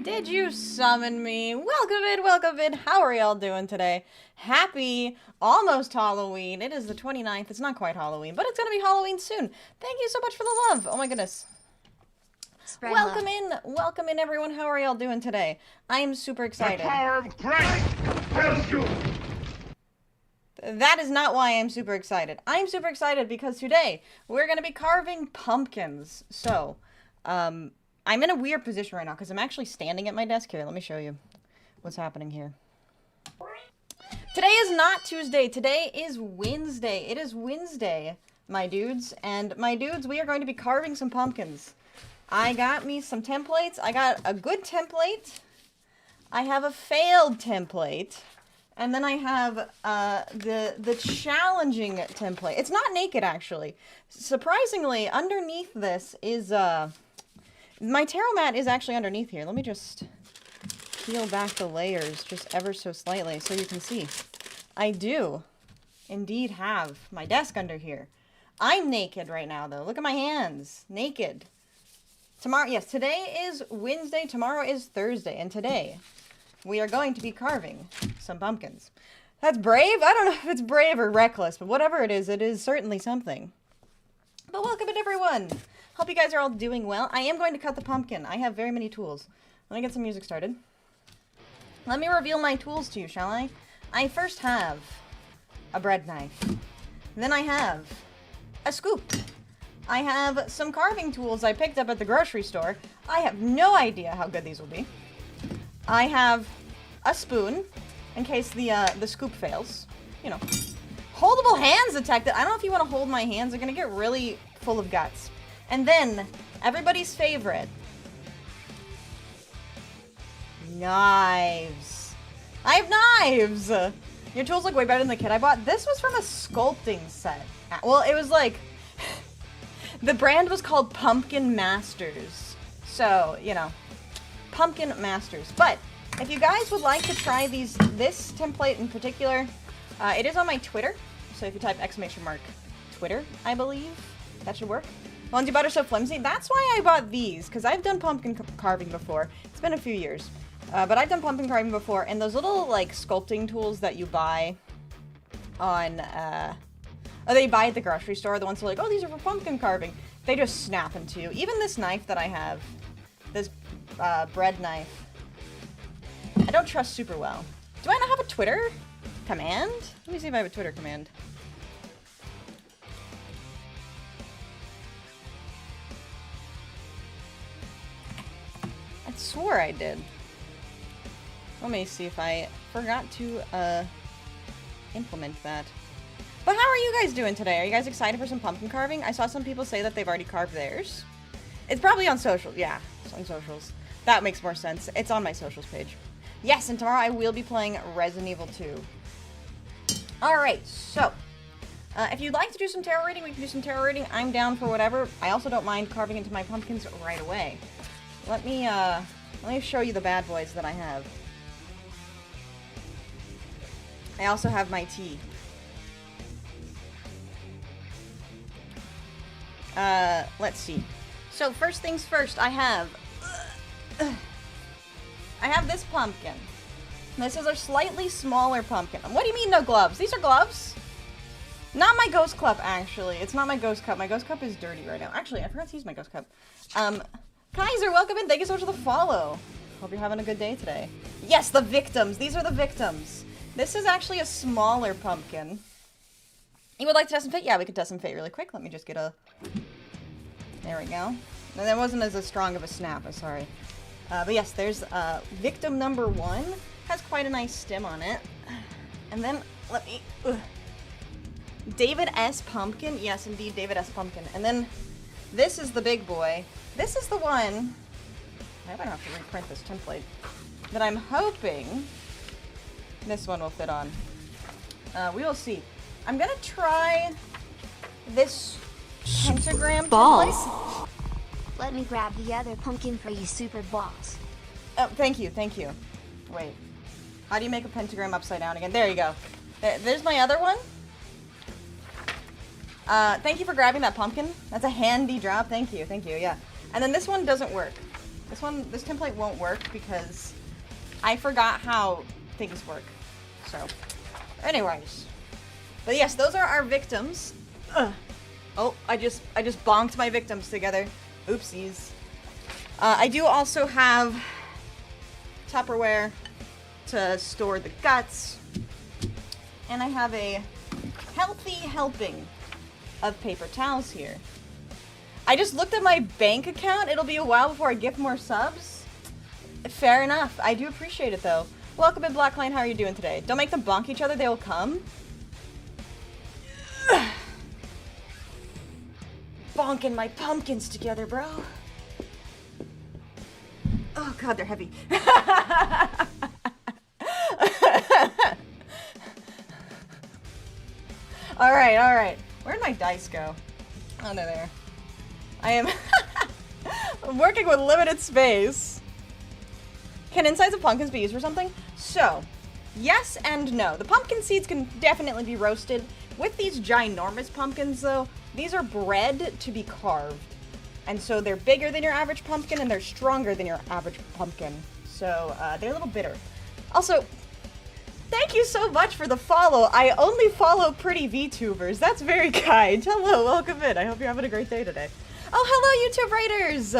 Did you summon me? Welcome in. How are y'all doing today? Happy almost Halloween. It is the 29th. It's not quite Halloween, but it's gonna be Halloween soon. Thank you so much for the love. Oh my goodness. Spread welcome love. welcome in everyone. How are y'all doing today? I am super excited. The power of Christ compels you. That is not why I'm super excited. I'm super excited because today we're gonna be carving pumpkins. So, I'm in a weird position right now because I'm actually standing at my desk here. Let me show you what's happening here. Today is not Tuesday. Today is Wednesday. It is Wednesday, my dudes. And my dudes, we are going to be carving some pumpkins. I got me some templates. I got a good template. I have a failed template. And then I have the challenging template. It's not naked, actually. Surprisingly, underneath this is... my tarot mat is actually underneath here. Let me just peel back the layers just ever so slightly so you can see. I do indeed have my desk under here. I'm naked right now, though. Look at my hands. Naked. Tomorrow, yes, today is Wednesday. Tomorrow is Thursday. And today, we are going to be carving some pumpkins. That's brave? I don't know if it's brave or reckless, but whatever it is certainly something. But welcome in, everyone. Hope you guys are all doing well. I am going to cut the pumpkin. I have very many tools. Let me get some music started. Let me reveal my tools to you, shall I? I first have a bread knife. Then I have a scoop. I have some carving tools I picked up at the grocery store. I have no idea how good these will be. I have a spoon in case the scoop fails. You know. Holdable hands detected. I don't know if you want to hold my hands. They're going to get really full of guts. And then, everybody's favorite. Knives. I have knives! Your tools look way better than the kit I bought. This was from a sculpting set. Well, it was like... the brand was called Pumpkin Masters. So, you know. Pumpkin Masters. But, if you guys would like to try this template in particular, it is on my Twitter. So if you type !Twitter, I believe, that should work. The ones you bought are so flimsy. That's why I bought these, because I've done pumpkin carving before. It's been a few years. But I've done pumpkin carving before, and those little, like, sculpting tools that you buy on, or they buy at the grocery store, the ones that are like, oh, these are for pumpkin carving, they just snap into you. Even this knife that I have, this bread knife, I don't trust super well. Do I not have a Twitter command? Let me see if I have a Twitter command. I swore I did. Let me see if I forgot to implement that. But how are you guys doing today? Are you guys excited for some pumpkin carving? I saw some people say that they've already carved theirs. It's probably on social. Yeah, it's on socials. That makes more sense. It's on my socials page. Yes, and tomorrow I will be playing Resident Evil 2. Alright, so if you'd like to do some tarot reading, we can do some tarot reading. I'm down for whatever. I also don't mind carving into my pumpkins right away. Let me show you the bad boys that I have. I also have my tea. Let's see. So first things first, I have this pumpkin. This is a slightly smaller pumpkin. What do you mean no gloves? These are gloves? Not my ghost cup, actually. It's not my ghost cup. My ghost cup is dirty right now. Actually, I forgot to use my ghost cup. Kaiser, welcome in. Thank you so much for the follow. Hope you're having a good day today. Yes, the victims. These are the victims. This is actually a smaller pumpkin. You would like to test and fit? Yeah, we could test and fit really quick. Let me just get a... There we go. No, that wasn't as strong of a snap. I'm sorry. But yes, there's victim number 1. Has quite a nice stem on it. And then, let me... David S. Pumpkin. Yes, indeed, David S. Pumpkin. And then, this is the big boy. This is the one... I might have to reprint this template. That I'm hoping this one will fit on. We will see. I'm gonna try this pentagram balls. template. Let me grab the other pumpkin for you, super balls. Oh, thank you. Wait. How do you make a pentagram upside down again? There you go. There's my other one. Thank you for grabbing that pumpkin. That's a handy drop. Thank you, yeah. And then this one doesn't work. This template won't work because I forgot how things work. So, anyways. But yes, those are our victims. Ugh. Oh, I just bonked my victims together. Oopsies. I do also have Tupperware to store the guts. And I have a healthy helping of paper towels here. I just looked at my bank account. It'll be a while before I gift more subs. Fair enough. I do appreciate it, though. Welcome in, Blackline. How are you doing today? Don't make them bonk each other. They will come. Bonking my pumpkins together, bro. Oh, God, they're heavy. All right. Where'd my dice go? Oh, they're there. I am I'm working with limited space. Can insides of pumpkins be used for something? So, yes and no. The pumpkin seeds can definitely be roasted. With these ginormous pumpkins, though, these are bred to be carved. And so they're bigger than your average pumpkin, and they're stronger than your average pumpkin. So, they're a little bitter. Also, thank you so much for the follow. I only follow pretty VTubers. That's very kind. Hello, welcome in. I hope you're having a great day today. Oh, hello, YouTube raiders!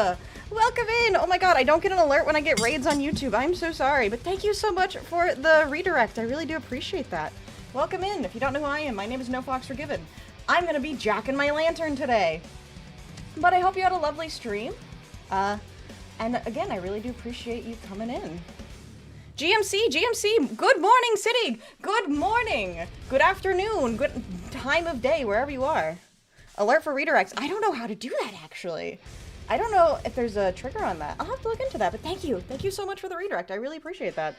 Welcome in! Oh my god, I don't get an alert when I get raids on YouTube. I'm so sorry, but thank you so much for the redirect. I really do appreciate that. Welcome in. If you don't know who I am, my name is nofoxweregiven. I'm gonna be jacking my lantern today. But I hope you had a lovely stream. And again, I really do appreciate you coming in. GMC, good morning, City! Good morning! Good afternoon, good time of day, wherever you are. Alert for redirects. I don't know how to do that, actually. I don't know if there's a trigger on that. I'll have to look into that, but thank you. Thank you so much for the redirect. I really appreciate that.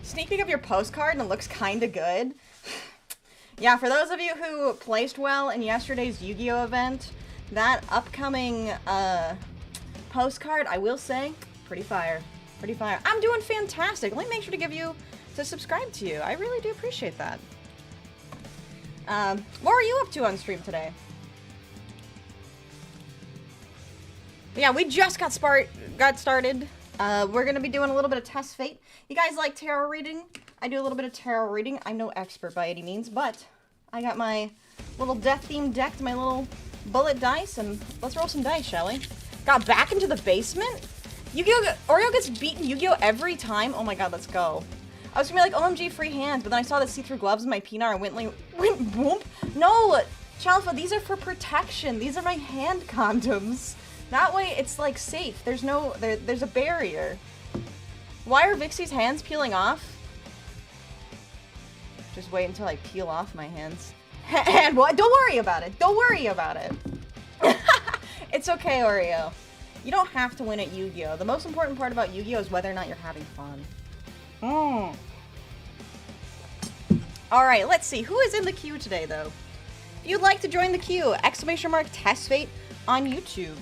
Sneak peek of your postcard, and it looks kinda good. Yeah, for those of you who placed well in yesterday's Yu-Gi-Oh! Event, that upcoming postcard, I will say, pretty fire. Pretty fire. I'm doing fantastic. Let me make sure to subscribe to you. I really do appreciate that. What are you up to on stream today? Yeah, we just got started. We're gonna be doing a little bit of test fate. You guys like tarot reading? I do a little bit of tarot reading. I'm no expert by any means, but I got my little death-themed deck, my little bullet dice, and let's roll some dice, shall we? Got back into the basement? Oreo gets beaten Yu-Gi-Oh! Every time? Oh my god, let's go. I was gonna be like, OMG, free hands, but then I saw the see-through gloves in my peanut and went boom. No, Chalfa, these are for protection. These are my hand condoms. That way, it's like safe. There's a barrier. Why are Vixie's hands peeling off? Just wait until I peel off my hands. And what? Don't worry about it. Don't worry about it. It's okay, Oreo. You don't have to win at Yu-Gi-Oh! The most important part about Yu-Gi-Oh! Is whether or not you're having fun. Alright, let's see. Who is in the queue today, though? If you'd like to join the queue, !test fate on YouTube.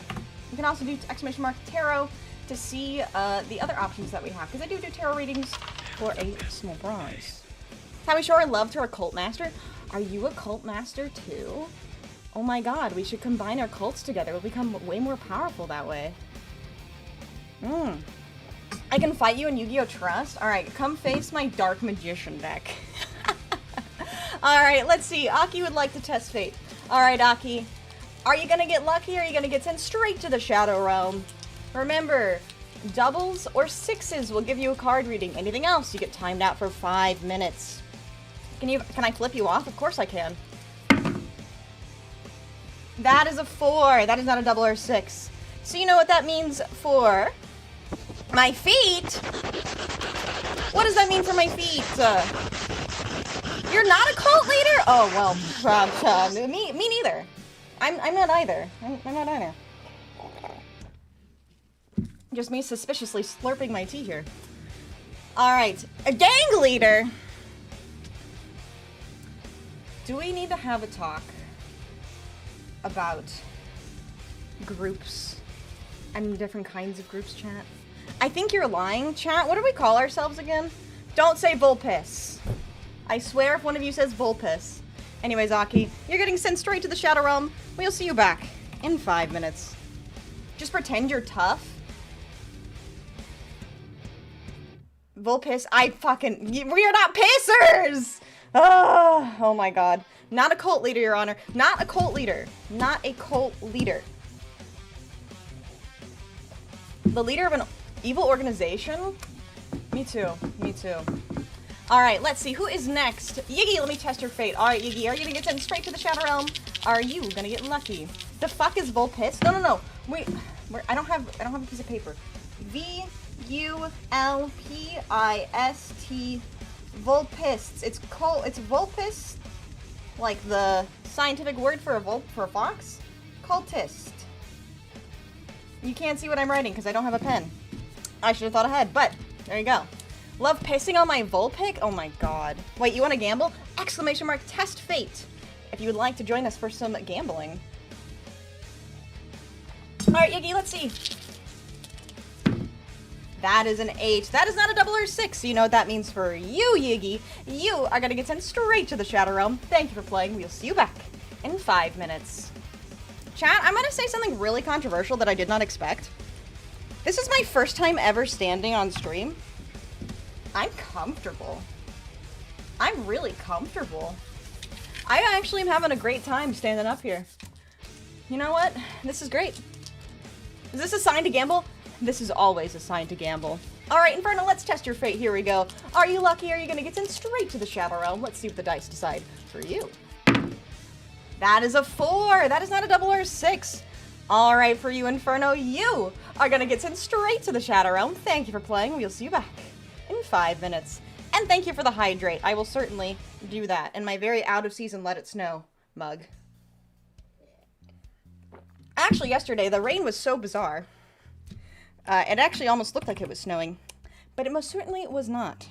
You can also do !tarot to see the other options that we have, because I do tarot readings for a small price. Tammy Shore loved her cult master. Are you a cult master too? Oh my god, we should combine our cults together. We'll become way more powerful that way. I can fight you in Yu-Gi-Oh! Trust? Alright, come face my Dark Magician deck. Alright, let's see. Aki would like to test fate. Alright, Aki. Are you gonna get lucky or are you gonna get sent straight to the Shadow Realm? Remember, doubles or sixes will give you a card reading. Anything else, you get timed out for 5 minutes. Can I flip you off? Of course I can. That is a 4. That is not a double or a 6. So you know what that means for my feet? What does that mean for my feet? You're not a cult leader? Oh, well, me neither. I'm not either. I'm not either. Just me suspiciously slurping my tea here. Alright, a gang leader! Do we need to have a talk about groups and different kinds of groups, chat? I think you're lying, chat. What do we call ourselves again? Don't say Vulpes. I swear if one of you says Vulpes. Anyways, Aki, you're getting sent straight to the Shadow Realm. We'll see you back in 5 minutes. Just pretend you're tough. Volpiss, we are not pissers! Oh my god. Not a cult leader, Your Honor. Not a cult leader. Not a cult leader. The leader of an evil organization? Me too. Me too. Alright, let's see. Who is next? Yiggy, let me test your fate. Alright, Yiggy, are you gonna get sent straight to the Shadow Realm? Are you gonna get lucky? The fuck is Volpiss? No. Wait. I don't have a piece of paper. V-U-L-P-I-S-T. Volpists. It's Volpiss, like the scientific word for a fox. Cultist. You can't see what I'm writing because I don't have a pen. I should have thought ahead, but there you go. Love pissing on my Vulpix? Oh my god. Wait, you want to gamble? Exclamation mark, test fate. If you would like to join us for some gambling. Alright, Yiggy, let's see. That is an 8. That is not a double or 6. So you know what that means for you, Yiggy. You are going to get sent straight to the Shadow Realm. Thank you for playing. We'll see you back in 5 minutes. Chat, I'm going to say something really controversial that I did not expect. This is my first time ever standing on stream. I'm comfortable. I'm really comfortable. I actually am having a great time standing up here. You know what? This is great. Is this a sign to gamble? This is always a sign to gamble. Alright, Inferno, let's test your fate. Here we go. Are you lucky? Are you going to get sent straight to the Shadow Realm? Let's see what the dice decide for you. That is a 4. That is not a double or a 6. Alright, for you, Inferno, you are going to get sent straight to the Shadow Realm. Thank you for playing. We'll see you back in 5 minutes. And thank you for the hydrate. I will certainly do that in my very out-of-season Let It Snow mug. Actually, yesterday, the rain was so bizarre. It actually almost looked like it was snowing, but it most certainly was not.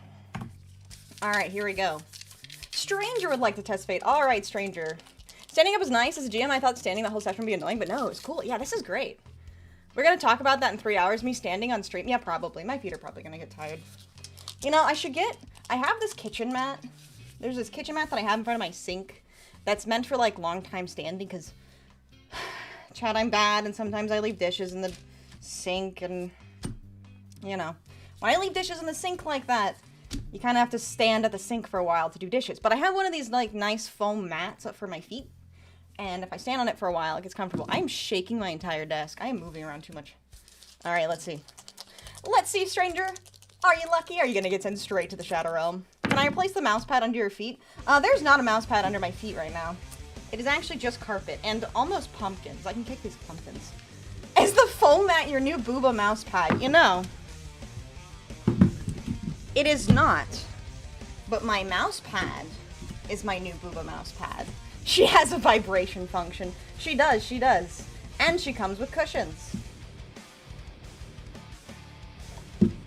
Alright, here we go. Stranger would like to test fate. Alright, Stranger. Standing up was nice. As a GM, I thought standing the whole session would be annoying, but no, it was cool. Yeah, this is great. We're going to talk about that in 3 hours, me standing on stream. Yeah, probably. My feet are probably going to get tired. You know, I have this kitchen mat. There's this kitchen mat that I have in front of my sink that's meant for, like, long time standing, because, Chad, I'm bad, and sometimes I leave dishes in the sink, and, you know, when I leave dishes in the sink like that, you kind of have to stand at the sink for a while to do dishes. But I have one of these, like, nice foam mats up for my feet, and if I stand on it for a while, it gets comfortable. I am shaking my entire desk. I am moving around too much. Alright, let's see. Let's see, Stranger. Are you lucky? Are you gonna get sent straight to the Shadow Realm? Can I replace the mouse pad under your feet? There's not a mouse pad under my feet right now. It is actually just carpet, and almost pumpkins. I can kick these pumpkins. Is the foam mat your new booba mouse pad? You know, it is not. But my mouse pad is my new booba mouse pad. She has a vibration function. She does, she does. And she comes with cushions.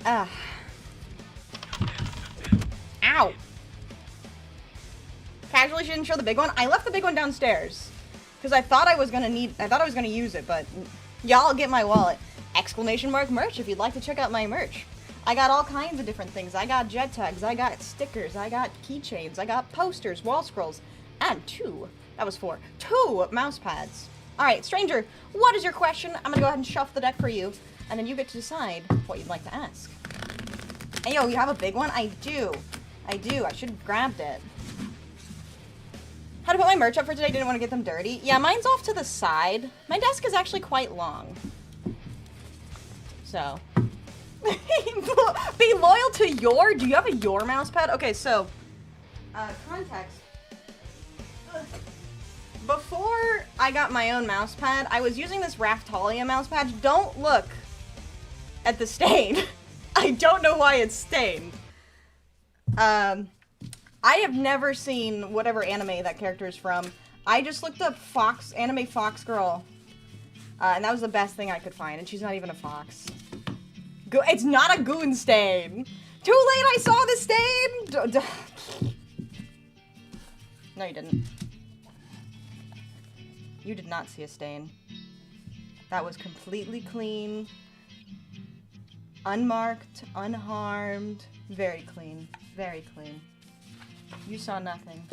Ow. Casually, she didn't show the big one. I left the big one downstairs. Because I thought I was gonna use it, but y'all get my wallet. Exclamation mark merch if you'd like to check out my merch. I got all kinds of different things. I got jet tags, I got stickers, I got keychains, I got posters, wall scrolls, and 2 mouse pads. Alright, Stranger, what is your question? I'm gonna go ahead and shuffle the deck for you, and then you get to decide what you'd like to ask. Hey, yo, you have a big one? I do. I should have grabbed it. How to put my merch up for today? Didn't want to get them dirty. Yeah, mine's off to the side. My desk is actually quite long. So. Be loyal to your... Do you have a your mouse pad? Okay, so. Context. Before I got my own mouse pad, I was using this Raftalia mouse pad. Don't look at the stain. I don't know why it's stained. I have never seen whatever anime that character is from. I just looked up anime fox girl. And that was the best thing I could find. And she's not even a fox. It's not a goon stain. Too late, I saw the stain. No, you didn't. You did not see a stain. That was completely clean. Unmarked, unharmed. Very clean. Very clean. You saw nothing.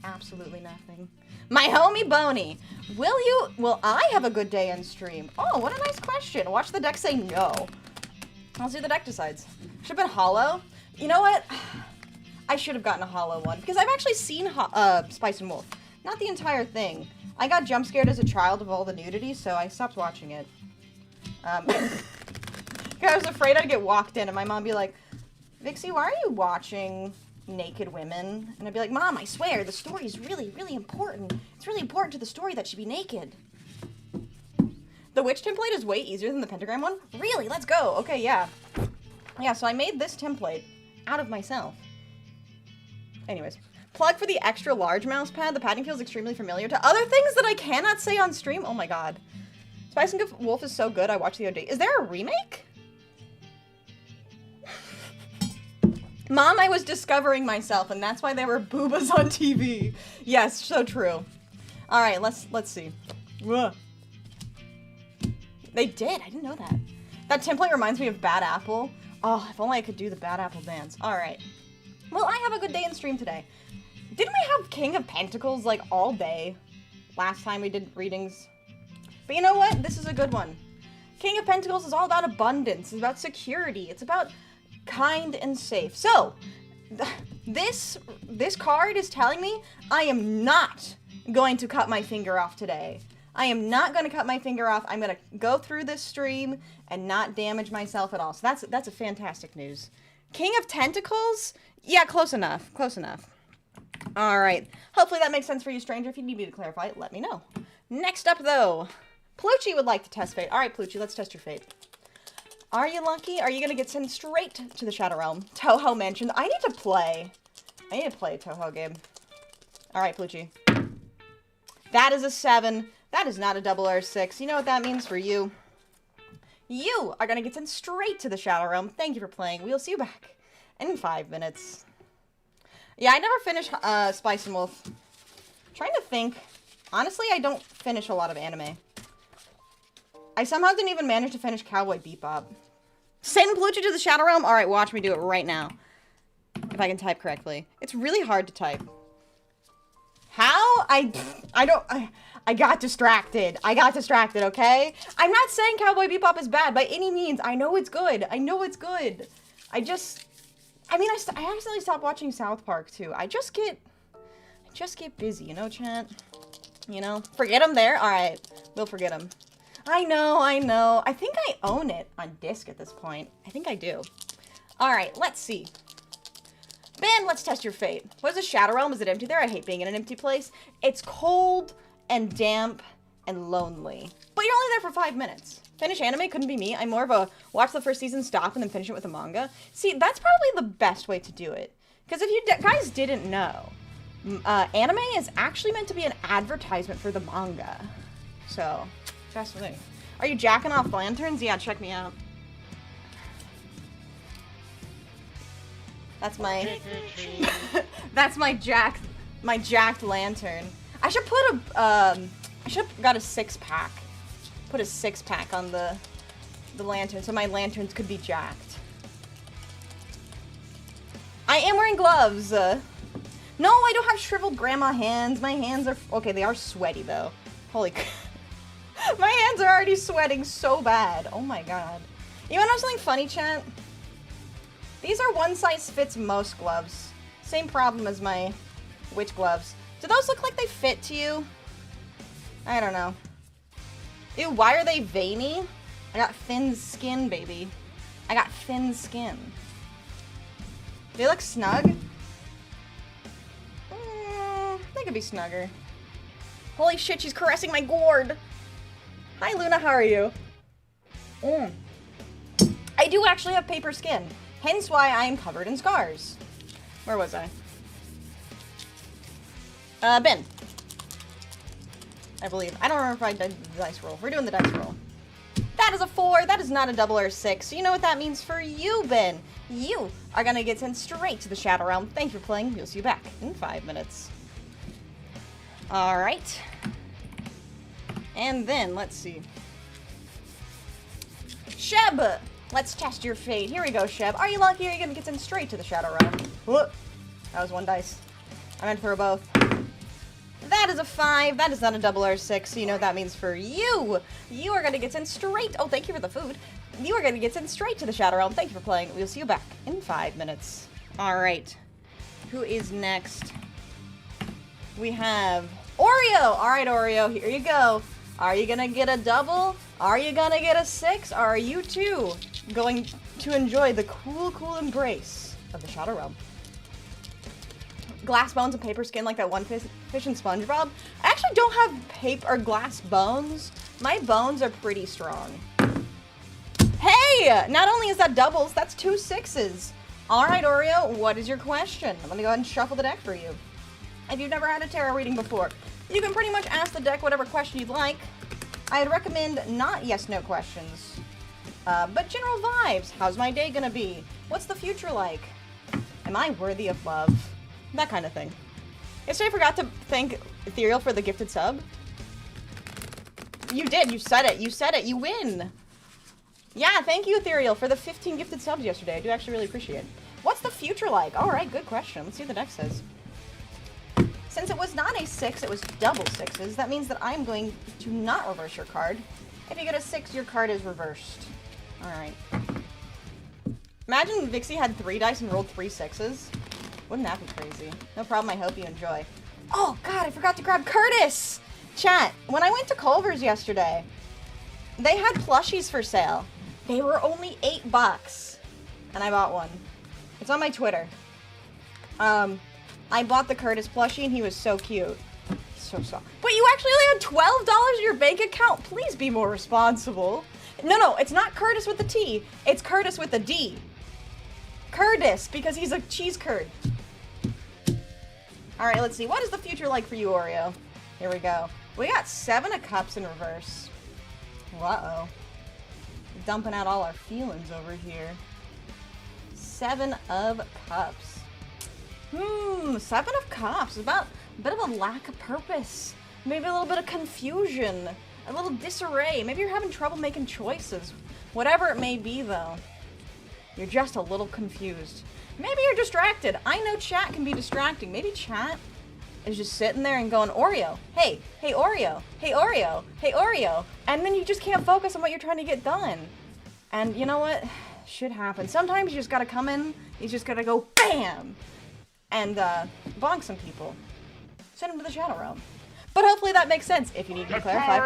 Absolutely nothing. My homie Boney, will I have a good day on stream? Oh, what a nice question. Watch the deck say no. I'll see what the deck decides. Should have been hollow. You know what? I should have gotten a hollow one because I've actually seen Spice and Wolf. Not the entire thing. I got jump scared as a child of all the nudity, so I stopped watching it. I was afraid I'd get walked in and my mom be like, Vixie, why are you watching naked women? And I'd be like, Mom, I swear, the story is really, really important. It's really important to the story that she be naked. The witch template is way easier than the pentagram one? Really? Let's go. Okay, yeah. Yeah, so I made this template out of myself. Anyways. Plug for the extra large mouse pad. The padding feels extremely familiar to other things that I cannot say on stream. Oh my god. Spice and Wolf is so good. I watched the OD. Is there a remake? Mom, I was discovering myself, and that's why there were boobas on TV. Yes, so true. All right, let's see. Ugh. They did. I didn't know that. That template reminds me of Bad Apple. Oh, if only I could do the Bad Apple dance. All right. Well, I have a good day in stream today. Didn't we have King of Pentacles like all day last time we did readings? But you know what? This is a good one. King of Pentacles is all about abundance. It's about security. It's about kind and safe. So, this card is telling me I am not going to cut my finger off today. I am not going to cut my finger off. I'm going to go through this stream and not damage myself at all. So that's a fantastic news. King of Tentacles? Yeah, close enough. Close enough. All right. Hopefully that makes sense for you, stranger. If you need me to clarify, let me know. Next up, though, Pluchy would like to test fate. All right, Pluchy, let's test your fate. Are you lucky? Are you going to get sent straight to the Shadow Realm? Toho mentioned. I need to play. I need to play a Toho game. All right, Pluchy. That is a 7. That is not a double R6. You know what that means for you? You are going to get sent straight to the Shadow Realm. Thank you for playing. We'll see you back in 5 minutes. Yeah, I never finished Spice and Wolf. I'm trying to think. Honestly, I don't finish a lot of anime. I somehow didn't even manage to finish Cowboy Bebop. Send Pluchy to the Shadow Realm? Alright, watch me do it right now. If I can type correctly. It's really hard to type. How? I got distracted. I got distracted, okay? I'm not saying Cowboy Bebop is bad by any means. I know it's good. I know it's good. I accidentally stopped watching South Park, too. I just get busy, you know, chat? You know? Forget him there? Alright, we'll forget him. I know. I think I own it on disc at this point. I think I do. Alright, let's see. Ben, let's test your fate. What is a Shadow Realm? Is it empty there? I hate being in an empty place. It's cold and damp and lonely. But you're only there for 5 minutes. Finish anime couldn't be me. I'm more of a watch the first season, stop, and then finish it with a manga. See, that's probably the best way to do it. Because if you guys didn't know, anime is actually meant to be an advertisement for the manga. So, that's the thing. Are you jacking off lanterns? Yeah, check me out. That's my that's my jacked lantern. I should put I should have got a 6-pack. Put a 6-pack on the lantern so my lanterns could be jacked. I am wearing gloves. No, I don't have shriveled grandma hands. My hands are okay, they are sweaty though. Holy my hands are already sweating so bad. Oh my god. You wanna know something funny, chat? These are one size fits most gloves. Same problem as my witch gloves. Do those look like they fit to you? I don't know. Ew, why are they veiny? I got thin skin, baby. I got thin skin. They look snug? They could be snugger. Holy shit, she's caressing my gourd. Hi, Luna, how are you? I do actually have paper skin. Hence why I am covered in scars. Where was I? Ben. I believe. I don't remember if I did the dice roll. We're doing the dice roll. That is a 4. That is not a double or 6. So you know what that means for you, Ben. You are gonna get sent straight to the Shadow Realm. Thank you for playing. We'll see you back in 5 minutes. Alright. And then, let's see. Sheb! Let's test your fate. Here we go, Sheb. Are you lucky or are you gonna get sent straight to the Shadow Realm? Whoop. That was one dice. I meant for both. That is a 5. That is not a double R6. So you know what that means for you. You are going to get sent straight. Oh, thank you for the food. You are going to get sent straight to the Shadow Realm. Thank you for playing. We'll see you back in 5 minutes. All right. Who is next? We have Oreo. All right, Oreo. Here you go. Are you going to get a double? Are you going to get a 6? Or are you too going to enjoy the cool embrace of the Shadow Realm? Glass bones and paper skin like that one fish in SpongeBob. I actually don't have paper or glass bones. My bones are pretty strong. Hey! Not only is that doubles, that's 2 6s. Alright, Oreo, what is your question? I'm gonna go ahead and shuffle the deck for you. If you've never had a tarot reading before, you can pretty much ask the deck whatever question you'd like. I'd recommend not yes-no questions, but general vibes. How's my day gonna be? What's the future like? Am I worthy of love? That kind of thing. Yesterday I forgot to thank Ethereal for the gifted sub. You did, you said it, you win! Yeah, thank you Ethereal for the 15 gifted subs yesterday. I do actually really appreciate it. What's the future like? Alright, good question. Let's see what the deck says. Since it was not a 6, it was double 6s, that means that I'm going to not reverse your card. If you get a 6, your card is reversed. Alright. Imagine Vixie had 3 dice and rolled 3 6s. Wouldn't that be crazy? No problem, I hope you enjoy. Oh god, I forgot to grab Curtis! Chat, when I went to Culver's yesterday, they had plushies for sale. They were only $8, and I bought one. It's on my Twitter. I bought the Curtis plushie, and he was so cute. So soft. But you actually only had $12 in your bank account? Please be more responsible. No, it's not Curtis with the T. It's Curtis with the D. Curtis, because he's a cheese curd. Alright, let's see. What is the future like for you, Oreo? Here we go. We got 7 of Cups in reverse. Uh-oh. Dumping out all our feelings over here. 7 of Cups. 7 of Cups. About a bit of a lack of purpose. Maybe a little bit of confusion. A little disarray. Maybe you're having trouble making choices. Whatever it may be, though. You're just a little confused. Maybe you're distracted. I know chat can be distracting. Maybe chat is just sitting there and going, Oreo, hey Oreo, hey Oreo, hey Oreo. And then you just can't focus on what you're trying to get done. And you know what? Shit happens. Sometimes you just gotta come in, you just gotta go BAM! And bonk some people. Send them to the Shadow Realm. But hopefully that makes sense if you need to clarify.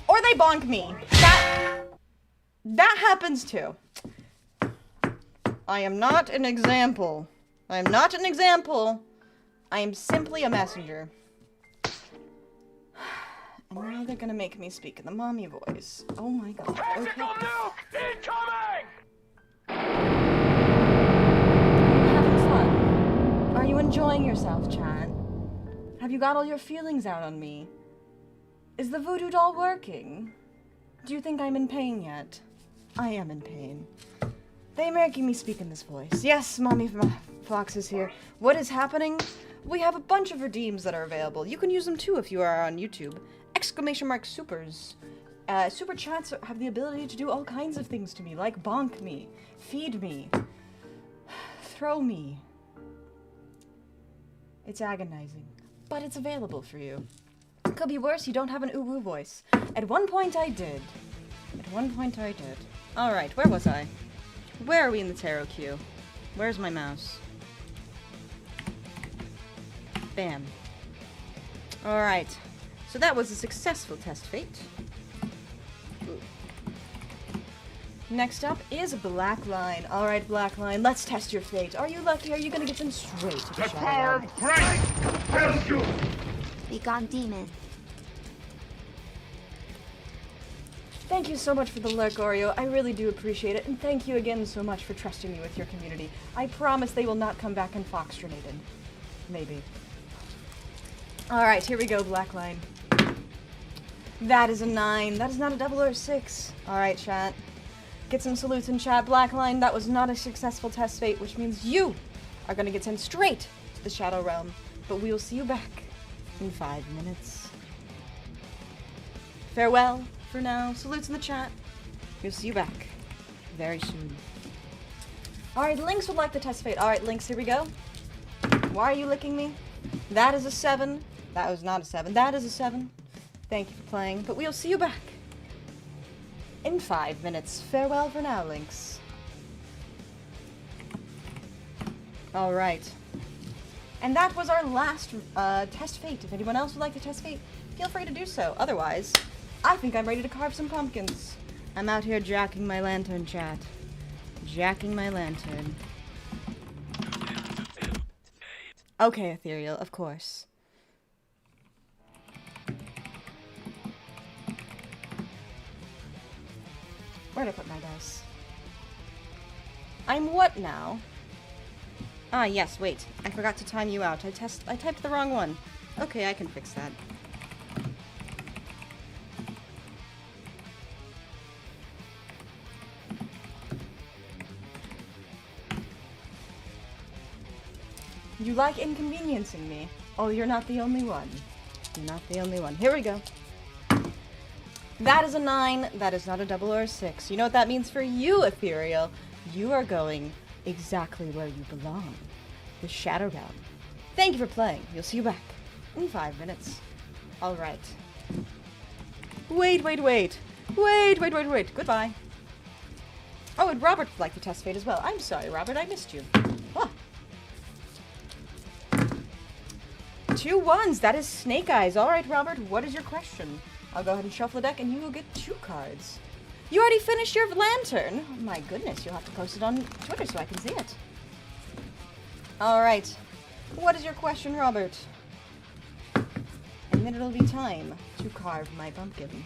Or they bonk me. That happens too. I am not an example. I am not an example. I am simply a messenger. And now they're gonna make me speak in the mommy voice. Oh my god. Okay. Incoming! Are you having fun? Are you enjoying yourself, Chad? Have you got all your feelings out on me? Is the voodoo doll working? Do you think I'm in pain yet? I am in pain. They're making me speak in this voice. Yes, Mommy Fox is here. What is happening? We have a bunch of redeems that are available. You can use them too if you are on YouTube. ! Supers. Super chats have the ability to do all kinds of things to me, like bonk me, feed me, throw me. It's agonizing, but it's available for you. It could be worse, you don't have an ooh-woo voice. At one point I did. Alright, where was I? Where are we in the tarot queue? Where's my mouse? Bam. Alright. So that was a successful test fate. Ooh. Next up is Black Line. Alright, Black Line, let's test your fate. Are you lucky? Are you gonna get them straight to the The Shadow power Realm? of Christ helps you! Be gone, demon. Thank you so much for the lurk, Oreo. I really do appreciate it, and thank you again so much for trusting me with your community. I promise they will not come back and foxtronated. Maybe. Alright, here we go, Black Line. That is a 9. That is not a double or a 6. Alright, chat. Get some salutes in chat. Black Line, that was not a successful test fate, which means you are gonna get sent straight to the Shadow Realm. But we will see you back in 5 minutes. Farewell for now. Salutes in the chat. We'll see you back very soon. Alright, Lynx would like the test fate. Alright, Lynx, here we go. Why are you licking me? That is a 7. That was not a 7. That is a 7. Thank you for playing, but we'll see you back in 5 minutes. Farewell for now, Lynx. Alright. And that was our last test fate. If anyone else would like to test fate, feel free to do so. Otherwise, I think I'm ready to carve some pumpkins. I'm out here jacking my lantern, chat. Jacking my lantern. Okay, Ethereal, of course. Where'd I put my dice? I'm what now? Ah, yes, wait. I forgot to time you out. I typed the wrong one. Okay, I can fix that. You like inconveniencing me. Oh, you're not the only one. You're not the only one. Here we go. That is a 9. That is not a double or a 6. You know what that means for you, Ethereal? You are going exactly where you belong. The Shadow Realm. Thank you for playing. You'll see you back in 5 minutes. Alright. Wait. Goodbye. Oh, and Robert would like to test fate as well. I'm sorry, Robert. I missed you. Ah. 2 1s. That is Snake Eyes. Alright, Robert. What is your question? I'll go ahead and shuffle the deck, and you will get 2 cards. You already finished your lantern? Oh, my goodness, you'll have to post it on Twitter so I can see it. Alright. What is your question, Robert? And then it'll be time to carve my pumpkin.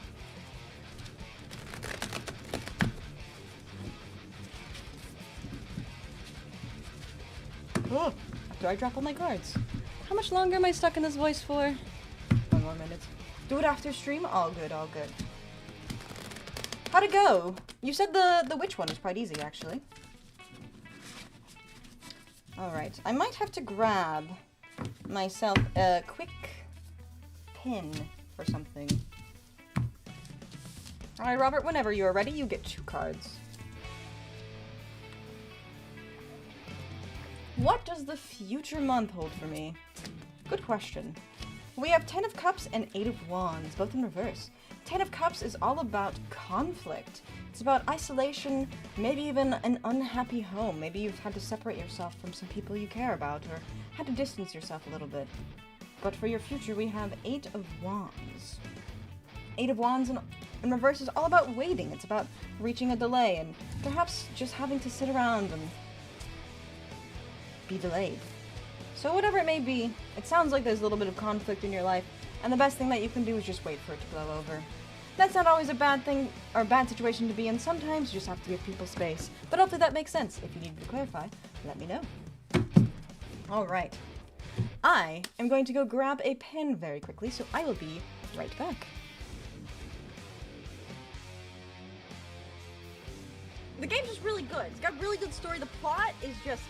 Oh, after I drop all my cards. How much longer am I stuck in this voice for? 1 more minute. Do it after stream? All good, all good. How'd it go? You said the witch one was quite easy, actually. Alright, I might have to grab myself a quick pin for something. Alright, Robert, whenever you are ready, you get 2 cards. What does the future month hold for me? Good question. We have 10 of Cups and 8 of Wands, both in reverse. 10 of Cups is all about conflict. It's about isolation, maybe even an unhappy home. Maybe you've had to separate yourself from some people you care about, or had to distance yourself a little bit. But for your future, we have 8 of Wands. 8 of Wands in reverse is all about waiting. It's about reaching a delay, and perhaps just having to sit around and be delayed. So whatever it may be, it sounds like there's a little bit of conflict in your life, and the best thing that you can do is just wait for it to blow over. That's not always a bad thing, or a bad situation to be in. Sometimes you just have to give people space. But hopefully that makes sense. If you need me to clarify, let me know. Alright. I am going to go grab a pen very quickly, so I will be right back. The game's just really good. It's got a really good story. The plot is just...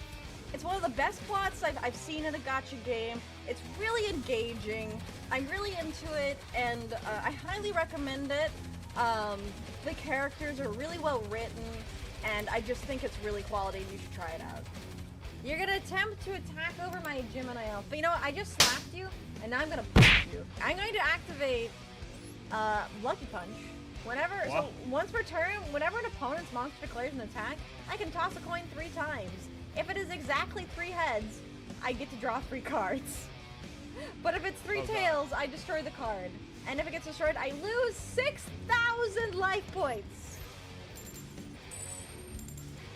It's one of the best plots I've seen in a gacha game. It's really engaging. I'm really into it, and I highly recommend it. The characters are really well written, and I just think it's really quality, and you should try it out. You're gonna attempt to attack over my Gemini elf, but you know what? I just slapped you, and now I'm gonna punch you. I'm going to activate Lucky Punch. So once per turn, whenever an opponent's monster declares an attack, I can toss a coin 3 times. If it is exactly 3 heads, I get to draw 3 cards. But if it's 3 tails, I destroy the card. And if it gets destroyed, I lose 6,000 life points.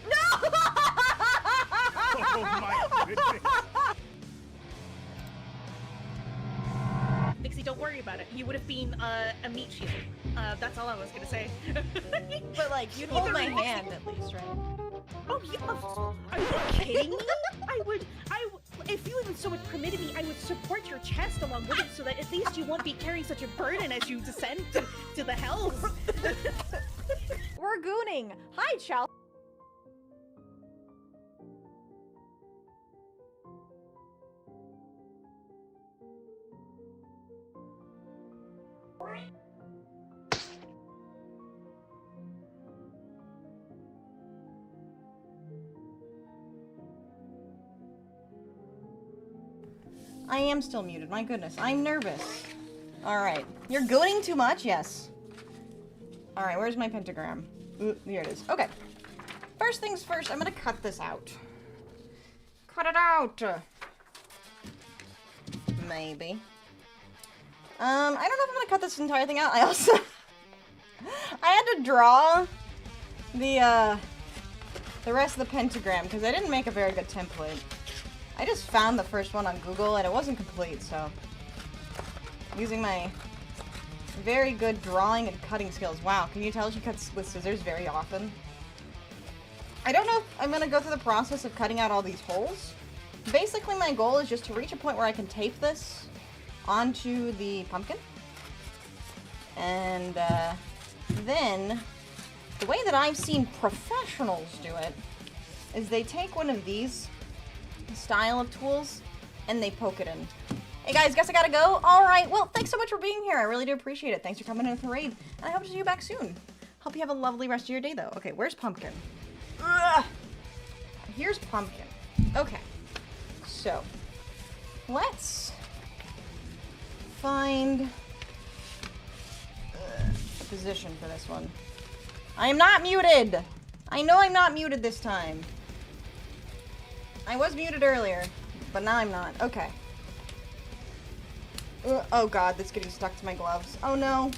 No! Oh my goodness. Vixie, don't worry about it. You would have been a meat shield. That's all I was gonna say. But like, you'd hold my hand at least, right? Oh yeah, are you kidding me? If you even so permitted me, I would support your chest along with it so that at least you won't be carrying such a burden as you descend to the hells. We're gooning. Hi, Chal. I am still muted. My goodness. I'm nervous. Alright. You're goading too much? Yes. Alright, where's my pentagram? Ooh, here it is. Okay. First things first, I'm gonna cut this out. Cut it out! Maybe. I don't know if I'm gonna cut this entire thing out. I also... I had to draw the rest of the pentagram because I didn't make a very good template. I just found the first one on Google and it wasn't complete, so... Using my very good drawing and cutting skills. Wow, can you tell she cuts with scissors very often? I don't know if I'm gonna go through the process of cutting out all these holes. Basically, my goal is just to reach a point where I can tape this onto the pumpkin. And then, the way that I've seen professionals do it is they take one of these style of tools and they poke it in. Hey guys, guess I gotta go. Alright, well, thanks so much for being here. I really do appreciate it. Thanks for coming in with the raid. And I hope to see you back soon. Hope you have a lovely rest of your day, though. Okay, where's Pumpkin? Ugh. Here's Pumpkin. Okay. So, let's find a position for this one. I am not muted! I know I'm not muted this time. I was muted earlier, but now I'm not. Okay. Oh god, that's getting stuck to my gloves. Oh no.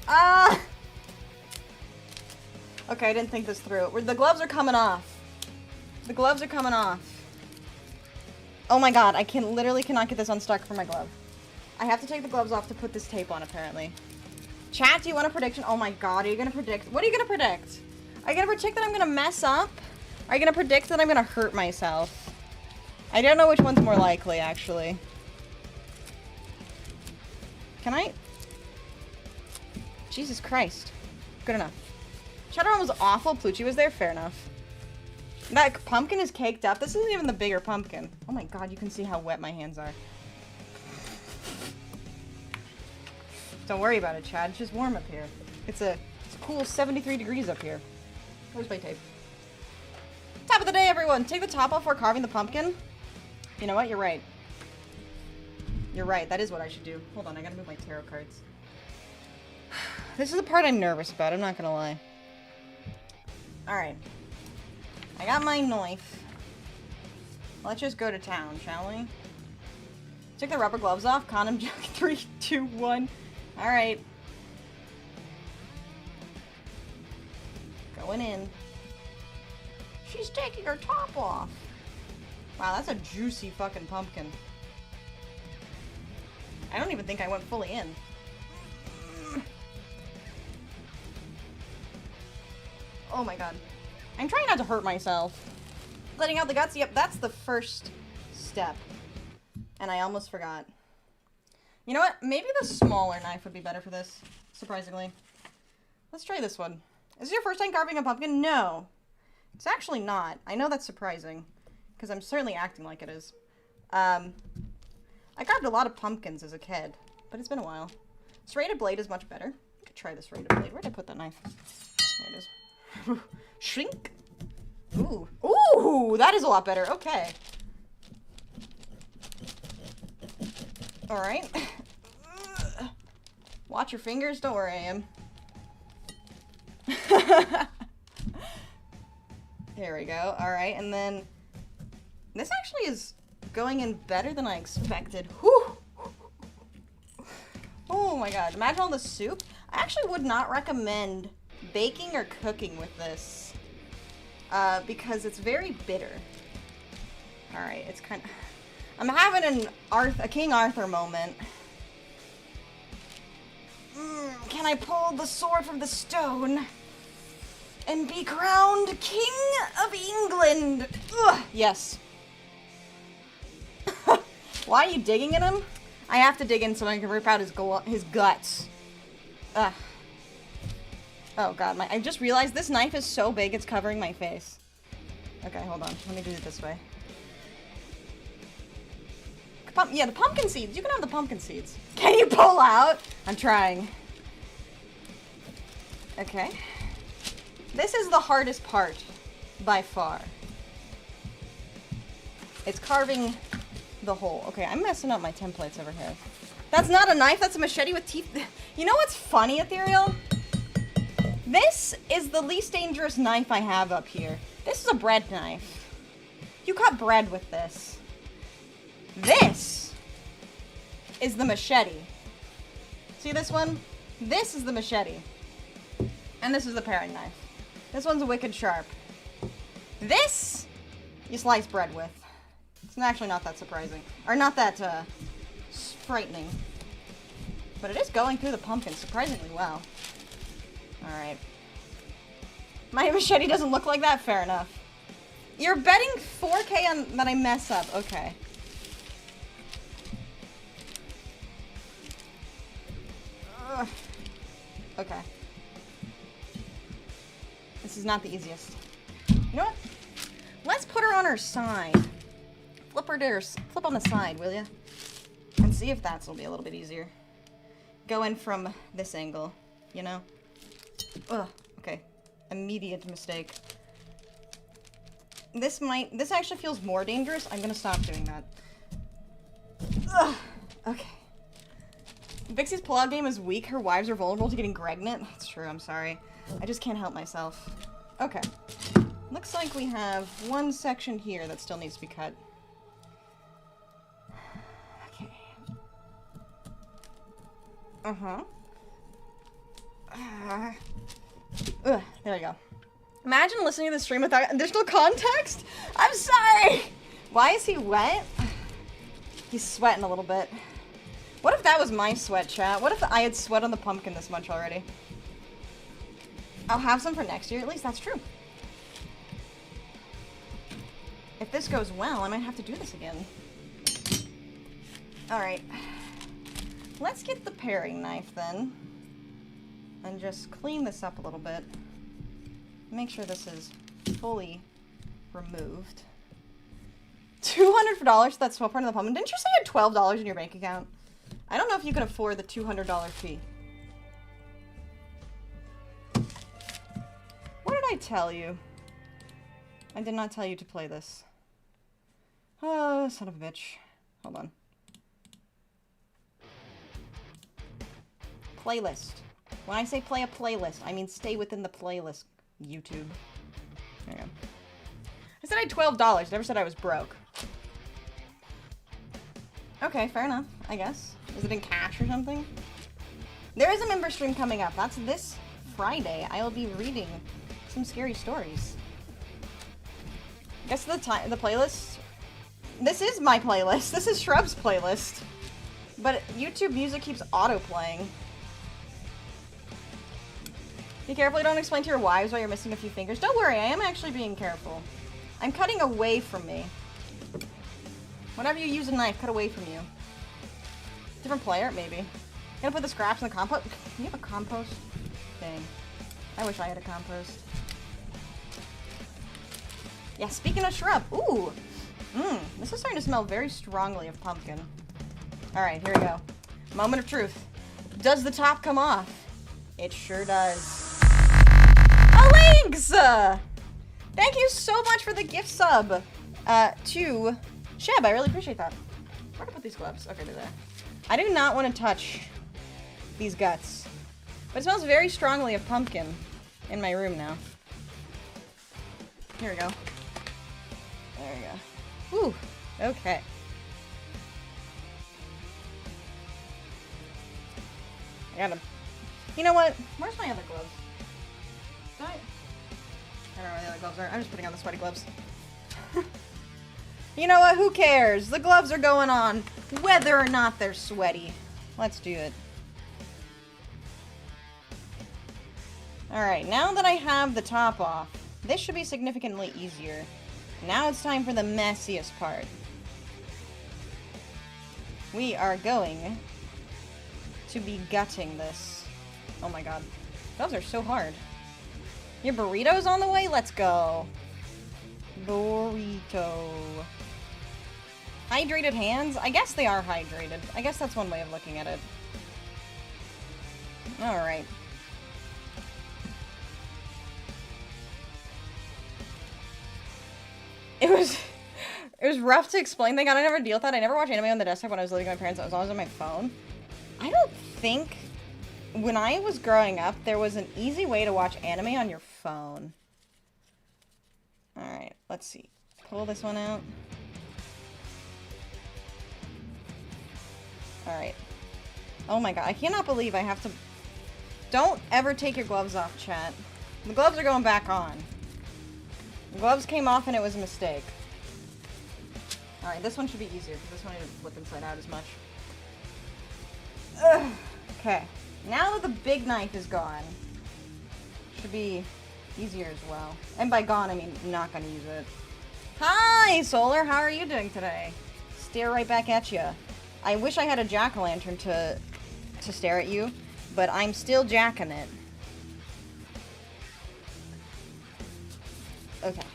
Ah! Okay, I didn't think this through. The gloves are coming off. The gloves are coming off. Oh my god, I literally cannot get this unstuck from my glove. I have to take the gloves off to put this tape on, apparently. Chat, do you want a prediction? Oh my god, are you gonna predict? What are you gonna predict? Are you gonna predict that I'm gonna mess up? Are you gonna predict that I'm gonna hurt myself? I don't know which one's more likely, actually. Can I? Jesus Christ. Good enough. Shadowrun was awful. Plucci was there. Fair enough. That pumpkin is caked up. This isn't even the bigger pumpkin. Oh my god, you can see how wet my hands are. Don't worry about it, Chad. It's just warm up here. It's a cool 73 degrees up here. Where's my tape? Top of the day, everyone. Take the top off before carving the pumpkin. You know what? You're right. You're right. That is what I should do. Hold on. I gotta move my tarot cards. This is the part I'm nervous about. I'm not gonna lie. Alright. I got my knife. Let's just go to town, shall we? Took the rubber gloves off. Condom joke. 3, 2, 1. Alright. Going in. She's taking her top off. Wow, that's a juicy fucking pumpkin. I don't even think I went fully in. Oh my god. I'm trying not to hurt myself. Letting out the guts? Yep, that's the first step. And I almost forgot. You know what? Maybe the smaller knife would be better for this, surprisingly. Let's try this one. Is this your first time carving a pumpkin? No. It's actually not. I know that's surprising, because I'm certainly acting like it is. I carved a lot of pumpkins as a kid, but it's been a while. Serrated blade is much better. I could try the serrated blade. Where'd I put that knife? There it is. Shrink. Ooh. Ooh, that is a lot better. Okay. Alright. Watch your fingers. Don't worry, I am. There we go. Alright, and then... This actually is going in better than I expected. Whew. Oh my god. Imagine all the soup. I actually would not recommend baking or cooking with this. Because it's very bitter. Alright, it's kind of... I'm having a King Arthur moment. Can I pull the sword from the stone and be crowned King of England? Ugh, yes. Why are you digging in him? I have to dig in so I can rip out his guts. Ugh. Oh god, I just realized this knife is so big it's covering my face. Okay, hold on. Let me do it this way. Yeah, the pumpkin seeds. You can have the pumpkin seeds. Can you pull out? I'm trying. Okay. This is the hardest part, by far. It's carving the hole. Okay, I'm messing up my templates over here. That's not a knife, that's a machete with teeth. You know what's funny, Ethereal? This is the least dangerous knife I have up here. This is a bread knife. You cut bread with this. This is the machete. See this one? This is the machete. And this is the paring knife. This one's wicked sharp. This, you slice bread with. It's actually not that surprising. Or not that, frightening. But it is going through the pumpkin surprisingly well. Alright. My machete doesn't look like that? Fair enough. You're betting 4K on that I mess up. Okay. Ugh. Okay. This is not the easiest. You know what? Let's put her on her side. Flip her to her, flip on the side, will ya? And see if that'll be a little bit easier. Go in from this angle, you know? Ugh, okay. Immediate mistake. This actually feels more dangerous. I'm gonna stop doing that. Ugh, okay. Vixie's pullout game is weak. Her wives are vulnerable to getting pregnant. That's true, I'm sorry. I just can't help myself. Okay. Looks like we have one section here that still needs to be cut. Okay. There we go. Imagine listening to the stream without additional context? I'm sorry! Why is he wet? He's sweating a little bit. What if that was my sweat, chat? What if I had sweat on the pumpkin this much already? I'll have some for next year. At least that's true. If this goes well, I might have to do this again. Alright. Let's get the paring knife then. And just clean this up a little bit. Make sure this is fully removed. $200 for that swap part of the pumpkin. Didn't you say you had $12 in your bank account? I don't know if you can afford the $200 fee. What did I tell you? I did not tell you to play this. Oh, son of a bitch. Hold on. Playlist. When I say play a playlist, I mean stay within the playlist, YouTube. There you go. I said I had $12. Never said I was broke. Okay, fair enough, I guess. Is it in cash or something? There is a member stream coming up. That's this Friday. I will be reading some scary stories. Guess the playlist. This is my playlist. This is Shrub's playlist. But YouTube music keeps auto-playing. Be careful you don't explain to your wives why you're missing a few fingers. Don't worry, I am actually being careful. I'm cutting away from me. Whenever you use a knife, cut away from you. Different player, maybe. Gonna put the scraps in the compost. You have a compost? Dang. I wish I had a compost. Yeah, speaking of shrub. Ooh. This is starting to smell very strongly of pumpkin. Alright, here we go. Moment of truth. Does the top come off? It sure does. A Lynx! Thank you so much for the gift sub to Sheb. I really appreciate that. Where do I put these gloves? Okay, they're there. I do not want to touch these guts. But it smells very strongly of pumpkin in my room now. Here we go. There we go. Ooh, okay. I got them. You know what? Where's my other gloves? I don't know where the other gloves are. I'm just putting on the sweaty gloves. You know what? Who cares? The gloves are going on whether or not they're sweaty. Let's do it. Alright, now that I have the top off, this should be significantly easier. Now it's time for the messiest part. We are going to be gutting this. Oh my god. Those are so hard. Your burrito's on the way? Let's go. Burrito. Hydrated hands? I guess they are hydrated. I guess that's one way of looking at it. Alright. It was rough to explain. Thank God I never deal with that. I never watched anime on the desktop when I was living with my parents. I was always on my phone. I don't think when I was growing up, there was an easy way to watch anime on your phone. Alright, let's see. Pull this one out. Alright. Oh my god, I cannot believe I have to... Don't ever take your gloves off, chat. The gloves are going back on. The gloves came off and it was a mistake. Alright, this one should be easier because this one didn't flip inside out as much. Ugh. Okay. Now that the big knife is gone, should be easier as well. And by gone, I mean not gonna use it. Hi, Solar! How are you doing today? Stare right back at you. I wish I had a jack-o'-lantern to stare at you, but I'm still jacking it. Okay.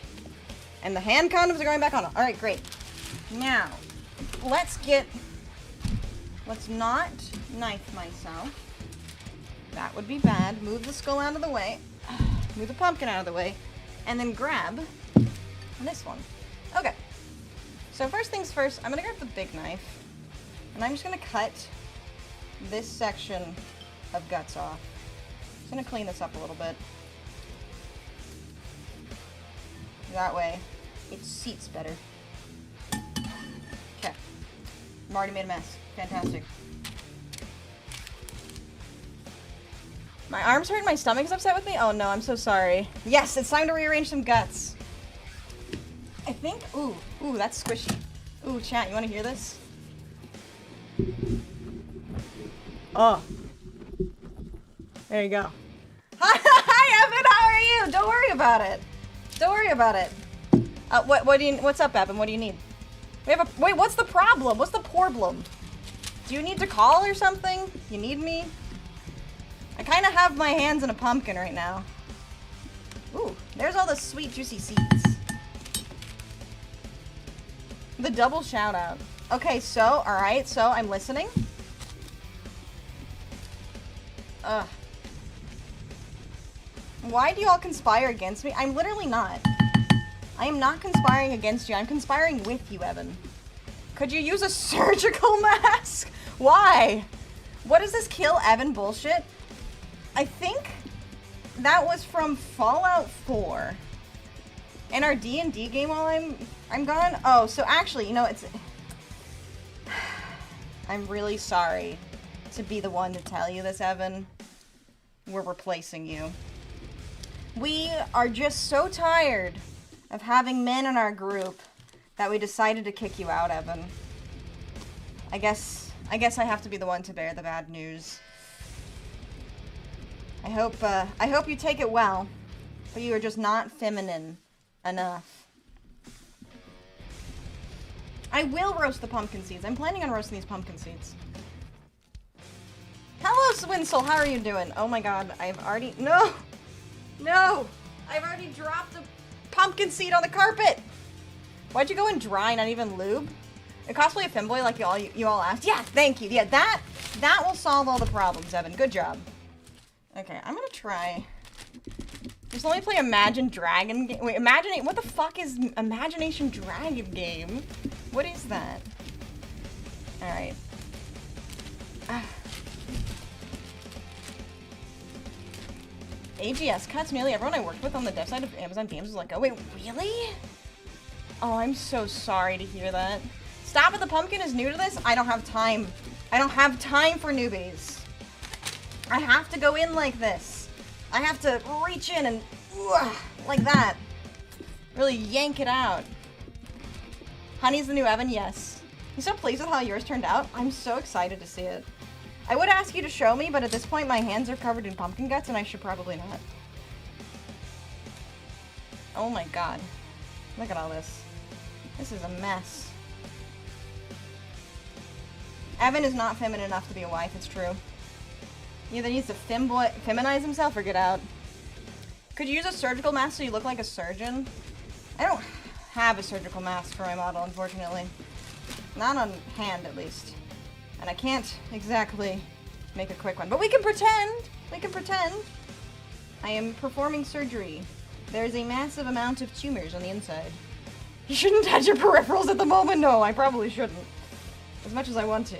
And the hand condoms are going back on. Alright, great. Now, let's not knife myself. That would be bad. Move the skull out of the way. Move the pumpkin out of the way. And then grab this one. Okay. So first things first, I'm gonna grab the big knife. And I'm just gonna cut this section of guts off. Just gonna clean this up a little bit. That way, it seats better. Okay. I've already made a mess. Fantastic. My arms hurt and my stomach's upset with me? Oh no, I'm so sorry. Yes, it's time to rearrange some guts. I think, ooh, that's squishy. Ooh, chat, you wanna hear this? Oh. There you go. Hi, Evan, how are you? Don't worry about it. Don't worry about it. What's up, Evan? What do you need? Wait, what's the problem? What's the problem? Do you need to call or something? You need me? I kind of have my hands in a pumpkin right now. Ooh, there's all the sweet, juicy seeds. The double shout out. Okay, so, alright, so I'm listening. Ugh. Why do you all conspire against me? I'm literally not. I am not conspiring against you. I'm conspiring with you, Evan. Could you use a surgical mask? Why? What is this kill Evan bullshit? I think that was from Fallout 4. In our D&D game while I'm gone? Oh, so actually, you know, it's... I'm really sorry to be the one to tell you this, Evan. We're replacing you. We are just so tired of having men in our group that we decided to kick you out, Evan. I guess I have to be the one to bear the bad news. I hope you take it well, but you are just not feminine enough. I will roast the pumpkin seeds. I'm planning on roasting these pumpkin seeds. Hello, Swinsoul. How are you doing? Oh my god, I've already... No! No! I've already dropped a pumpkin seed on the carpet! Why'd you go in dry, not even lube? A cosplay a femboy like you all asked? Yeah, thank you. Yeah, that will solve all the problems, Evan. Good job. Okay, I'm gonna try... Just let me play Imagine Dragon game. Wait, what the fuck is Imagination Dragon game? What is that? Alright. AGS cuts. Nearly everyone I worked with on the dev side of Amazon Games was like, oh wait, really? Oh, I'm so sorry to hear that. Stop it, the pumpkin is new to this? I don't have time. I don't have time for newbies. I have to go in like this. I have to reach in and like that. Really yank it out. Honey's the new Evan, yes. You so pleased with how yours turned out? I'm so excited to see it. I would ask you to show me, but at this point my hands are covered in pumpkin guts and I should probably not. Oh my god. Look at all this. This is a mess. Evan is not feminine enough to be a wife, it's true. He either needs to feminize himself or get out. Could you use a surgical mask so you look like a surgeon? I don't have a surgical mask for my model, unfortunately. Not on hand, at least. And I can't exactly make a quick one. But we can pretend! We can pretend! I am performing surgery. There is a massive amount of tumors on the inside. You shouldn't touch your peripherals at the moment. No, I probably shouldn't. As much as I want to.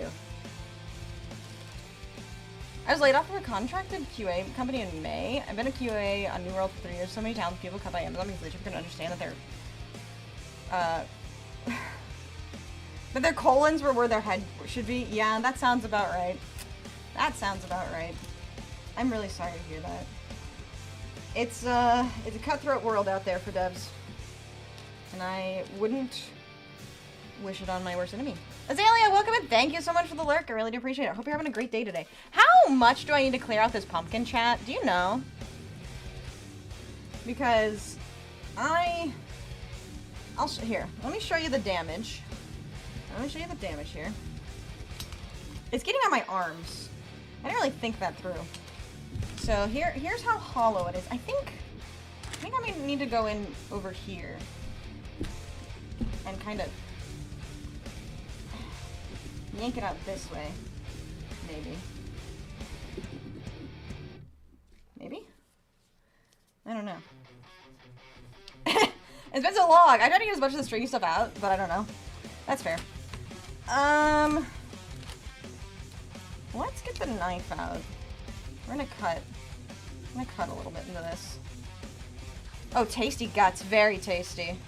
I was laid off from a contracted QA company in May. I've been a QA on New World for 3 years. So many talented people cut by Amazon because they just couldn't understand that that their colons were where their head should be. Yeah, that sounds about right. That sounds about right. I'm really sorry to hear that. It's a cutthroat world out there for devs. And I wouldn't wish it on my worst enemy. Azalea, welcome and thank you so much for the lurk. I really do appreciate it. I hope you're having a great day today. How much do I need to clear out this pumpkin chat? Do you know? Because here, let me show you the damage. Let me show you the damage here. It's getting on my arms. I didn't really think that through. So here's how hollow it is. I think I might need to go in over here and kind of yank it out this way. Maybe. Maybe? I don't know. It's been so long. I tried to get as much of the stringy stuff out, but I don't know. That's fair. Let's get the knife out. We're gonna cut. I'm gonna cut a little bit into this. Oh, tasty guts. Very tasty.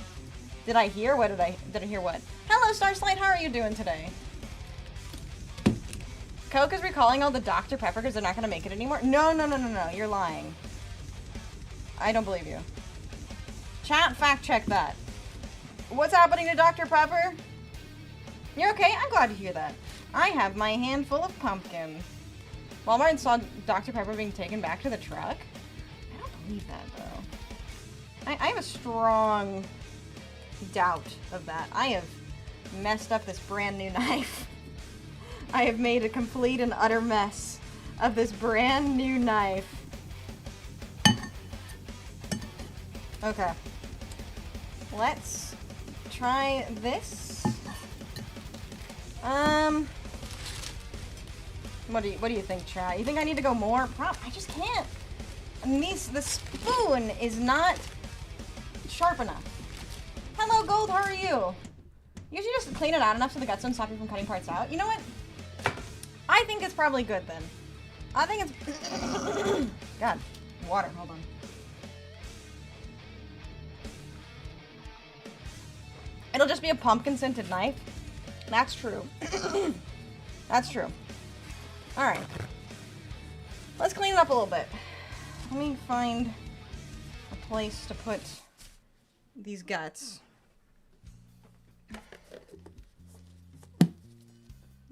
Did I hear? What did I hear what? Hello, Starslite. How are you doing today? Coke is recalling all the Dr. Pepper because they're not gonna make it anymore. No. You're lying. I don't believe you. Chat, fact check that. What's happening to Dr. Pepper? You're okay? I'm glad to hear that. I have my hand full of pumpkin. Walmart saw Dr. Pepper being taken back to the truck? I don't believe that, though. I have a strong doubt of that. I have messed up this brand new knife. I have made a complete and utter mess of this brand new knife. Okay. Let's try this. What do you think, chat? You think I need to go more? I just can't. And the spoon is not sharp enough. Hello, Gold. How are you? You should just clean it out enough so the guts don't stop you from cutting parts out. You know what? I think it's probably good then. I think it's... God, water. Hold on. It'll just be a pumpkin-scented knife. That's true. That's true. Alright. Let's clean it up a little bit. Let me find a place to put these guts.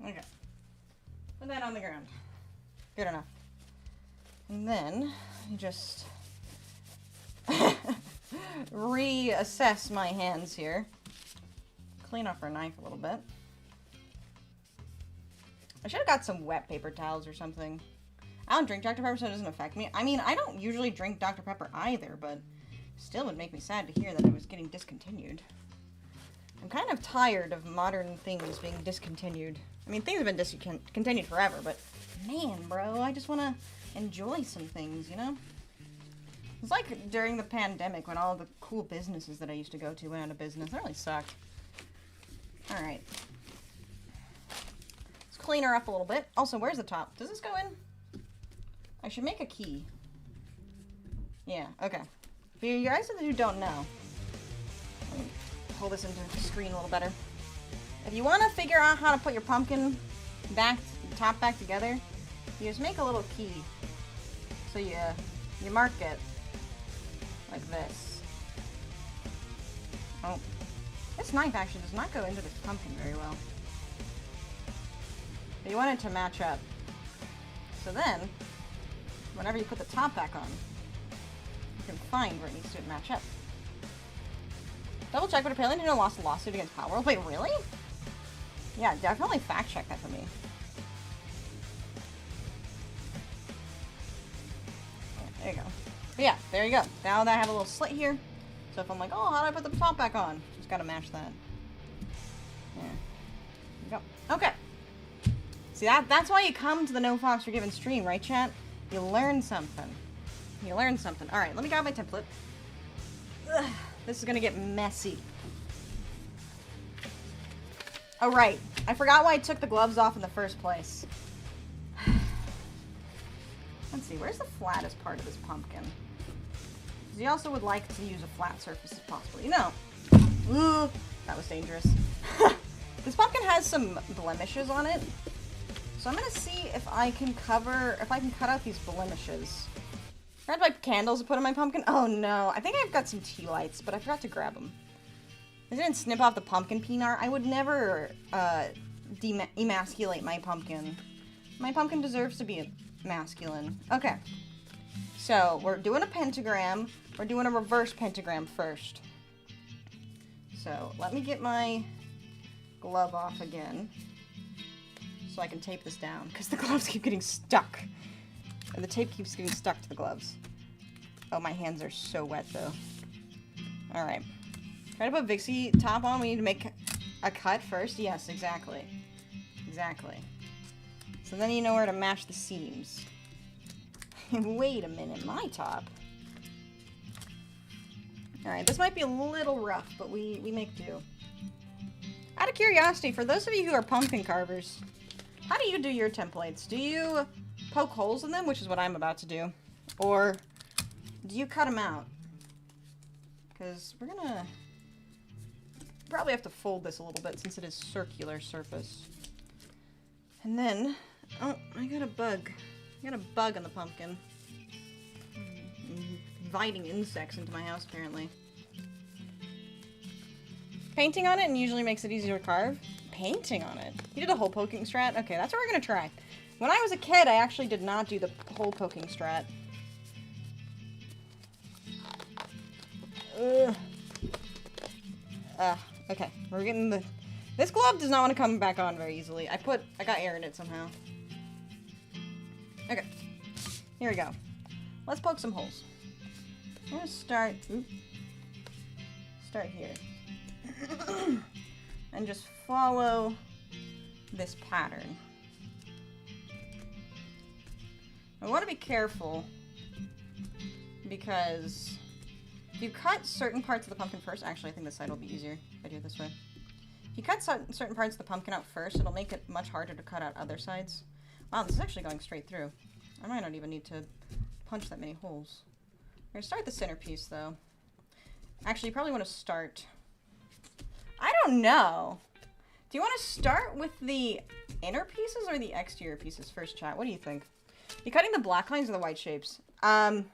Okay. Put that on the ground. Good enough. And then you just reassess my hands here. Clean off our knife a little bit. I should have got some wet paper towels or something. I don't drink Dr. Pepper, so it doesn't affect me. I mean, I don't usually drink Dr. Pepper either, but still would make me sad to hear that it was getting discontinued. I'm kind of tired of modern things being discontinued. I mean, things have been discontinued forever, but man, bro, I just want to enjoy some things, you know? It's like during the pandemic when all the cool businesses that I used to go to went out of business. That really sucked. Alright. Let's clean her up a little bit. Also, where's the top? Does this go in? I should make a key. Yeah, okay. For you guys who don't know, let me pull this into the screen a little better. If you want to figure out how to put your pumpkin top back together, you just make a little key. So you mark it like this. Oh. This knife actually does not go into this pumpkin very well. But you want it to match up. So then, whenever you put the top back on, you can find where it needs to match up. Double check, but apparently Nintendo lost a lawsuit against Power. Wait, really? Yeah, definitely fact check that for me. Yeah, there you go. But yeah, there you go. Now that I have a little slit here, so if I'm like, oh, how do I put the top back on? Just gotta match that. Yeah. There you go. Okay. See, that's why you come to the nofoxweregiven stream, right, chat? You learn something. You learn something. Alright, let me grab my template. Ugh, this is gonna get messy. Oh, right. I forgot why I took the gloves off in the first place. Let's see, where's the flattest part of this pumpkin? Because you also would like to use a flat surface if possible. You know. Ooh, that was dangerous. This pumpkin has some blemishes on it. So I'm gonna see if I can cut out these blemishes. I had my candles to put in my pumpkin. Oh no, I think I've got some tea lights, but I forgot to grab them. I didn't snip off the pumpkin peanut. I would never emasculate my pumpkin. My pumpkin deserves to be masculine. Okay. So, we're doing a pentagram. We're doing a reverse pentagram first. So, let me get my glove off again. So I can tape this down. Because the gloves keep getting stuck. And the tape keeps getting stuck to the gloves. Oh, my hands are so wet, though. Alright. Try to put Vixie top on. We need to make a cut first. Yes, exactly. Exactly. So then you know where to match the seams. Wait a minute, my top. Alright, this might be a little rough, but we make do. Out of curiosity, for those of you who are pumpkin carvers, how do you do your templates? Do you poke holes in them, which is what I'm about to do? Or do you cut them out? Because we're gonna probably have to fold this a little bit since it is circular surface. And then, oh, I got a bug. I got a bug on the pumpkin. Inviting insects into my house, apparently. Painting on it and usually makes it easier to carve. Painting on it? You did a hole poking strat? Okay, that's what we're gonna try. When I was a kid, I actually did not do the hole poking strat. Okay, we're getting the... This glove does not want to come back on very easily. I got air in it somehow. Okay, here we go. Let's poke some holes. I'm gonna start here. And just follow this pattern. I want to be careful because if you cut certain parts of the pumpkin first, actually I think this side will be easier if I do it this way. If you cut certain parts of the pumpkin out first, it'll make it much harder to cut out other sides. Wow, this is actually going straight through. I might not even need to punch that many holes. We're gonna start the centerpiece though. Actually, you probably want to start... I don't know. Do you want to start with the inner pieces or the exterior pieces first, chat? What do you think? You cutting the black lines or the white shapes? The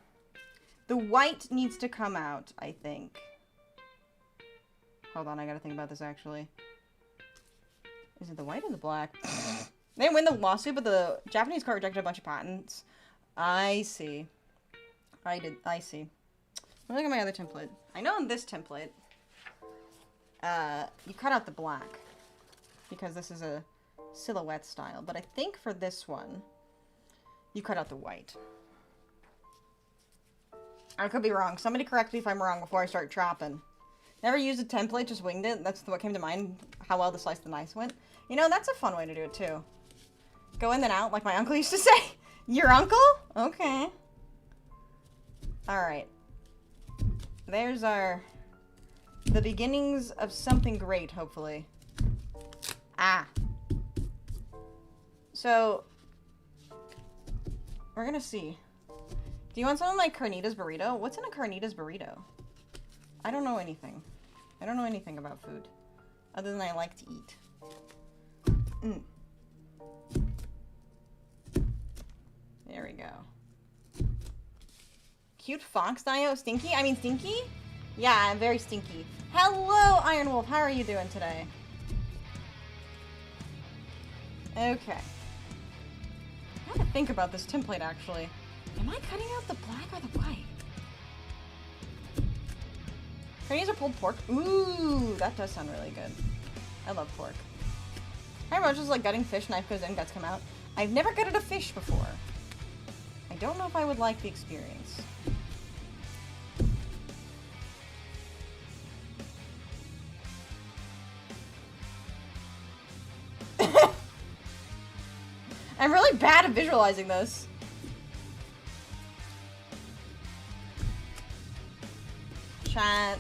white needs to come out, I think. Hold on, I gotta think about this actually. Is it the white or the black? They didn't win the lawsuit, but the Japanese court rejected a bunch of patents. I see. I see. Look at my other template. I know in this template, you cut out the black because this is a silhouette style, but I think for this one, you cut out the white. I could be wrong. Somebody correct me if I'm wrong before I start trapping. Never used a template, just winged it. That's what came to mind, how well the slice the dice went. You know, that's a fun way to do it too. Go in then out, like my uncle used to say. Your uncle? Okay. Alright. There's the beginnings of something great, hopefully. Ah. So, we're gonna see. Do you want some of my carnitas burrito? What's in a carnitas burrito? I don't know anything. I don't know anything about food. Other than I like to eat. There we go. Cute fox Dio. Stinky? I mean stinky? Yeah, I'm very stinky. Hello, Iron Wolf. How are you doing today? Okay. I have to think about this template, actually. Am I cutting out the black or the white? Can I use a pulled pork? Ooh, that does sound really good. I love pork. How much is like gutting fish, knife goes in, guts come out? I've never gutted a fish before. I don't know if I would like the experience. I'm really bad at visualizing this. Chat.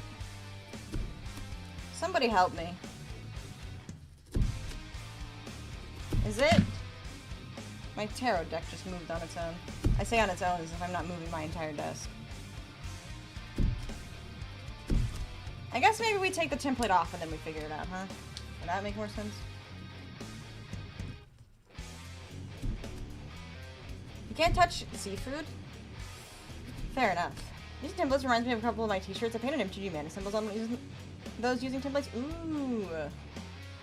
Somebody help me. Is it? My tarot deck just moved on its own. I say on its own as if I'm not moving my entire desk. I guess maybe we take the template off and then we figure it out, huh? Would that make more sense? You can't touch seafood? Fair enough. Using templates reminds me of a couple of my t-shirts. I painted MTG mana symbols on those using templates. Ooh.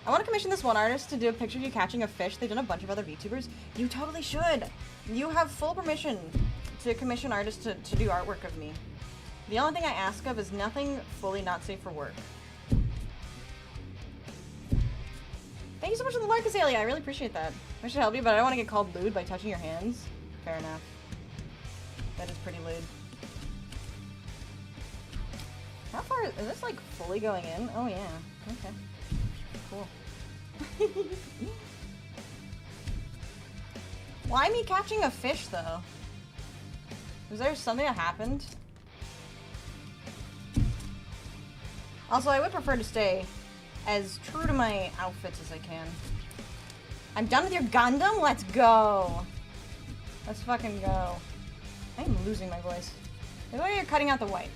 I want to commission this one artist to do a picture of you catching a fish. They've done a bunch of other VTubers. You totally should. You have full permission to commission artists to do artwork of me. The only thing I ask of is nothing fully not safe for work. Thank you so much for the like, Azalea. I really appreciate that. I should help you, but I don't want to get called lewd by touching your hands. Fair enough. That is pretty lewd. How far is this, like, fully going in? Oh, yeah. Okay. Cool. Why me catching a fish, though? Was there something that happened? Also, I would prefer to stay as true to my outfits as I can. I'm done with your Gundam? Let's go! Let's fucking go. I'm losing my voice. The way you're cutting out the white.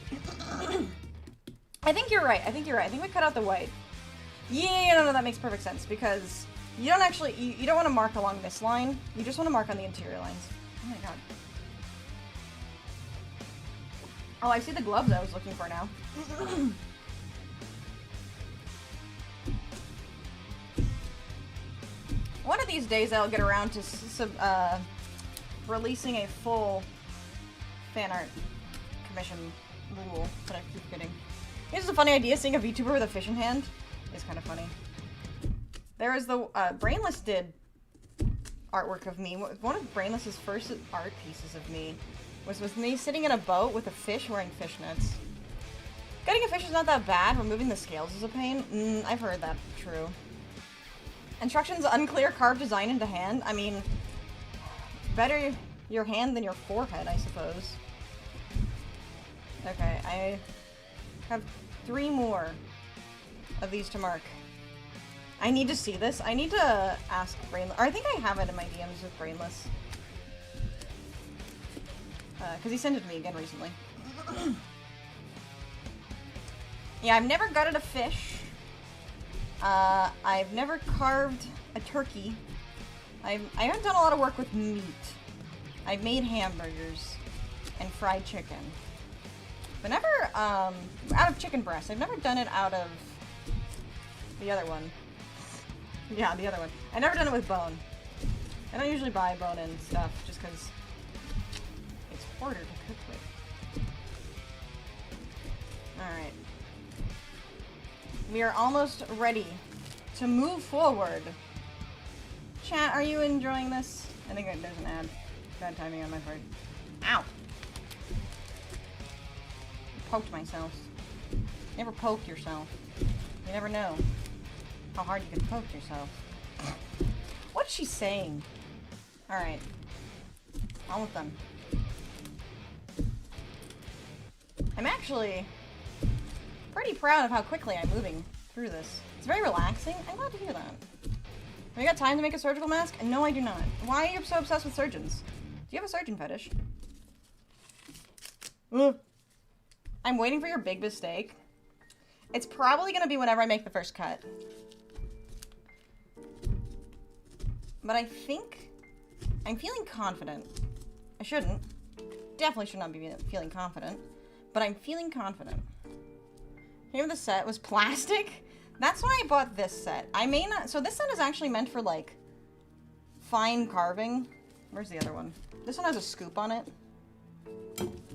I think you're right. I think you're right. I think we cut out the white. Yeah, no, that makes perfect sense because you don't actually, you don't want to mark along this line. You just want to mark on the interior lines. Oh my god. Oh, I see the gloves I was looking for now. One of these days I'll get around to releasing a full fan art commission rule that I keep forgetting. Here's a funny idea, seeing a VTuber with a fish in hand is kind of funny. There is the, Brainless did artwork of me. One of Brainless's first art pieces of me was with me sitting in a boat with a fish wearing fishnets. Getting a fish is not that bad, removing the scales is a pain. I've heard that, true. Instructions unclear, carved design into hand. I mean, better your hand than your forehead, I suppose. Okay, I have 3 more of these to mark. I need to see this. I need to ask Brainless. Or I think I have it in my DMs with Brainless. Because he sent it to me again recently. Yeah, I've never gutted a fish. I've never carved a turkey. I haven't done a lot of work with meat. I've made hamburgers and fried chicken. But never, out of chicken breast. I've never done it out of the other one. Yeah, the other one. I've never done it with bone. I don't usually buy bone-in stuff just because it's harder to cook with. Alright. We are almost ready to move forward. Chat, are you enjoying this? I think there's an ad. Bad timing on my part. Ow! Poked myself. Never poke yourself. You never know how hard you can poke yourself. What's she saying? Alright. Almost done. I'm actually pretty proud of how quickly I'm moving through this. It's very relaxing. I'm glad to hear that. Have you got time to make a surgical mask? No, I do not. Why are you so obsessed with surgeons? Do you have a surgeon fetish? Ugh. I'm waiting for your big mistake. It's probably going to be whenever I make the first cut. But I think I'm feeling confident. I shouldn't. Definitely should not be feeling confident. But I'm feeling confident. Name of the set was plastic. That's why I bought this set. I may not. So this set is actually meant for like fine carving. Where's the other one? This one has a scoop on it.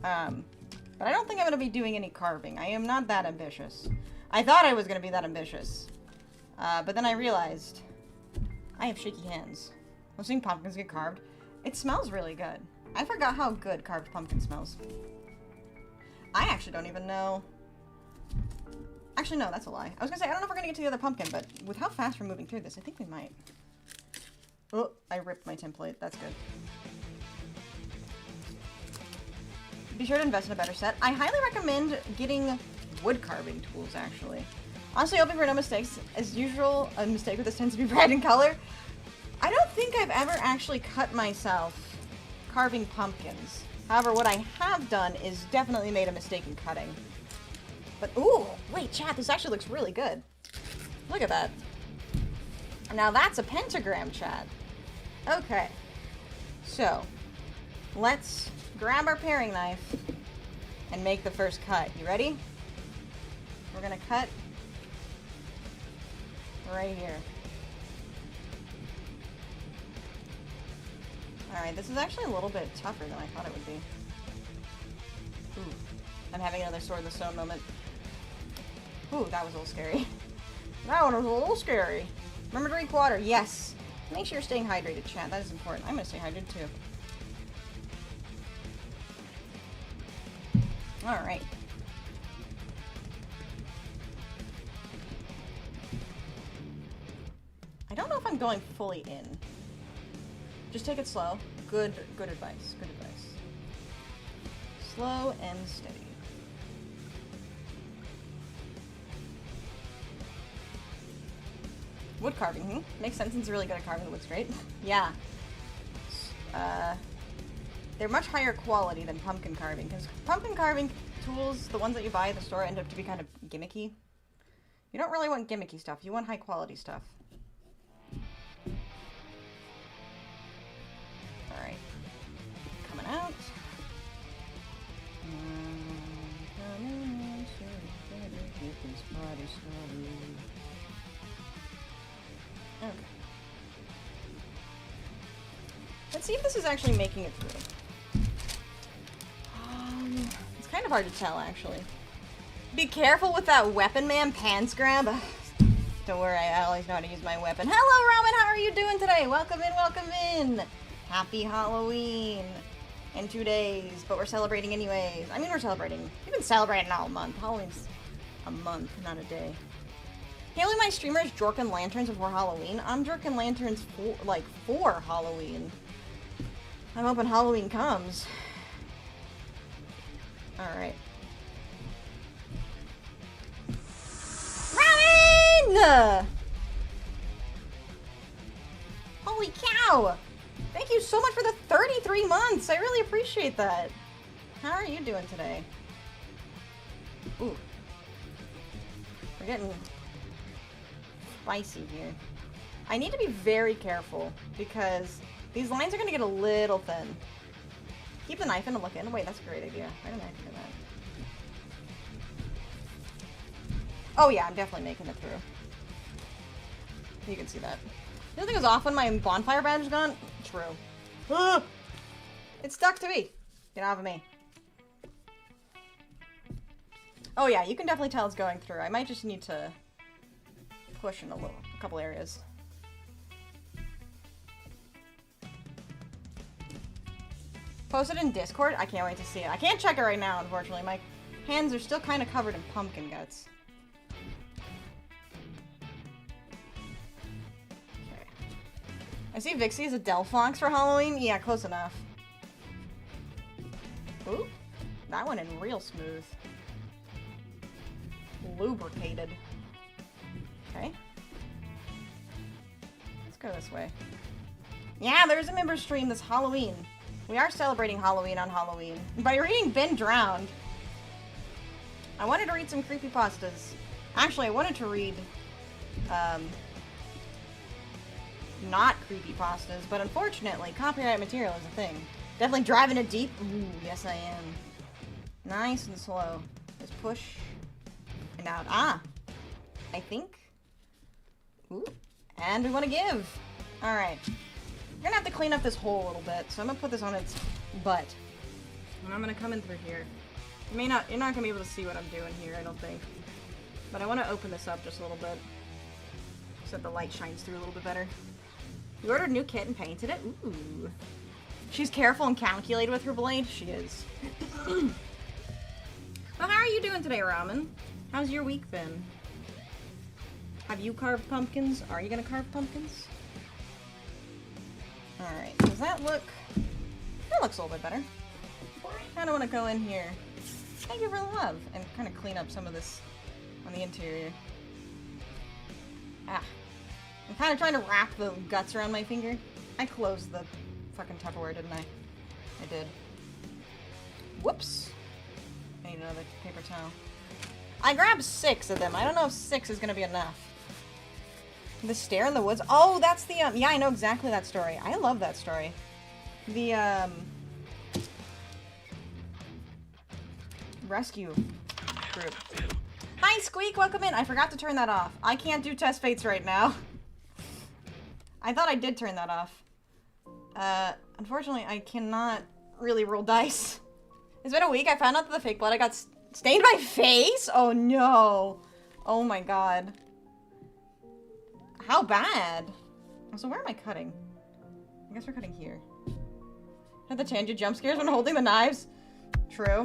But I don't think I'm going to be doing any carving. I am not that ambitious. I thought I was going to be that ambitious. But then I realized I have shaky hands. I'm seeing pumpkins get carved. It smells really good. I forgot how good carved pumpkin smells. I actually don't even know. Actually, no, that's a lie. I was going to say, I don't know if we're going to get to the other pumpkin, but with how fast we're moving through this, I think we might. Oh, I ripped my template. That's good. Be sure to invest in a better set. I highly recommend getting wood carving tools, actually. Honestly, hoping for no mistakes. As usual, a mistake with this tends to be bright in color. I don't think I've ever actually cut myself carving pumpkins. However, what I have done is definitely made a mistake in cutting. But, ooh, wait, chat, this actually looks really good. Look at that. Now that's a pentagram, chat. Okay. So, let's grab our paring knife and make the first cut. You ready? We're gonna cut right here. Alright, this is actually a little bit tougher than I thought it would be. Ooh, I'm having another Sword in the Stone moment. Ooh, that was a little scary. That one was a little scary. Remember to drink water, yes. Make sure you're staying hydrated, chat. That is important. I'm gonna stay hydrated too. Alright. I don't know if I'm going fully in. Just take it slow. Good advice. Good advice. Slow and steady. Wood carving, makes sense since you're really good at carving the wood straight. Yeah. They're much higher quality than pumpkin carving, because pumpkin carving tools, the ones that you buy at the store, end up to be kind of gimmicky. You don't really want gimmicky stuff, you want high quality stuff. Alright. Coming out. Okay. Let's see if this is actually making it through. It's kind of hard to tell, actually. Be careful with that weapon, man. Pants grab. Don't worry, I always know how to use my weapon. Hello, Robin. How are you doing today? Welcome in, welcome in. Happy Halloween. In 2 days, but we're celebrating anyways. I mean, we're celebrating. We've been celebrating all month. Halloween's a month, not a day. Hailing my streamers Jorkin Lanterns before Halloween. I'm Jorkin Lanterns for Halloween. I'm hoping Halloween comes. Alright. Robin! Holy cow! Thank you so much for the 33 months! I really appreciate that. How are you doing today? Ooh. We're getting spicy here. I need to be very careful because these lines are going to get a little thin. Keep the knife in and look in. Wait, that's a great idea. Why didn't I think of that? Oh yeah, I'm definitely making it through. You can see that. The other thing is off when my bonfire badge is gone. True. Ugh! It's stuck to me. Get off of me. Oh yeah, you can definitely tell it's going through. I might just need to push in a couple areas. Post it in Discord? I can't wait to see it. I can't check it right now, unfortunately. My hands are still kind of covered in pumpkin guts. Okay. I see Vixie is a Delphox for Halloween. Yeah, close enough. Ooh, that went in real smooth. Lubricated. Okay. Let's go this way. Yeah, there's a member stream this Halloween. We are celebrating Halloween on Halloween. By reading Been Drowned, I wanted to read some creepypastas. Actually, I wanted to read, not creepypastas, but unfortunately, copyright material is a thing. Definitely driving it deep. Ooh, yes I am. Nice and slow. Just push and out. Ah! I think. Ooh. And we want to give. Alright. We're gonna have to clean up this hole a little bit, so I'm gonna put this on its butt. And I'm gonna come in through here. You're not gonna be able to see what I'm doing here, I don't think. But I want to open this up just a little bit. So that the light shines through a little bit better. You ordered a new kit and painted it? Ooh. She's careful and calculated with her blade? She is. Well, how are you doing today, Ramen? How's your week been? Have you carved pumpkins? Are you gonna carve pumpkins? Alright, does that look... That looks a little bit better. I kinda wanna go in here. Thank you for the love. And kinda clean up some of this on the interior. Ah. I'm kinda trying to wrap the guts around my finger. I closed the fucking Tupperware, didn't I? I did. Whoops. I need another paper towel. I grabbed 6 of them. I don't know if 6 is gonna be enough. The stair in the woods. Oh, that's the, yeah, I know exactly that story. I love that story. The, rescue group. Hi, Squeak, welcome in. I forgot to turn that off. I can't do test fates right now. I thought I did turn that off. Unfortunately, I cannot really roll dice. It's been a week. I found out that the fake blood I got stained my face. Oh no. Oh my god. How bad? So where am I cutting? I guess we're cutting here. Had the change of jump scares when holding the knives. True.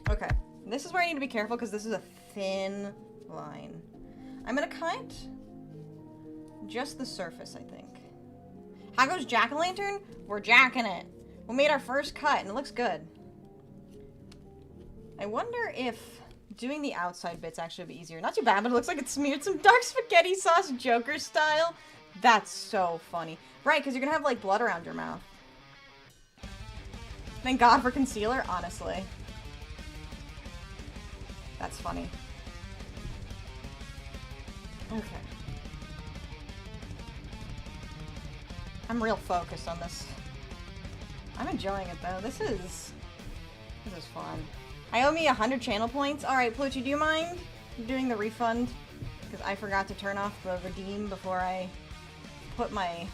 Okay. This is where I need to be careful because this is a thin line. I'm gonna cut just the surface, I think. How goes jack-o'-lantern? We're jacking it. We made our first cut and it looks good. I wonder if doing the outside bits actually would be easier. Not too bad, but it looks like it smeared some dark spaghetti sauce Joker style. That's so funny. Right, because you're gonna have like blood around your mouth. Thank God for concealer, honestly. That's funny. Okay. I'm real focused on this. I'm enjoying it though. This is fun. I owe me 100 channel points. Alright, Pluchy, do you mind doing the refund? Because I forgot to turn off the redeem before I put my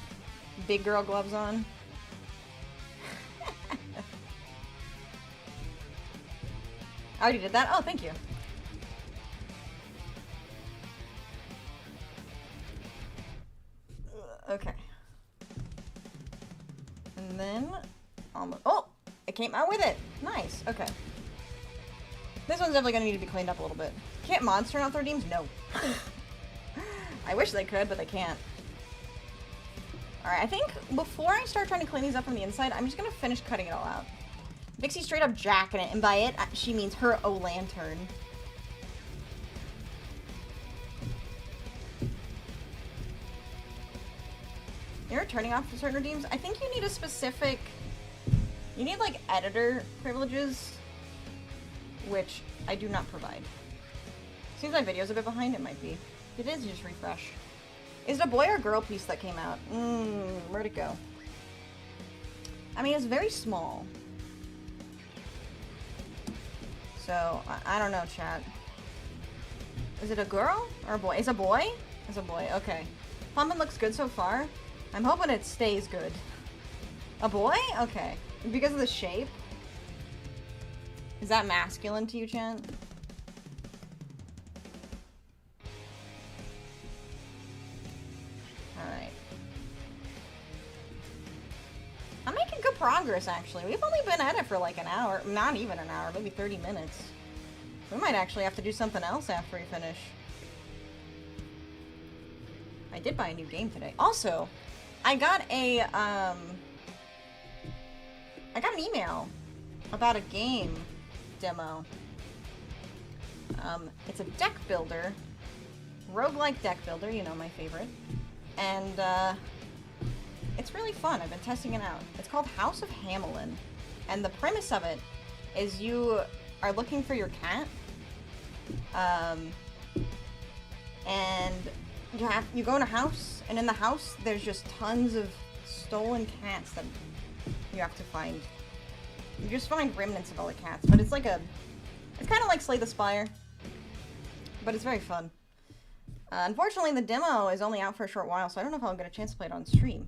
big girl gloves on. I already did that? Oh, thank you. Okay. And then, almost, oh! It came out with it! Nice, okay. This one's definitely gonna need to be cleaned up a little bit. Can't mods turn off their redeems? No. I wish they could, but they can't. Alright, I think before I start trying to clean these up from the inside, I'm just gonna finish cutting it all out. Vixie straight up jacking it, and by it, she means her O-lantern. You're turning off certain redeems? I think you need a specific... You need, like, editor privileges, which I do not provide. Seems my video's a bit behind, it might be. It is, just refresh. Is it a boy or girl piece that came out? Where'd it go? I mean, it's very small. So, I don't know, chat. Is it a girl or a boy? It's a boy? It's a boy, okay. Pumpkin looks good so far. I'm hoping it stays good. A boy? Okay. Because of the shape? Is that masculine to you, chat? Alright. I'm making good progress, actually. We've only been at it for like an hour. Not even an hour, maybe 30 minutes. We might actually have to do something else after we finish. I did buy a new game today. Also, I got an email about a game demo. It's a deck builder, roguelike deck builder, you know, my favorite. And it's really fun. I've been testing it out. It's called House of Hamelin. And the premise of it is you are looking for your cat. And you go in a house, and in the house there's just tons of stolen cats that you have to find. You just find remnants of all the cats, but it's like it's kind of like Slay the Spire, but it's very fun. Unfortunately, the demo is only out for a short while, so I don't know if I'll get a chance to play it on stream.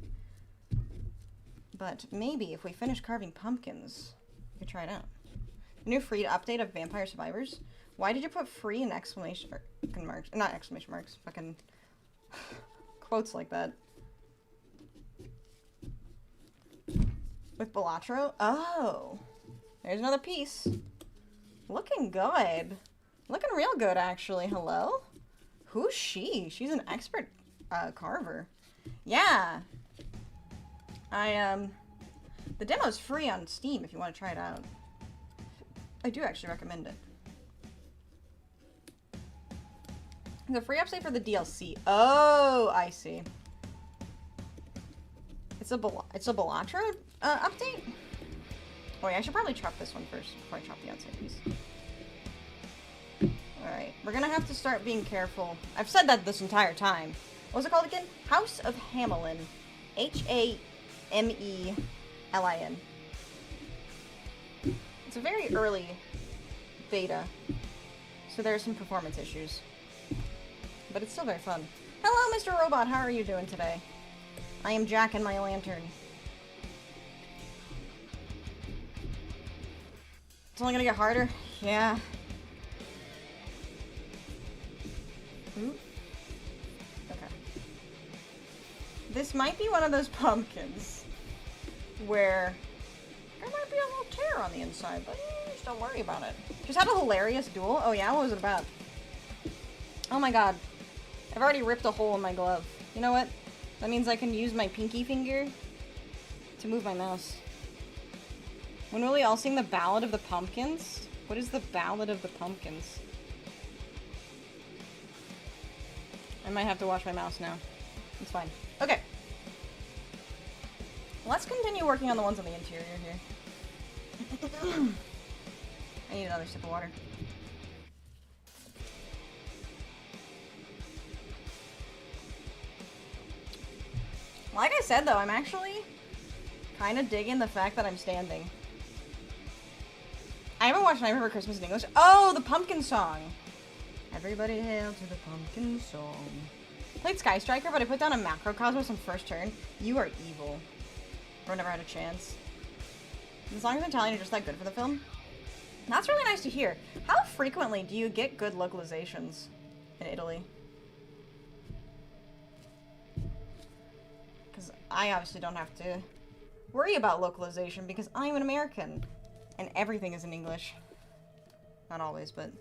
But maybe if we finish carving pumpkins, we could try it out. New free update of Vampire Survivors. Why did you put free in exclamation marks? Not exclamation marks, fucking quotes like that. With Balatro? Oh. There's another piece. Looking good. Looking real good, actually. Hello? Who's she? She's an expert carver. Yeah. The demo's free on Steam if you want to try it out. I do actually recommend it. The free update for the DLC. Oh, I see. It's a Balatro update? Oh yeah, I should probably chop this one first before I chop the outside piece. Alright, we're gonna have to start being careful. I've said that this entire time. What was it called again? House of Hamelin. Hamelin. It's a very early beta, so there are some performance issues. But it's still very fun. Hello, Mr. Robot, how are you doing today? I am Jack and my lantern. It's only gonna get harder? Yeah. Ooh. Okay. This might be one of those pumpkins where there might be a little tear on the inside, but just don't worry about it. Just had a hilarious duel. Oh yeah, what was it about? Oh my god. I've already ripped a hole in my glove. You know what? That means I can use my pinky finger to move my mouse. When will we all sing the Ballad of the Pumpkins? What is the Ballad of the Pumpkins? I might have to wash my mouse now. It's fine. Okay. Let's continue working on the ones on the interior here. I need another sip of water. Like I said though, I'm actually kind of digging the fact that I'm standing. I haven't watched Nightmare Before Christmas in English. Oh, the pumpkin song. Everybody hail to the pumpkin song. Played Sky Striker, but I put down a Macrocosmos on first turn. You are evil. Bro never had a chance. The songs in Italian are just that good for the film. That's really nice to hear. How frequently do you get good localizations in Italy? Because I obviously don't have to worry about localization because I'm an American. And everything is in English. Not always, but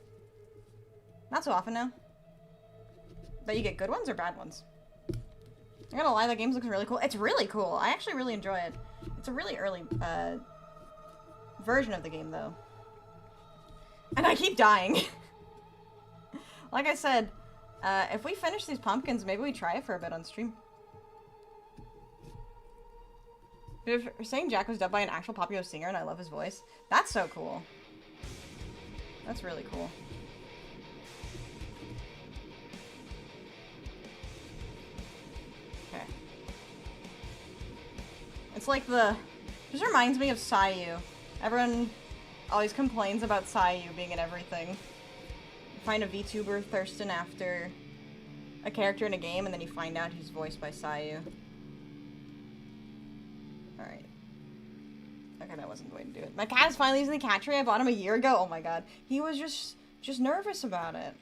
not so often now. But you get good ones or bad ones? I'm gonna lie, that game looks really cool. It's really cool. I actually really enjoy it. It's a really early version of the game, though. And I keep dying. Like I said, if we finish these pumpkins, maybe we try it for a bit on stream. If you're saying Jack was dubbed by an actual popular singer and I love his voice, that's so cool. That's really cool. Okay. It's like the... Just reminds me of Sayu. Everyone always complains about Sayu being in everything. You find a VTuber thirsting after a character in a game and then you find out he's voiced by Sayu. Alright. Okay, that wasn't the way to do it. My cat is finally using the cat tree. I bought him a year ago. Oh my god. He was just nervous about it.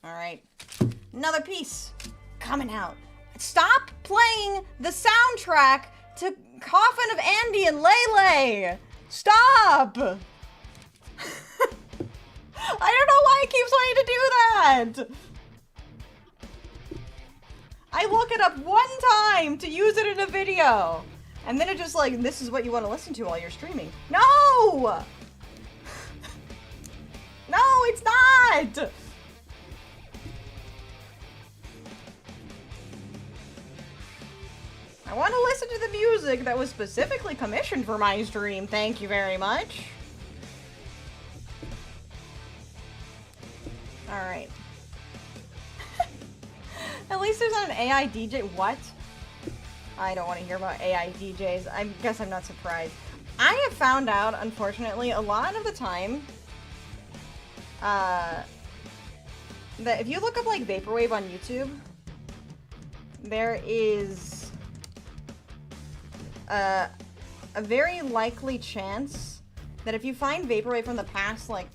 Alright. Another piece. Coming out. Stop playing the soundtrack to Coffin of Andy and Lele! Stop! I don't know why it keeps wanting to do that! I look it up one time to use it in a video. And then it just like, this is what you want to listen to while you're streaming. No! No, it's not! I want to listen to the music that was specifically commissioned for my stream. Thank you very much. Alright. At least there's not an AI DJ. What? I don't want to hear about AI DJs. I guess I'm not surprised. I have found out, unfortunately, a lot of the time, that if you look up, like, Vaporwave on YouTube, there is a very likely chance that if you find Vaporwave from the past, like,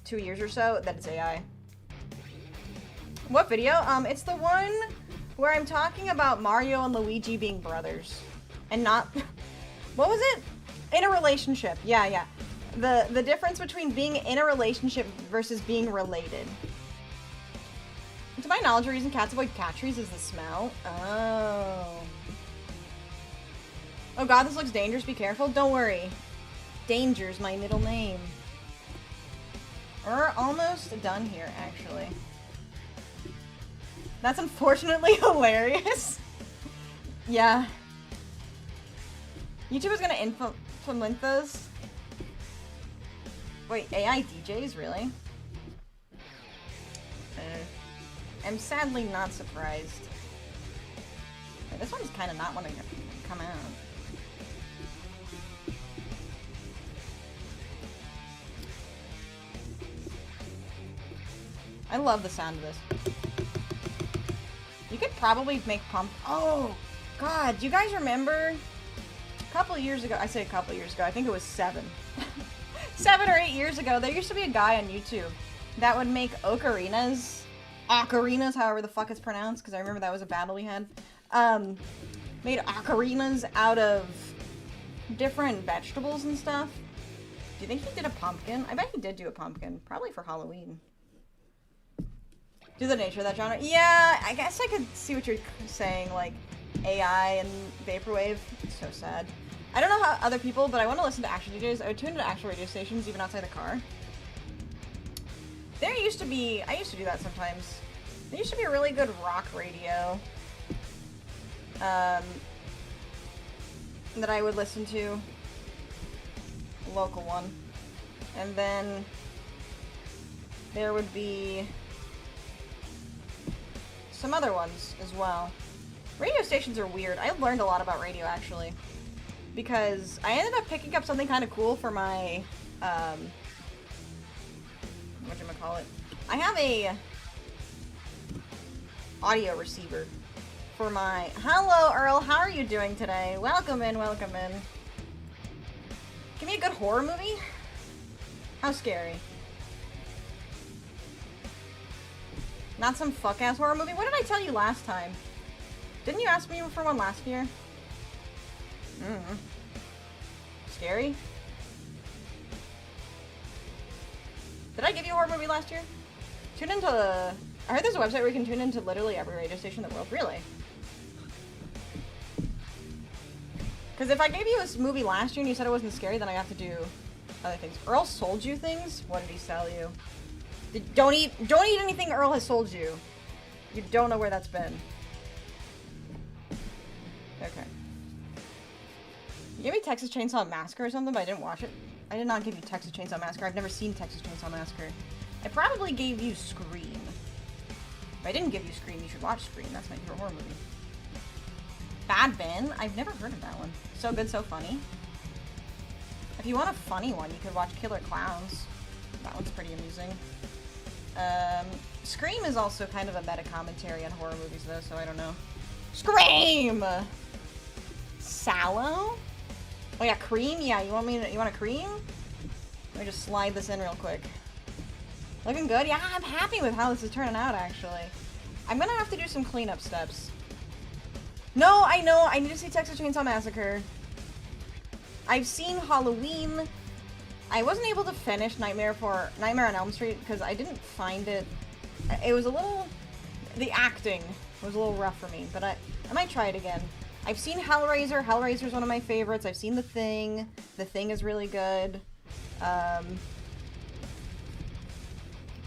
2 years or so, that it's AI. What video? It's the one where I'm talking about Mario and Luigi being brothers. And not... What was it? In a relationship. Yeah. The difference between being in a relationship versus being related. To my knowledge, the reason cats avoid cat trees is the smell. Oh. Oh god, this looks dangerous. Be careful. Don't worry. Danger's my middle name. We're almost done here, actually. That's unfortunately hilarious. Yeah. YouTube is gonna implement those. Wait, AI DJs, really? I'm sadly not surprised. Wait, this one's kind of not wanting to come out. I love the sound of this. You could probably make pump. Oh, God, do you guys remember? A couple years ago, I say a couple years ago, I think it was 7. 7 or 8 years ago, there used to be a guy on YouTube that would make ocarinas, however the fuck it's pronounced, because I remember that was a battle we had. Made ocarinas out of different vegetables and stuff. Do you think he did a pumpkin? I bet he did do a pumpkin, probably for Halloween. Do the nature of that genre? Yeah, I guess I could see what you're saying, like AI and vaporwave. It's so sad. I don't know how other people, but I want to listen to actual DJs. I would tune into actual radio stations even outside the car. There used to be, I used to do that sometimes. There used to be a really good rock radio that I would listen to. A local one. And then there would be some other ones as well. Radio stations are weird. I learned a lot about radio, actually. Because I ended up picking up something kind of cool for my, whatchamacallit. I have a audio receiver for my, hello Earl, how are you doing today? Welcome in, welcome in. Give me a good horror movie? How scary? Not some fuck-ass horror movie? What did I tell you last time? Didn't you ask me for one last year? Scary? Did I give you a horror movie last year? Tune into the... I heard there's a website where you can tune into literally every radio station in the world. Really? Because if I gave you a movie last year and you said it wasn't scary, then I have to do other things. Earl sold you things? What did he sell you? Don't eat anything Earl has sold you. You don't know where that's been. Okay. You gave me Texas Chainsaw Massacre or something, but I didn't watch it. I did not give you Texas Chainsaw Massacre. I've never seen Texas Chainsaw Massacre. I probably gave you Scream. If I didn't give you Scream, you should watch Scream. That's my favorite horror movie. Bad Ben? I've never heard of that one. So good, so funny. If you want a funny one, you could watch Killer Clowns. That one's pretty amusing. Scream is also kind of a meta commentary on horror movies, though, so I don't know. Scream! Sallow? Oh yeah, cream? Yeah, you want a cream? Let me just slide this in real quick. Looking good? Yeah, I'm happy with how this is turning out, actually. I'm gonna have to do some cleanup steps. No, I know, I need to see Texas Chainsaw Massacre. I've seen Halloween. I wasn't able to finish Nightmare on Elm Street because I didn't find it. It was a little... The acting was a little rough for me, but I might try it again. I've seen Hellraiser. Hellraiser's one of my favorites. I've seen The Thing. The Thing is really good.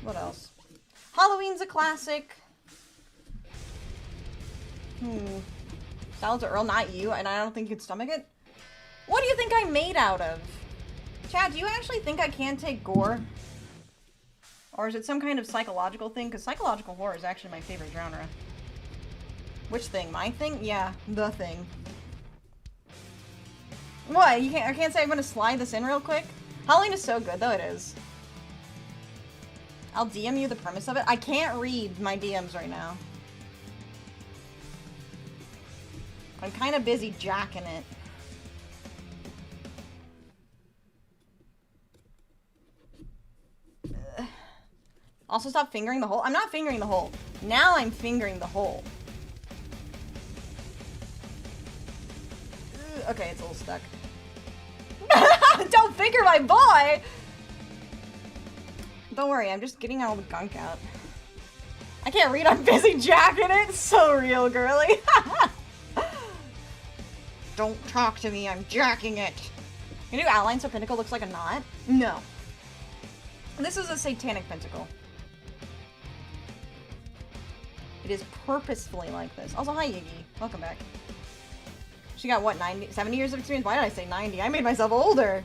What else? Halloween's a classic. Salad to Earl, not you, and I don't think you could stomach it. What do you think I'm made out of? Chad, do you actually think I can take gore? Or is it some kind of psychological thing? Because psychological horror is actually my favorite genre. Which thing? My thing? Yeah, The Thing. What? I can't say I'm gonna slide this in real quick? Halloween is so good, though it is. I'll DM you the premise of it. I can't read my DMs right now. I'm kind of busy jacking it. Also, stop fingering the hole. I'm not fingering the hole. Now I'm fingering the hole. Okay, it's a little stuck. Don't finger my boy! Don't worry, I'm just getting all the gunk out. I can't read, I'm busy jacking it. So real, girly. Don't talk to me, I'm jacking it. Your new outline so pentacle looks like a knot? No. This is a satanic pentacle. It is purposefully like this. Also, hi Yiggy. Welcome back. She got, what, 70 years of experience? Why did I say 90? I made myself older.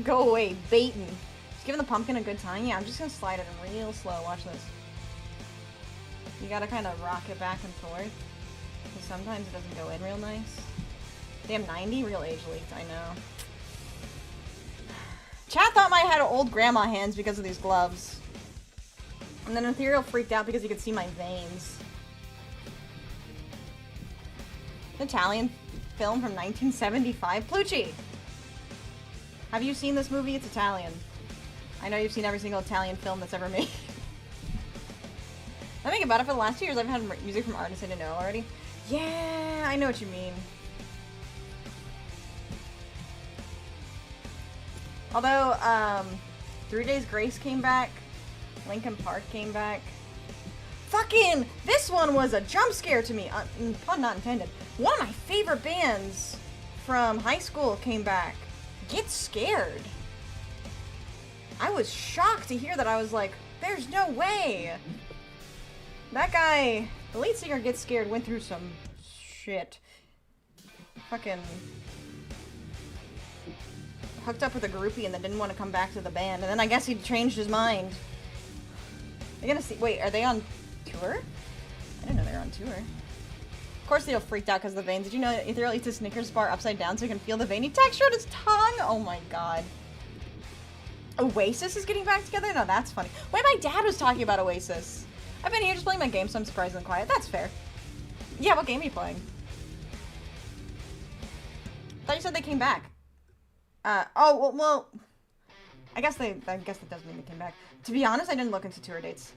Go away, baitin'. Just giving the pumpkin a good time. Yeah, I'm just gonna slide it in real slow. Watch this. You gotta kind of rock it back and forth. Because sometimes it doesn't go in real nice. Damn, 90? Real age leaked, I know. Chat thought I had old grandma hands because of these gloves. And then Ethereal freaked out because he could see my veins. An Italian film from 1975. Plucci! Have you seen this movie? It's Italian. I know you've seen every single Italian film that's ever made. I think about it, for the last 2 years I've had music from artists I didn't know already. Yeah, I know what you mean. Although, 3 Days Grace came back. Linkin Park came back. Fucking, this one was a jump scare to me. Pun not intended. One of my favorite bands from high school came back. Get Scared. I was shocked to hear that. I was like, there's no way. That guy, the lead singer Get Scared, went through some shit. Fucking hooked up with a groupie and then didn't want to come back to the band. And then I guess he changed his mind. They're gonna see. Wait, are they on tour? I didn't know they were on tour. Of course, they all freaked out because of the veins. Did you know that Ethereal eats a Snickers bar upside down so he can feel the veiny texture on his tongue? Oh my god. Oasis is getting back together? No, that's funny. Wait, my dad was talking about Oasis. I've been here just playing my game, so I'm surprisingly quiet. That's fair. Yeah, what game are you playing? I thought you said they came back. Oh, well, I guess that does mean they came back. To be honest, I didn't look into tour dates.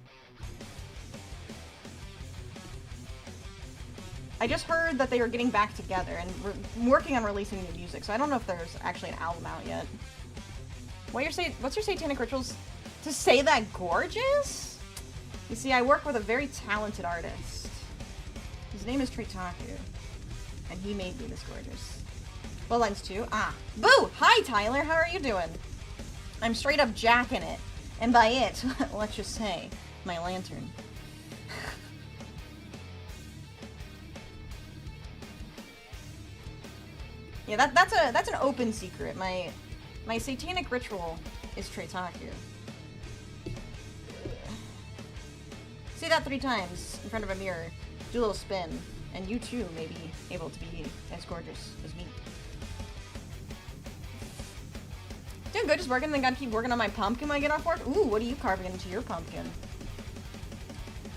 I just heard that they were getting back together and working on releasing new music, so I don't know if there's actually an album out yet. What's your satanic rituals? To say that gorgeous? You see, I work with a very talented artist. His name is Tritaku, and he made me this gorgeous. Bloodlines 2? Ah. Boo! Hi, Tyler! How are you doing? I'm straight up jacking it. And by it, let's just say, my lantern. Yeah, that's an open secret. My satanic ritual is Tritaku. Say that 3 times in front of a mirror. Do a little spin, and you too may be able to be as gorgeous as me. Doing good, just working, then gotta keep working on my pumpkin when I get off work. Ooh, what are you carving into your pumpkin?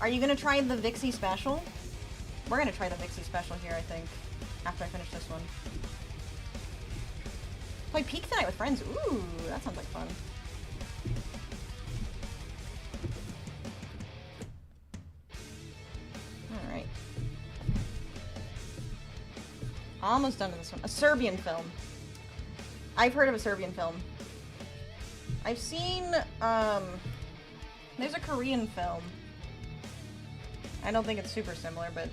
Are you gonna try the Vixie special? We're gonna try the Vixie special here, I think, after I finish this one. Play Peak tonight with friends. Ooh, that sounds like fun. Alright. Almost done with this one. A Serbian film. I've heard of a Serbian film. I've seen, there's a Korean film. I don't think it's super similar, but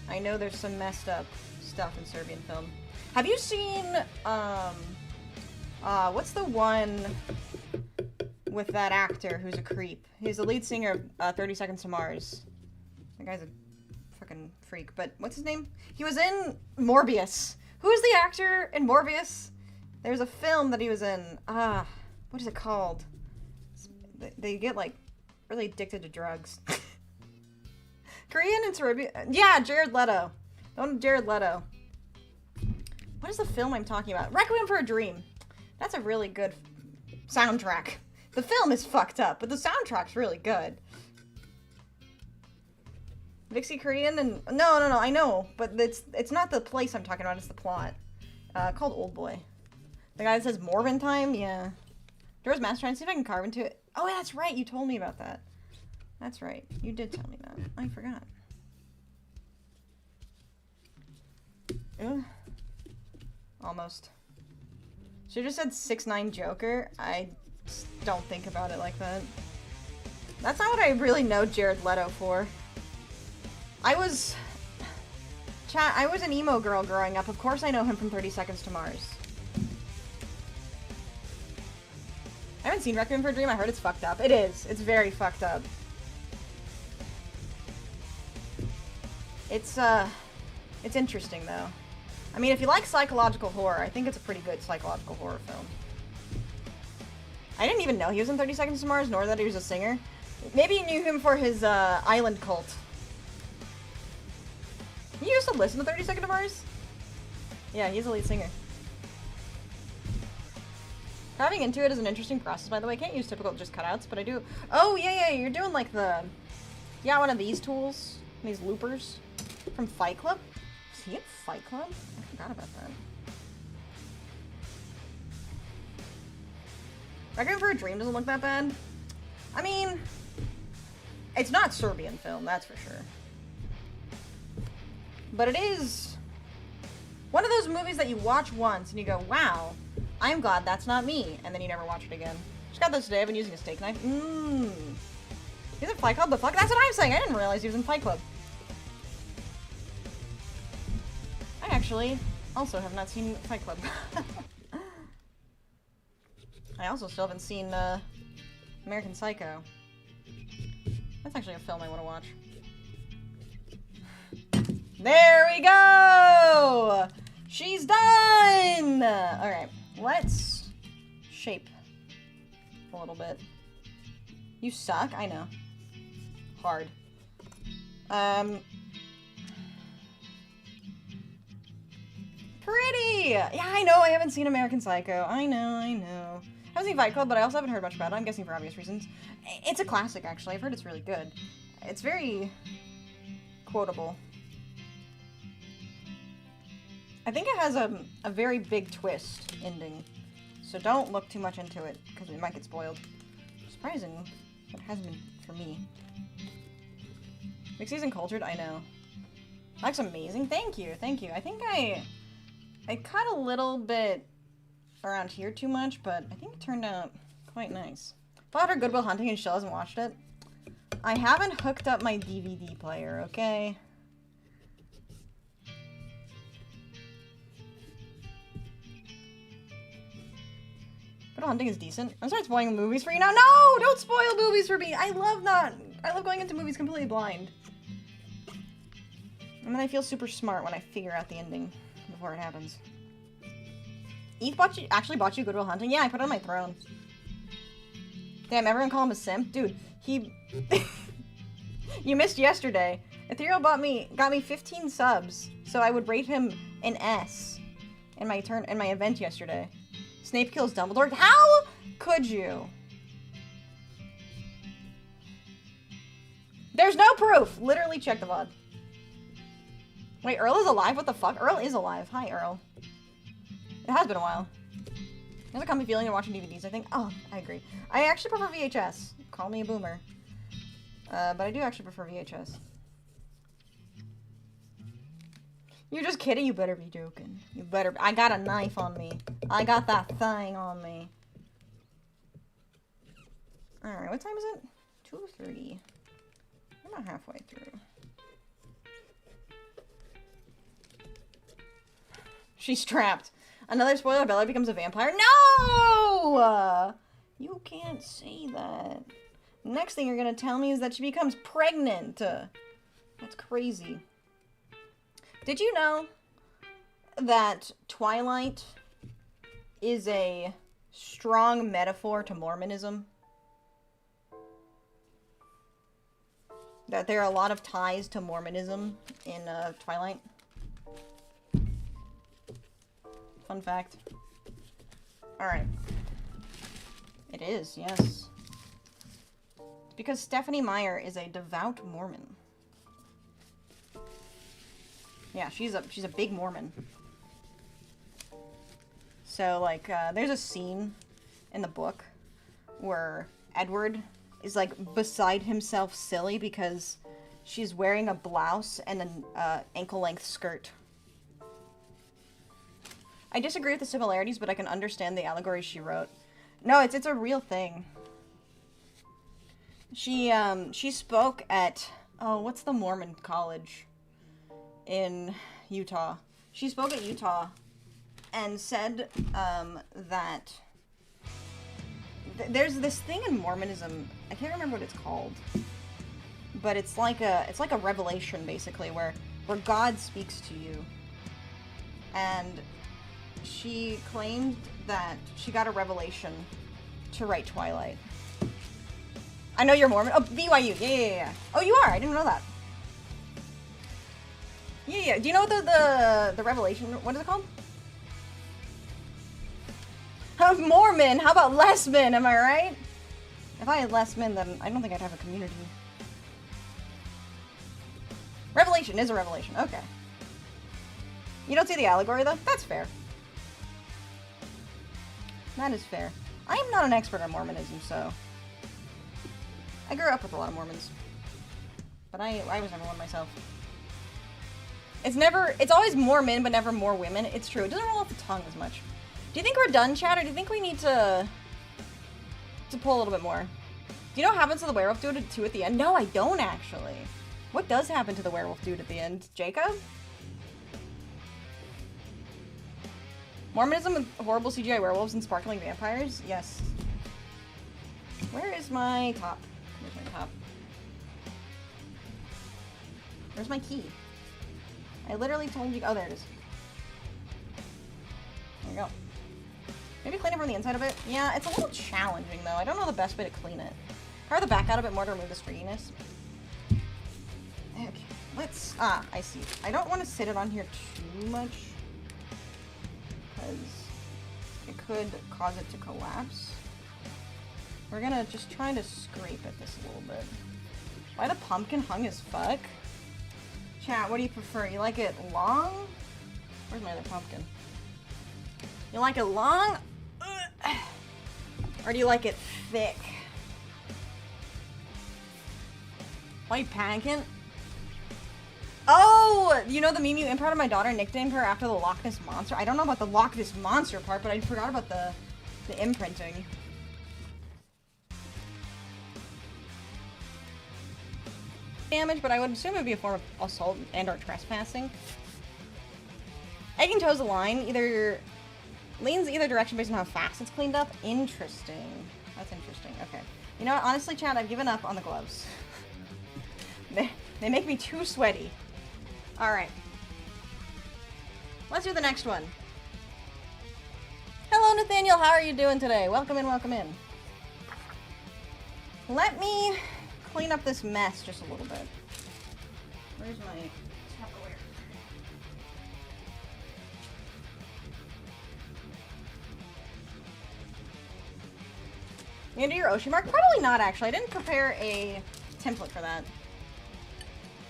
I know there's some messed up stuff in Serbian film. Have you seen, what's the one with that actor who's a creep? He's the lead singer of 30 Seconds to Mars. The guy's a fucking freak, but what's his name? He was in Morbius. Who's the actor in Morbius? There's a film that he was in. What is it called? They get, like, really addicted to drugs. Korean and Serbian. Yeah, Jared Leto. Jared Leto. What is the film I'm talking about? Requiem for a Dream. That's a really good soundtrack. The film is fucked up, but the soundtrack's really good. Vixie Korean and... No, I know. But it's not the place I'm talking about, it's the plot. Called Old Boy. The guy that says Morbin Time? Yeah. Dora's Master, trying to see if I can carve into it. Oh, that's right. You told me about that. That's right. You did tell me that. I forgot. Ugh. Almost. Should've just said 6'9" Joker. I don't think about it like that. That's not what I really know Jared Leto for. I was an emo girl growing up. Of course I know him from 30 Seconds to Mars. I haven't seen Requiem for a Dream. I heard it's fucked up. It is. It's very fucked up. It's, It's interesting, though. I mean, if you like psychological horror, I think it's a pretty good psychological horror film. I didn't even know he was in 30 Seconds to Mars, nor that he was a singer. Maybe you knew him for his Island Cult. You used to listen to 30 Seconds to Mars? Yeah, he's a lead singer. Diving into it is an interesting process, by the way. I can't use typical just cutouts, but I do. Oh, yeah, you're doing like the... Yeah, one of these tools. These loopers. From Fight Club? Is he in Fight Club? I forgot about that. Requiem for a Dream doesn't look that bad. I mean... It's not Serbian film, that's for sure. But it is... one of those movies that you watch once and you go, wow, I'm glad that's not me. And then you never watch it again. Just got this today, I've been using a steak knife. He's in Fight Club? The fuck? That's what I'm saying! I didn't realize he was in Fight Club. I actually also have not seen Fight Club. I also still haven't seen American Psycho. That's actually a film I want to watch. There we go! She's done! Alright, let's shape a little bit. You suck, I know. Hard. Pretty! Yeah, I know, I haven't seen American Psycho. I know. I haven't seen Fight Club, but I also haven't heard much about it. I'm guessing for obvious reasons. It's a classic, actually. I've heard it's really good. It's very quotable. I think it has a very big twist ending. So don't look too much into it, because we might get spoiled. Surprising, but it hasn't been for me. Vixie's and Cultured, I know. That's amazing. Thank you. I think I cut a little bit around here too much, but I think it turned out quite nice. Fought her Good Will Hunting and she still hasn't watched it. I haven't hooked up my DVD player, okay? Good Will Hunting is decent. I'm sorry spoiling movies for you now. No! Don't spoil movies for me! I love going into movies completely blind. And then I feel super smart when I figure out the ending before it happens. Eth actually bought you Good Will Hunting? Yeah, I put it on my throne. Damn, everyone call him a simp? Dude, he... You missed yesterday. Ethereal got me 15 subs, so I would rate him an S in my event yesterday. Snape kills Dumbledore? How could you? There's no proof! Literally check the VOD. Wait, Earl is alive? What the fuck? Earl is alive. Hi, Earl. It has been a while. There's a comfy feeling of watching DVDs, I think. Oh, I agree. I actually prefer VHS. Call me a boomer. But I do actually prefer VHS. You're just kidding? You better be joking. You better I got a knife on me. I got that thing on me. Alright, what time is it? 2:30. I'm not halfway through. She's trapped. Another spoiler, Bella becomes a vampire? No! You can't say that. Next thing you're gonna tell me is that she becomes pregnant. That's crazy. Did you know that Twilight is a strong metaphor to Mormonism? That there are a lot of ties to Mormonism in Twilight? Fun fact. Alright. It is, yes. It's because Stephanie Meyer is a devout Mormon. Yeah, she's a big Mormon. So, like, there's a scene in the book where Edward is, like, beside himself silly because she's wearing a blouse and an ankle-length skirt. I disagree with the similarities, but I can understand the allegory she wrote. No, it's a real thing. She spoke at, oh, what's the Mormon college in Utah? She spoke at Utah and said, that there's this thing in Mormonism, I can't remember what it's called, but it's like a revelation, basically, where where God speaks to you. And she claimed that she got a revelation to write Twilight. I know you're Mormon. Oh, BYU. Yeah. Oh, you are. I didn't know that. Yeah. Do you know the revelation? What is it called? Mormon. How about less men? Am I right? If I had less men, then I don't think I'd have a community. Revelation is a revelation. Okay. You don't see the allegory, though? That's fair. That is fair. I am not an expert on Mormonism, so... I grew up with a lot of Mormons. But I was never one myself. It's always more men, but never more women. It's true. It doesn't roll off the tongue as much. Do you think we're done, chat, or do you think we need to pull a little bit more? Do you know what happens to the werewolf dude too at the end? No, I don't actually. What does happen to the werewolf dude at the end? Jacob? Mormonism with horrible CGI werewolves and sparkling vampires? Yes. Where is my top? Where's my top? Where's my key? I literally told you. Oh, there it is. There you go. Maybe clean it from the inside a bit? Yeah, it's a little challenging though. I don't know the best way to clean it. Carve the back out a bit more to remove the stringiness. Okay, let's... Ah, I see. I don't want to sit it on here too much, because it could cause it to collapse. We're gonna just try to scrape at this a little bit. Why the pumpkin hung as fuck? Chat, what do you prefer? You like it long? Where's my other pumpkin? You like it long? Or do you like it thick? Why are you panicking? Oh! You know the meme you imprinted my daughter nicknamed her after the Loch Ness Monster? I don't know about the Loch Ness Monster part, but I forgot about the imprinting. Damage, but I would assume it would be a form of assault and or trespassing. Egging toes the line, leans either direction based on how fast it's cleaned up. Interesting. That's interesting. Okay. You know what? Honestly, Chad, I've given up on the gloves. They make me too sweaty. Alright. Let's do the next one. Hello, Nathaniel. How are you doing today? Welcome in, welcome in. Let me clean up this mess just a little bit. Where's my Tupperware? You gonna do your Oshi mark? Probably not, actually. I didn't prepare a template for that.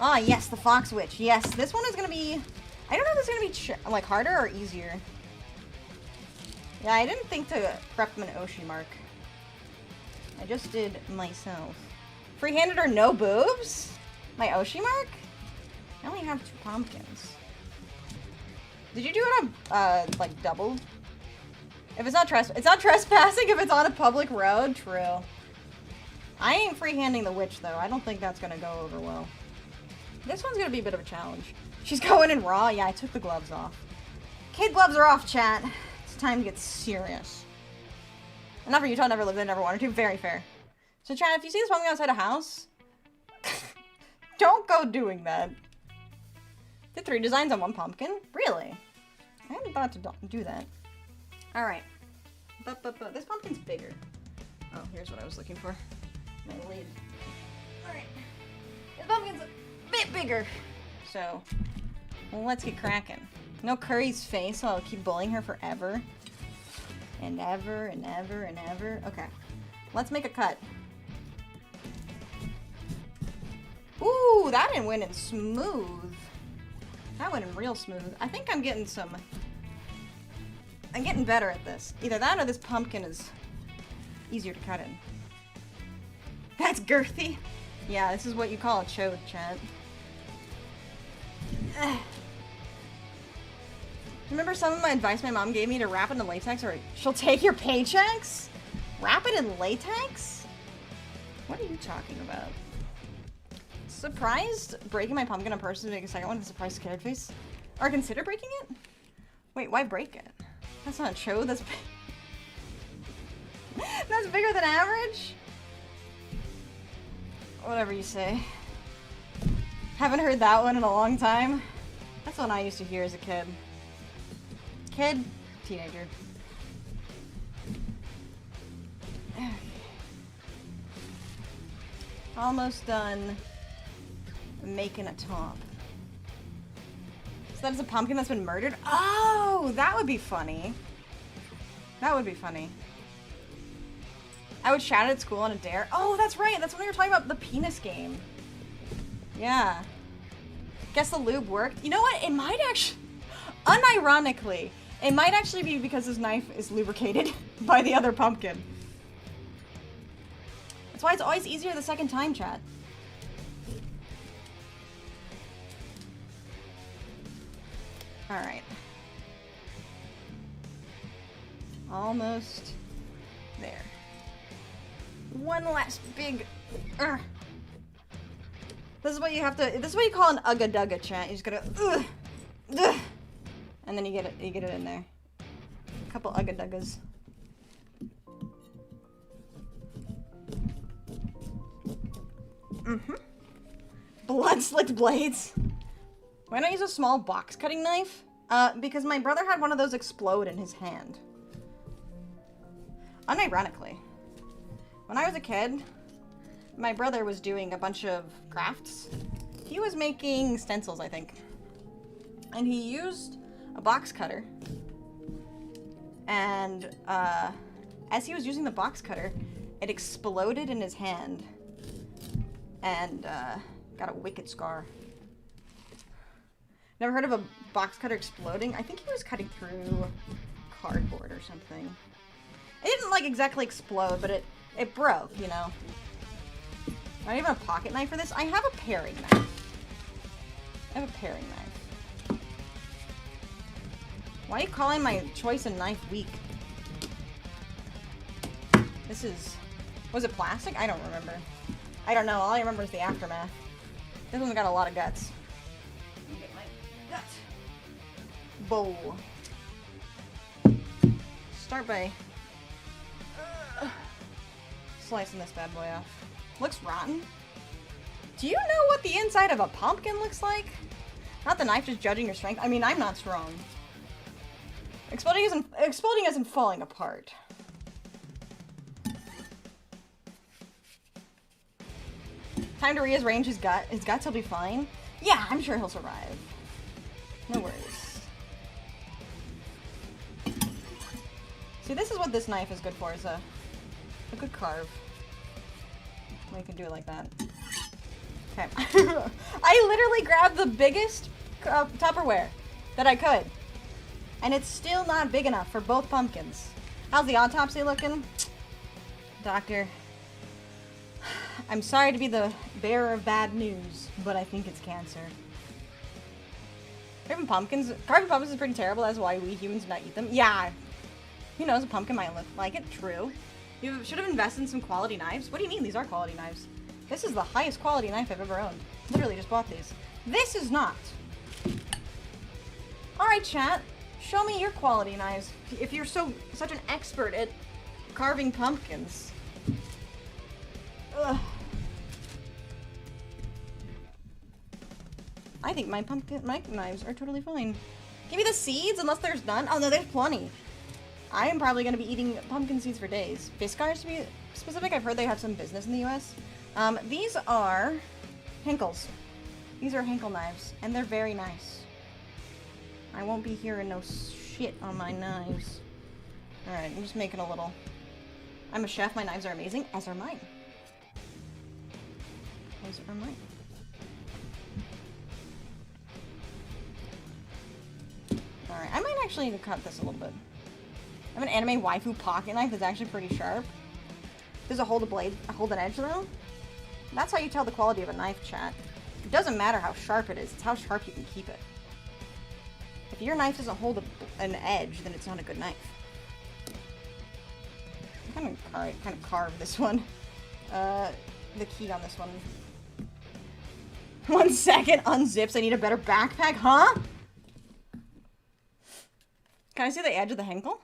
Ah, yes, the Fox Witch. Yes, this one is gonna be... I don't know if it's gonna be, like, harder or easier. Yeah, I didn't think to prep an Oshi mark. I just did myself. Free-handed or no boobs? My Oshi mark? I only have 2 pumpkins. Did you do it on, like, doubled? If it's not trespassing if it's on a public road. True. I ain't free-handing the witch, though. I don't think that's gonna go over well. This one's gonna be a bit of a challenge. She's going in raw. Yeah, I took the gloves off. Kid gloves are off, chat. It's time to get serious. And not for Utah, never lived there, never wanted to. Very fair. So, chat, if you see this pumpkin outside a house, don't go doing that. Did 3 designs on 1 pumpkin? Really? I hadn't thought to do that. Alright. But, this pumpkin's bigger. Oh, here's what I was looking for. My lid. Alright. This pumpkin's a bit bigger. So, well, let's get cracking. No Curry's face, so I'll keep bullying her forever. And ever, and ever, and ever. Okay. Let's make a cut. Ooh, that didn't win in smooth. That went in real smooth. I think I'm getting I'm getting better at this. Either that or this pumpkin is easier to cut in. That's girthy. Yeah, this is what you call a chode, chat. Remember some of my advice my mom gave me to wrap it in latex or she'll take your paychecks? Wrap it in latex? What are you talking about? Surprised breaking my pumpkin on purpose to make a second one with a surprised scared face? Or consider breaking it? Wait, why break it? That's not a chode, that's that's bigger than average? Whatever you say. Haven't heard that one in a long time. That's one I used to hear as a kid. Teenager. Almost done making a top. So that is a pumpkin that's been murdered? Oh, that would be funny. That would be funny. I would shout it at school on a dare. Oh, that's right. That's when we were talking about the penis game. Yeah. Guess the lube worked. You know what? It might actually... Unironically, it might actually be because his knife is lubricated by the other pumpkin. That's why it's always easier the second time, chat. Alright. Almost there. One last big... This is what you have to... This is what you call an ugga-dugga, chat. You just gotta... and then you get it in there. A couple ugga-duggas. Blood-slicked blades. Why not use a small box cutting knife? Because my brother had one of those explode in his hand. Unironically. When I was a kid, my brother was doing a bunch of crafts. He was making stencils, I think. And he used a box cutter. And as he was using the box cutter, it exploded in his hand. And got a wicked scar. Never heard of a box cutter exploding? I think he was cutting through cardboard or something. It didn't like exactly explode, but it broke, you know. Not even a pocket knife for this. I have a paring knife. I have a paring knife. Why are you calling my choice in knife weak? This is... Was it plastic? I don't remember. I don't know. All I remember is the aftermath. This one's got a lot of guts. Let me get my gut bowl. Start by slicing this bad boy off. Looks rotten. Do you know what the inside of a pumpkin looks like? Not the knife, just judging your strength. I mean, I'm not strong. Exploding isn't falling apart. Time to rearrange his gut. His guts, he'll be fine. Yeah, I'm sure he'll survive. No worries. See, this is what this knife is good for, is a good carve. We can do it like that. Okay. I literally grabbed the biggest Tupperware that I could. And it's still not big enough for both pumpkins. How's the autopsy looking? Doctor, I'm sorry to be the bearer of bad news, but I think it's cancer. Carving pumpkins is pretty terrible. That's why we humans do not eat them. Yeah. Who knows? A pumpkin might look like it. True. You should have invested in some quality knives. What do you mean these are quality knives? This is the highest quality knife I've ever owned. Literally just bought these. This is not. Alright, chat. Show me your quality knives. If you're such an expert at carving pumpkins. Ugh. I think my knives are totally fine. Give me the seeds, unless there's none. Oh no, there's plenty. I am probably going to be eating pumpkin seeds for days. Fiskars, to be specific, I've heard they have some business in the US. These are Henckels. These are Henkel knives, and they're very nice. I won't be hearing no shit on my knives. Alright, I'm just making a little... I'm a chef, my knives are amazing, as are mine. As are mine. Alright, I might actually need to cut this a little bit. I have an anime waifu pocket knife that's actually pretty sharp. Does it hold a blade, hold an edge though? That's how you tell the quality of a knife, chat. It doesn't matter how sharp it is, it's how sharp you can keep it. If your knife doesn't hold an edge, then it's not a good knife. I'm gonna kind of carve this one. The key on this one. 1 second, unzips, I need a better backpack, huh? Can I see the edge of the Henkel?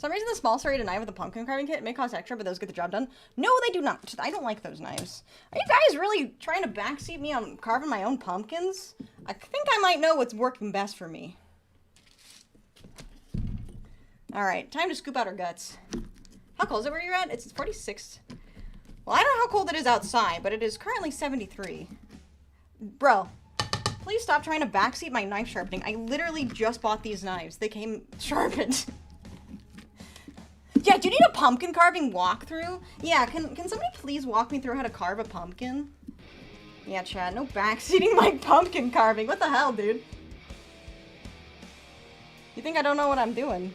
some reason the small serrated knife with the pumpkin carving kit may cost extra, but those get the job done. No, they do not. I don't like those knives. Are you guys really trying to backseat me on carving my own pumpkins? I think I might know what's working best for me. Alright, time to scoop out our guts. How cold is it where you're at? It's 46. Well, I don't know how cold it is outside, but it is currently 73. Bro, please stop trying to backseat my knife sharpening. I literally just bought these knives. They came sharpened. Yeah, do you need a pumpkin carving walkthrough? Yeah, can somebody please walk me through how to carve a pumpkin? Yeah, Chad, no backseating my pumpkin carving. What the hell, dude? You think I don't know what I'm doing?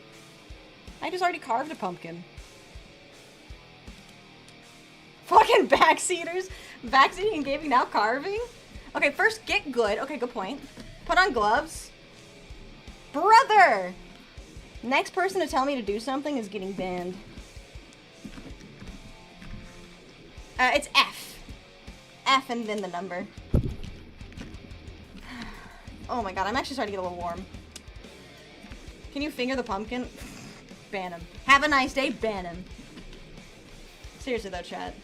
I just already carved a pumpkin. Fucking backseaters. Backseating and gaming, now carving? Okay, first get good. Okay, good point. Put on gloves. Brother! Next person to tell me to do something is getting banned. It's F. F and then the number. Oh my god, I'm actually starting to get a little warm. Can you finger the pumpkin? Ban him. Have a nice day, ban him. Seriously though, chat.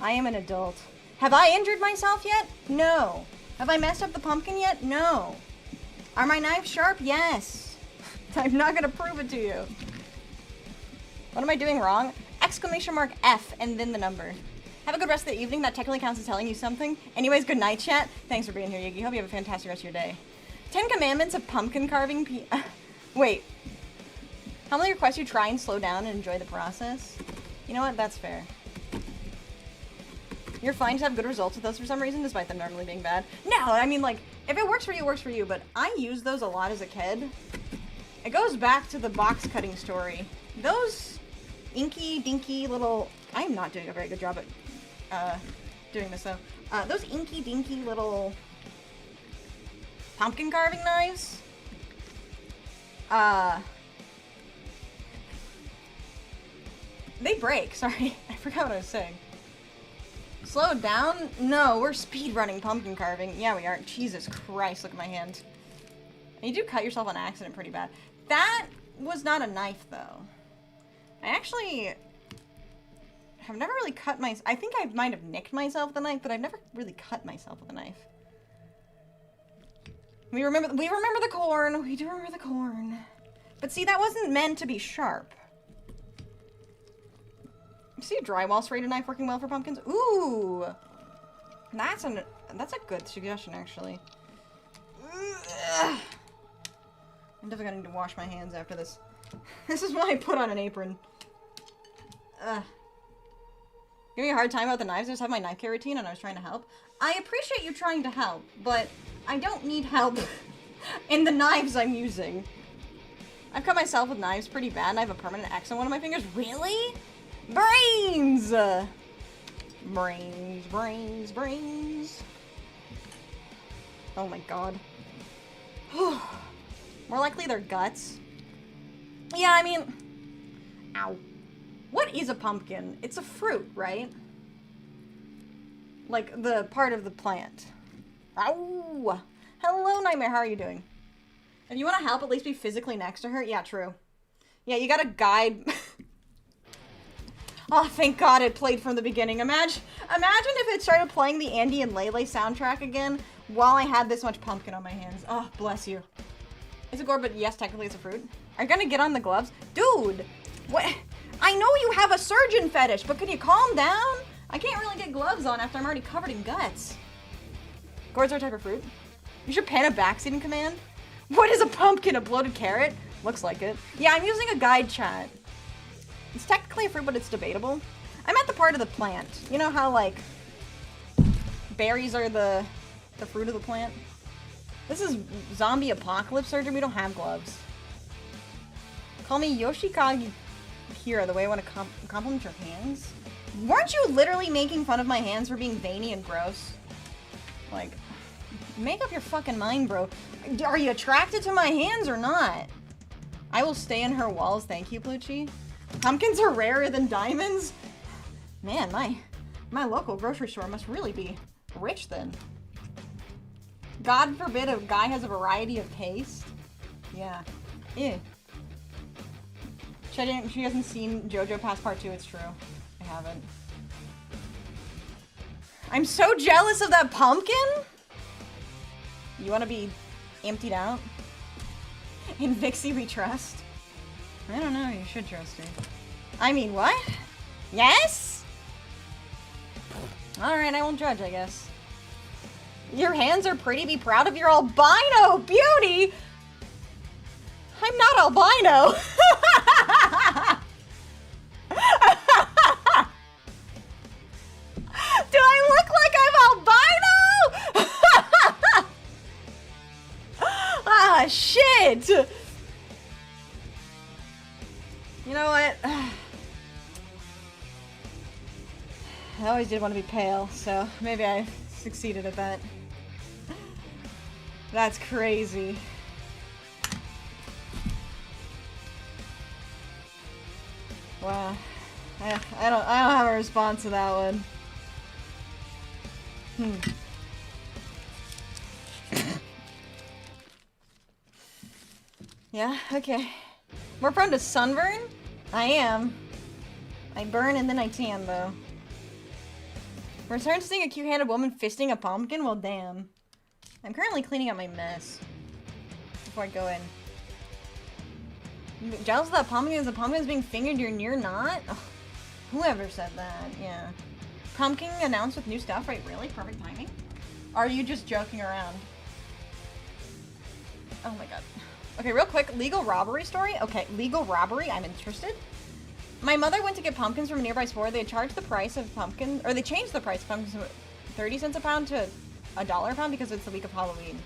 I am an adult. Have I injured myself yet? No. Have I messed up the pumpkin yet? No. Are my knives sharp? Yes. I'm not gonna prove it to you. What am I doing wrong? Exclamation mark F and then the number. Have a good rest of the evening. That technically counts as telling you something. Anyways, good night, chat. Thanks for being here, Yugi. Hope you have a fantastic rest of your day. 10 Commandments of Pumpkin Carving Wait. How many requests you try and slow down and enjoy the process? You know what? That's fair. You're fine to have good results with those for some reason, despite them normally being bad. No, I mean, like, if it works for you, it works for you, but I used those a lot as a kid. It goes back to the box cutting story. Those inky, dinky little... I'm not doing a very good job at doing this, though. Those inky, dinky little pumpkin carving knives. They break. Sorry. I forgot what I was saying. Slow down? No, we're speed running pumpkin carving. Yeah, we are. Jesus Christ, look at my hand. And you do cut yourself on accident pretty bad. That was not a knife, though. I actually have never really cut my... I think I might have nicked myself with a knife, but I've never really cut myself with a knife. We remember the corn. We do remember the corn. But see, that wasn't meant to be sharp. You see a drywall serrated knife working well for pumpkins? Ooh! That's a good suggestion, actually. Ugh. I'm definitely gonna need to wash my hands after this. This is why I put on an apron. Ugh. Give me a hard time about the knives. I just have my knife care routine and I was trying to help. I appreciate you trying to help, but I don't need help in the knives I'm using. I've cut myself with knives pretty bad and I have a permanent X on one of my fingers. Really? Brains! Brains, brains, brains. Oh my god. More likely they're guts. Yeah, I mean... Ow. What is a pumpkin? It's a fruit, right? Like, the part of the plant. Ow! Hello, Nightmare, how are you doing? If you want to help, at least be physically next to her. Yeah, true. Yeah, you gotta guide... Oh, thank God it played from the beginning. Imagine if it started playing the Andy and Lele soundtrack again while I had this much pumpkin on my hands. Oh, bless you. It's a gourd, but yes, technically it's a fruit. Are you gonna get on the gloves? Dude! What? I know you have a surgeon fetish, but can you calm down? I can't really get gloves on after I'm already covered in guts. Gourds are a type of fruit. You should pen a backseating command. What is a pumpkin? A bloated carrot? Looks like it. Yeah, I'm using a guide chat. It's technically a fruit, but it's debatable. I'm at the part of the plant. You know how, like, berries are the fruit of the plant? This is zombie apocalypse surgery. We don't have gloves. Call me Yoshikage Hira, the way I want to compliment your hands. Weren't you literally making fun of my hands for being veiny and gross? Like, make up your fucking mind, bro. Are you attracted to my hands or not? I will stay in her walls, thank you, Plucci. Pumpkins are rarer than diamonds? Man, my local grocery store must really be rich then. God forbid a guy has a variety of taste. Yeah. Ew. She hasn't seen JoJo Past Part 2, it's true. I haven't. I'm so jealous of that pumpkin! You wanna be emptied out? In Vixie we trust? I don't know, you should trust her. I mean, what? Yes? Alright, I won't judge, I guess. Your hands are pretty, be proud of your albino beauty! I'm not albino! Do I look like I'm albino? Ah, shit! You know what? I always did want to be pale, so maybe I succeeded at that. That's crazy. Wow. I don't have a response to that one. Yeah, okay. More prone to sunburn? I am. I burn and then I tan, though. Return to seeing a cute-handed woman fisting a pumpkin? Well, damn. I'm currently cleaning up my mess. Before I go in. Jealous of that pumpkin? Is the pumpkin's being fingered and you're not? Ugh. Whoever said that, yeah. Pumpkin announced with new stuff, right? Really? Perfect timing? Are you just joking around? Oh my god. Okay, real quick, legal robbery story. Okay, legal robbery, I'm interested. My mother went to get pumpkins from a nearby store. They charged the price of pumpkins, or they changed the price of pumpkins from 30 cents a pound to $1 a pound because it's the week of Halloween.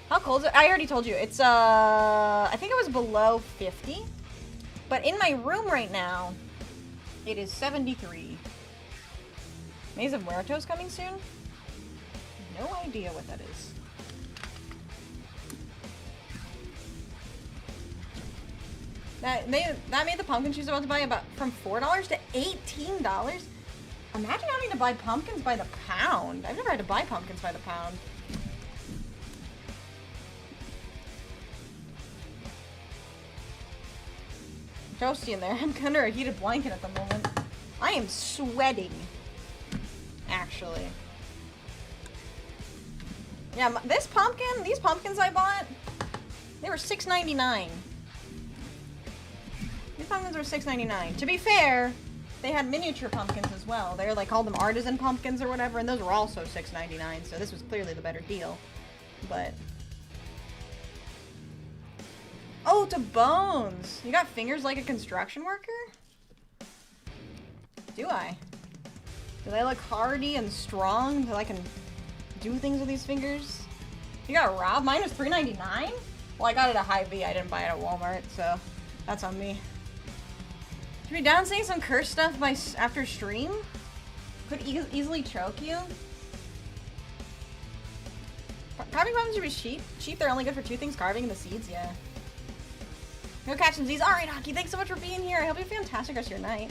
How cold is it? I already told you. It's, I think it was below 50. But in my room right now, it is 73. Maze of Muertos coming soon? No idea what that is. That made the pumpkin she's about to buy about from $4 to $18. Imagine having to buy pumpkins by the pound. I've never had to buy pumpkins by the pound. Toasty in there. I'm under a heated blanket at the moment. I am sweating. Actually. Yeah, this pumpkin, these pumpkins I bought, they were $6.99. These pumpkins were $6.99. To be fair, they had miniature pumpkins as well. They're like, called them artisan pumpkins or whatever, and those were also $6.99, so this was clearly the better deal. But... oh, to bones! You got fingers like a construction worker? Do I? Do they look hardy and strong that I can do things with these fingers? You got robbed? Mine was $3.99? Well, I got it at Hy-Vee. I didn't buy it at Walmart, so that's on me. Should we down saying some curse stuff after stream? Could easily choke you. Carving pumpkins should be cheap. They're only good for two things: carving and the seeds. Yeah. Go catch some Z's. All right, Hockey. Thanks so much for being here. I hope you have a fantastic rest of your night.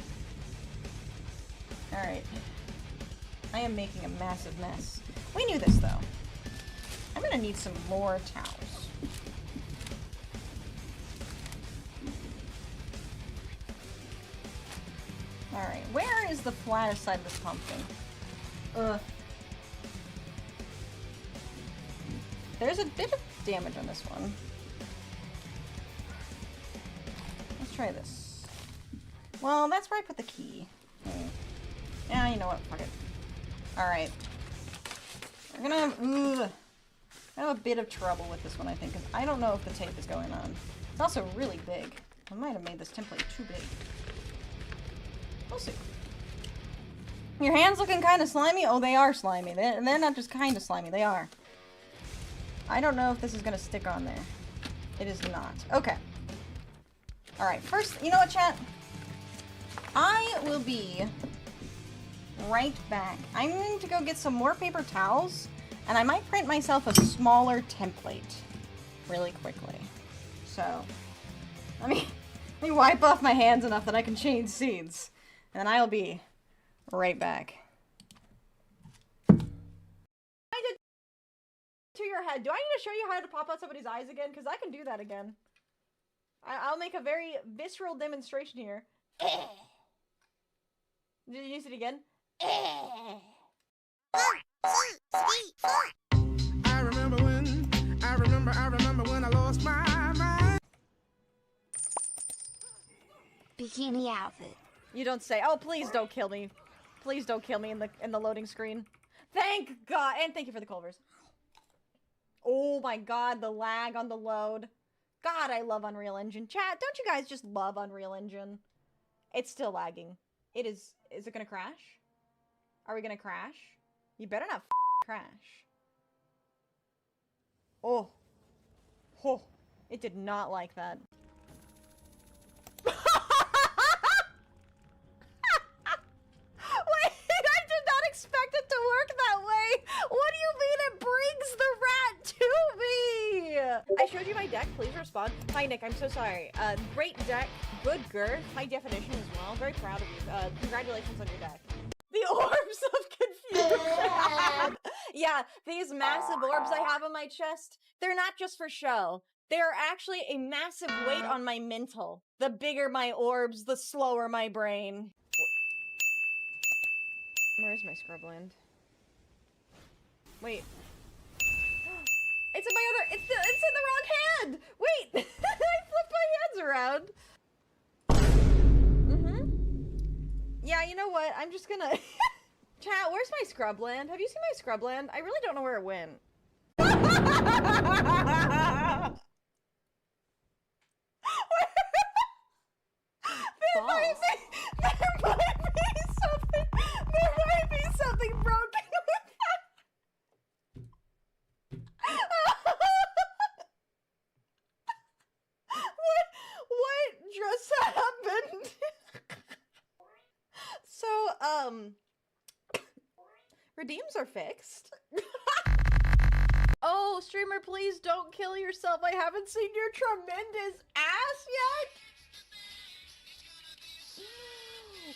All right. I am making a massive mess. We knew this though. I'm gonna need some more towels. Alright, where is the flattest side of this pumpkin? Ugh. There's a bit of damage on this one. Let's try this. Well, that's where I put the key. Yeah, you know what? Fuck it. Alright. We're gonna have, I have a bit of trouble with this one, I think, because I don't know if the tape is going on. It's also really big. I might have made this template too big. We'll see. Your hands looking kind of slimy? Oh, they are slimy. They're not just kind of slimy. They are. I don't know if this is going to stick on there. It is not. Okay. Alright, first, you know what, chat? I will be right back. I'm going to go get some more paper towels, and I might print myself a smaller template really quickly. So, let me wipe off my hands enough that I can change scenes. And I'll be right back. I did to your head. Do I need to show you how to pop out somebody's eyes again? Because I can do that again. I'll make a very visceral demonstration here. Did you use it again? I remember when I lost my mind. Bikini outfit. You don't say. Oh, please don't kill me. Please don't kill me in the loading screen. Thank God, and thank you for the Culvers. Oh my God, the lag on the load. God, I love Unreal Engine. Chat, don't you guys just love Unreal Engine? It's still lagging. It is. Is it gonna crash? Are we gonna crash? You better not crash. Oh. Oh. It did not like that. Wait, I did not expect it to work that way. What do you mean it brings the rat to me? I showed you my deck. Please respond. Hi, Nick. I'm so sorry. Great deck. Good girth. High definition as well. Very proud of you. Congratulations on your deck. The orbs of confusion. Yeah, these massive orbs I have on my chest, they're not just for show. They're actually a massive weight on my mental. The bigger my orbs, the slower my brain. Where's my scrubland? Wait. It's in my other. It's in the wrong hand. Wait, I flipped my hands around. Yeah, you know what? I'm just gonna. Chat, where's my scrubland? Have you seen my scrubland? I really don't know where it went. There might be something broken with that. What just happened? So, redeems are fixed. Oh, streamer, please don't kill yourself. I haven't seen your tremendous ass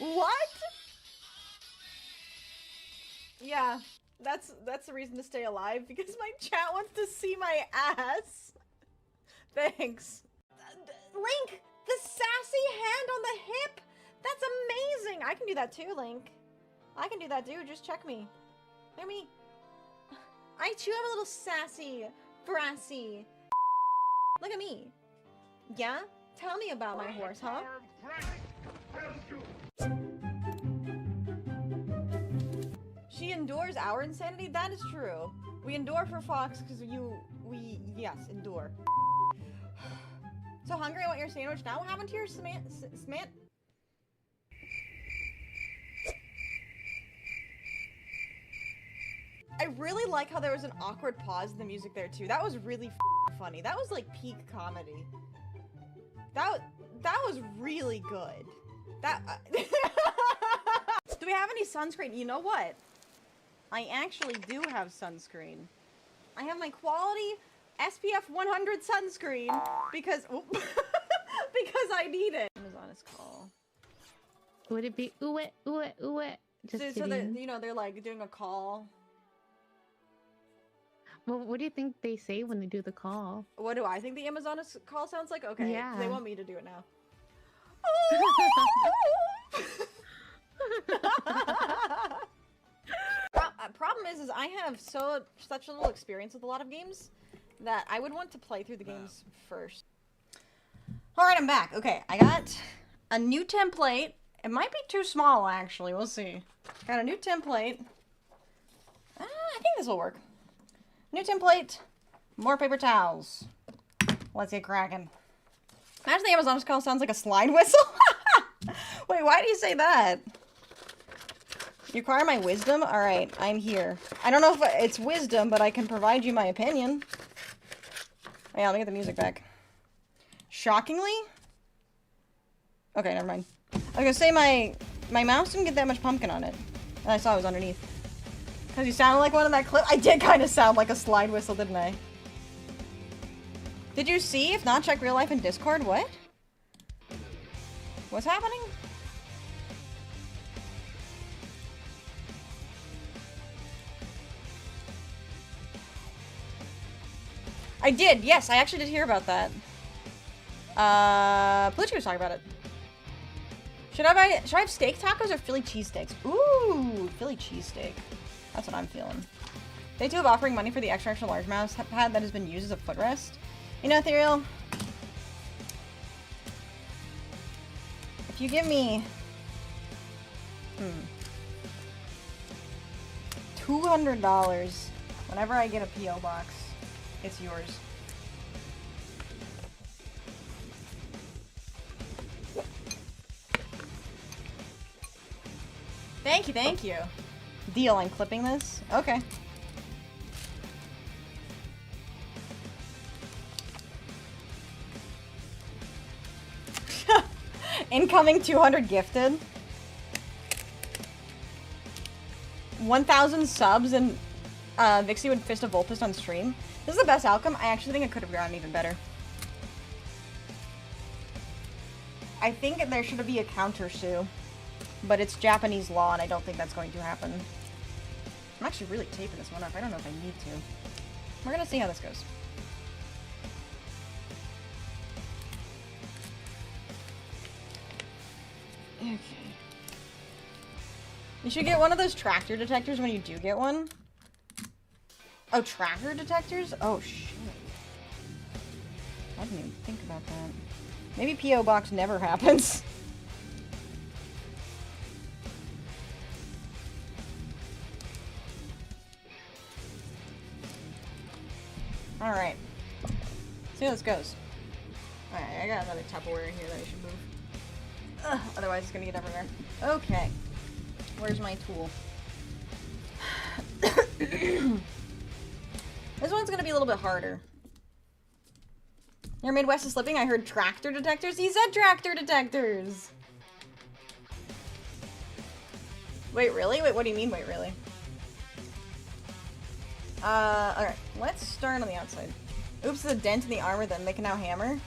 yet. What? Yeah, that's the reason to stay alive, because my chat wants to see my ass. Thanks. Link, the sassy hand on the hip. That's amazing. I can do that too, Link. I can do that too. Just check me. Look at me. I too have a little sassy, brassy. Look at me. Yeah? Tell me about my horse, huh? She endures our insanity? That is true. We endure for Fox because yes, endure. So hungry, I want your sandwich now. What happened to your smant? I really like how there was an awkward pause in the music there too. That was really funny. That was like peak comedy. That was really good. Do we have any sunscreen? You know what? I actually do have sunscreen. I have my quality SPF 100 sunscreen because because I need it. Amazon is call. Would it be ooh it, ooh it, ooh it? Just So they're like doing a call. Well, what do you think they say when they do the call? What do I think the Amazon call sounds like? Okay, Yeah. They want me to do it now. Problem is I have such little experience with a lot of games that I would want to play through the games first. All right, I'm back. Okay, I got a new template. It might be too small, actually. We'll see. Got a new template. I think this will work. New template. More paper towels. Let's get cracking. Imagine the Amazon call sounds like a slide whistle. Wait, why do you say that? You require my wisdom? Alright, I'm here. I don't know if it's wisdom, but I can provide you my opinion. Oh, yeah, let me get the music back. Shockingly? Okay, never mind. I was gonna say my mouse didn't get that much pumpkin on it. And I saw it was underneath. Because you sounded like one in that clip. I did kind of sound like a slide whistle, didn't I? Did you see? If not, check real life in Discord. What? What's happening? I did. Yes, I actually did hear about that. Plucci was talking about it. Should I have steak tacos or Philly cheesesteaks? Ooh, Philly cheesesteak. That's what I'm feeling. They do have offering money for the extra large mouse pad that has been used as a footrest. You know, Ethereal, if you give me $200 whenever I get a P.O. box, it's yours. Thank you, thank you. Deal, I'm clipping this. Okay. Incoming 200 gifted. 1,000 subs and Vixie would fist a Vulpist on stream. This is the best outcome. I actually think it could have gone even better. I think there should be a counter sue, but it's Japanese law and I don't think that's going to happen. I'm actually really taping this one up. I don't know if I need to. We're gonna see how this goes. Okay. You should get one of those tractor detectors when you do get one. Oh, tractor detectors? Oh, shit. I didn't even think about that. Maybe P.O. Box never happens. Alright. See how this goes. Alright, I got another Tupperware here that I should move. Ugh, otherwise it's gonna get everywhere. Okay. Where's my tool? This one's gonna be a little bit harder. Your Midwest is slipping? I heard tractor detectors? He said tractor detectors! Wait, really? Wait, what do you mean, wait, really? Alright. Let's start on the outside. Oops, there's a dent in the armor that they can now hammer.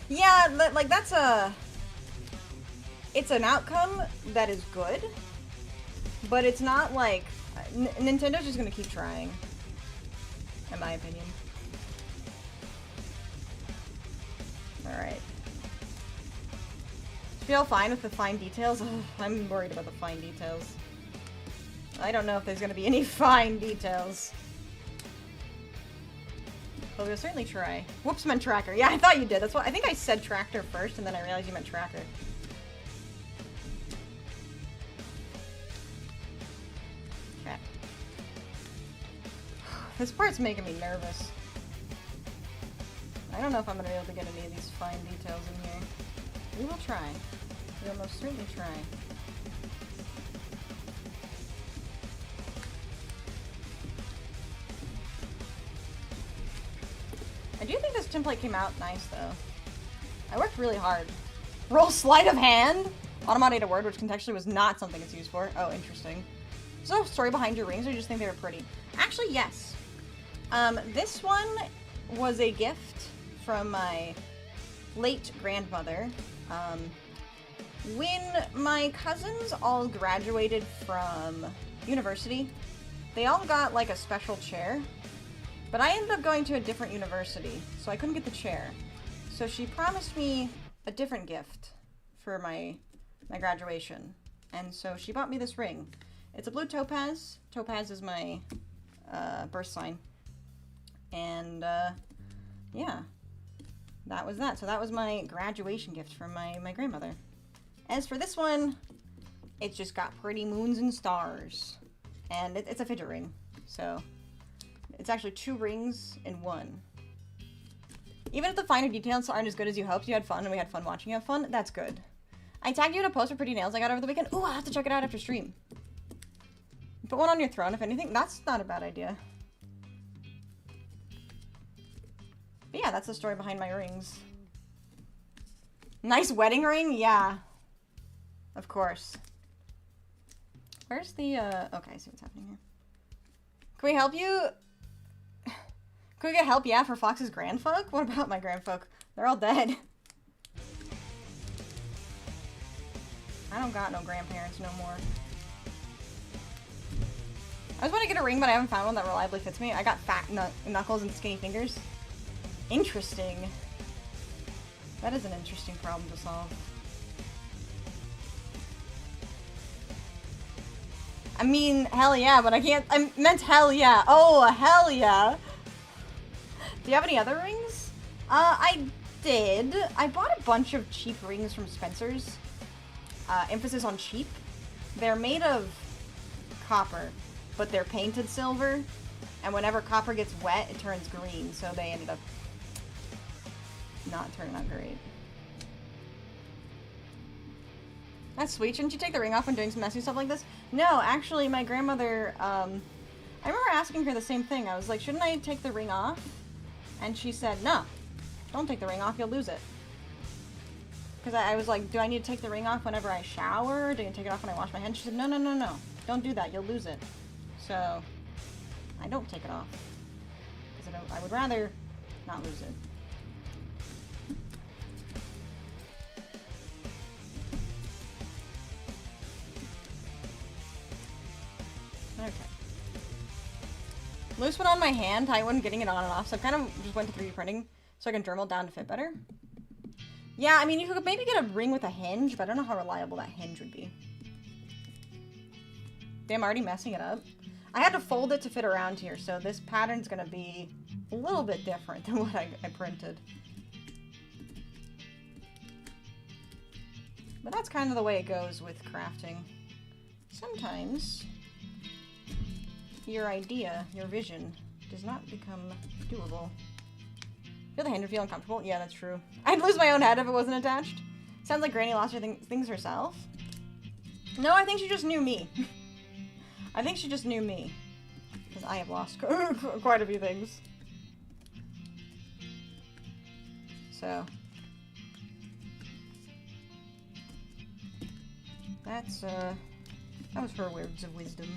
Yeah, like, that's a... It's an outcome that is good, but it's not like... Nintendo's just gonna keep trying, in my opinion. Alright. Feel fine with the fine details? Oh, I'm worried about the fine details. I don't know if there's gonna be any fine details. But we'll certainly try. Whoops, meant tracker. Yeah, I thought you did. That's what I think I said tractor first, and then I realized you meant tracker. Okay. This part's making me nervous. I don't know if I'm gonna be able to get any of these fine details in here. We will try. We will most certainly try. I do think this template came out nice, though. I worked really hard. Roll sleight of hand? Automate a word, which contextually was not something it's used for. Oh, interesting. Is there a story behind your rings, or you just think they were pretty? Actually, yes. This one was a gift from my late grandmother. When my cousins all graduated from university, they all got, like, a special chair. But I ended up going to a different university, so I couldn't get the chair. So she promised me a different gift for my graduation. And so she bought me this ring. It's a blue topaz. Topaz is my birth sign. And yeah, that was that. So that was my graduation gift from my grandmother. As for this one, it's just got pretty moons and stars. And it's a fidget ring, so... It's actually 2 rings in 1. Even if the finer details aren't as good as you hoped, you had fun and we had fun watching you have fun, that's good. I tagged you in a post for pretty nails I got over the weekend. Ooh, I'll have to check it out after stream. Put one on your throne, if anything. That's not a bad idea. But yeah, that's the story behind my rings. Nice wedding ring? Yeah. Of course. Where's the, okay, I see what's happening here. Can we help you? Can we get help? Yeah, for Fox's grandfolk? What about my grandfolk? They're all dead. I don't got no grandparents no more. I was going to get a ring, but I haven't found one that reliably fits me. I got fat knuckles and skinny fingers. Interesting. That is an interesting problem to solve. I mean, hell yeah, but I can't. I meant hell yeah. Oh, hell yeah. Do you have any other rings? I did. I bought a bunch of cheap rings from Spencer's. Emphasis on cheap. They're made of copper, but they're painted silver. And whenever copper gets wet, it turns green. So they ended up not turning out great. That's sweet. Shouldn't you take the ring off when doing some messy stuff like this? No, actually, my grandmother, I remember asking her the same thing. I was like, shouldn't I take the ring off? And she said, no, don't take the ring off, you'll lose it. Because I was like, do I need to take the ring off whenever I shower? Do I take it off when I wash my hands? She said, no, no, no, no. Don't do that, you'll lose it. So, I don't take it off. Because I would rather not lose it. Okay. Loose one on my hand, tight one getting it on and off, so I kind of just went to 3D printing so I can Dremel down to fit better. Yeah, I mean, you could maybe get a ring with a hinge, but I don't know how reliable that hinge would be. Damn, I'm already messing it up. I had to fold it to fit around here, so this pattern's gonna be a little bit different than what I printed. But that's kind of the way it goes with crafting. Sometimes your idea, your vision, does not become doable. Feel the hand would feel uncomfortable? Yeah, that's true. I'd lose my own head if it wasn't attached. Sounds like Granny lost her things herself. No, I think she just knew me. I think she just knew me. Because I have lost quite a few things. So. That's, that was her words of wisdom.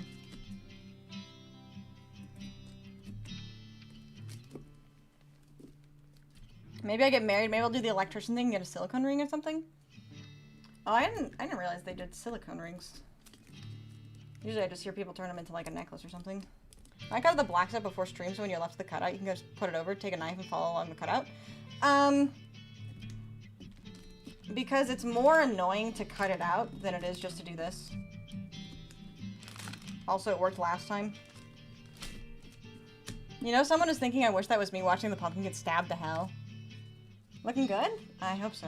Maybe I get married, maybe I'll do the electrician thing and get a silicone ring or something. Oh, I didn't realize they did silicone rings. Usually I just hear people turn them into like a necklace or something. I got the black set before stream, so when you're left with the cutout, you can just put it over, take a knife and follow along the cutout. Because it's more annoying to cut it out than it is just to do this. Also, it worked last time. You know, someone is thinking I wish that was me watching the pumpkin get stabbed to hell. Looking good? I hope so.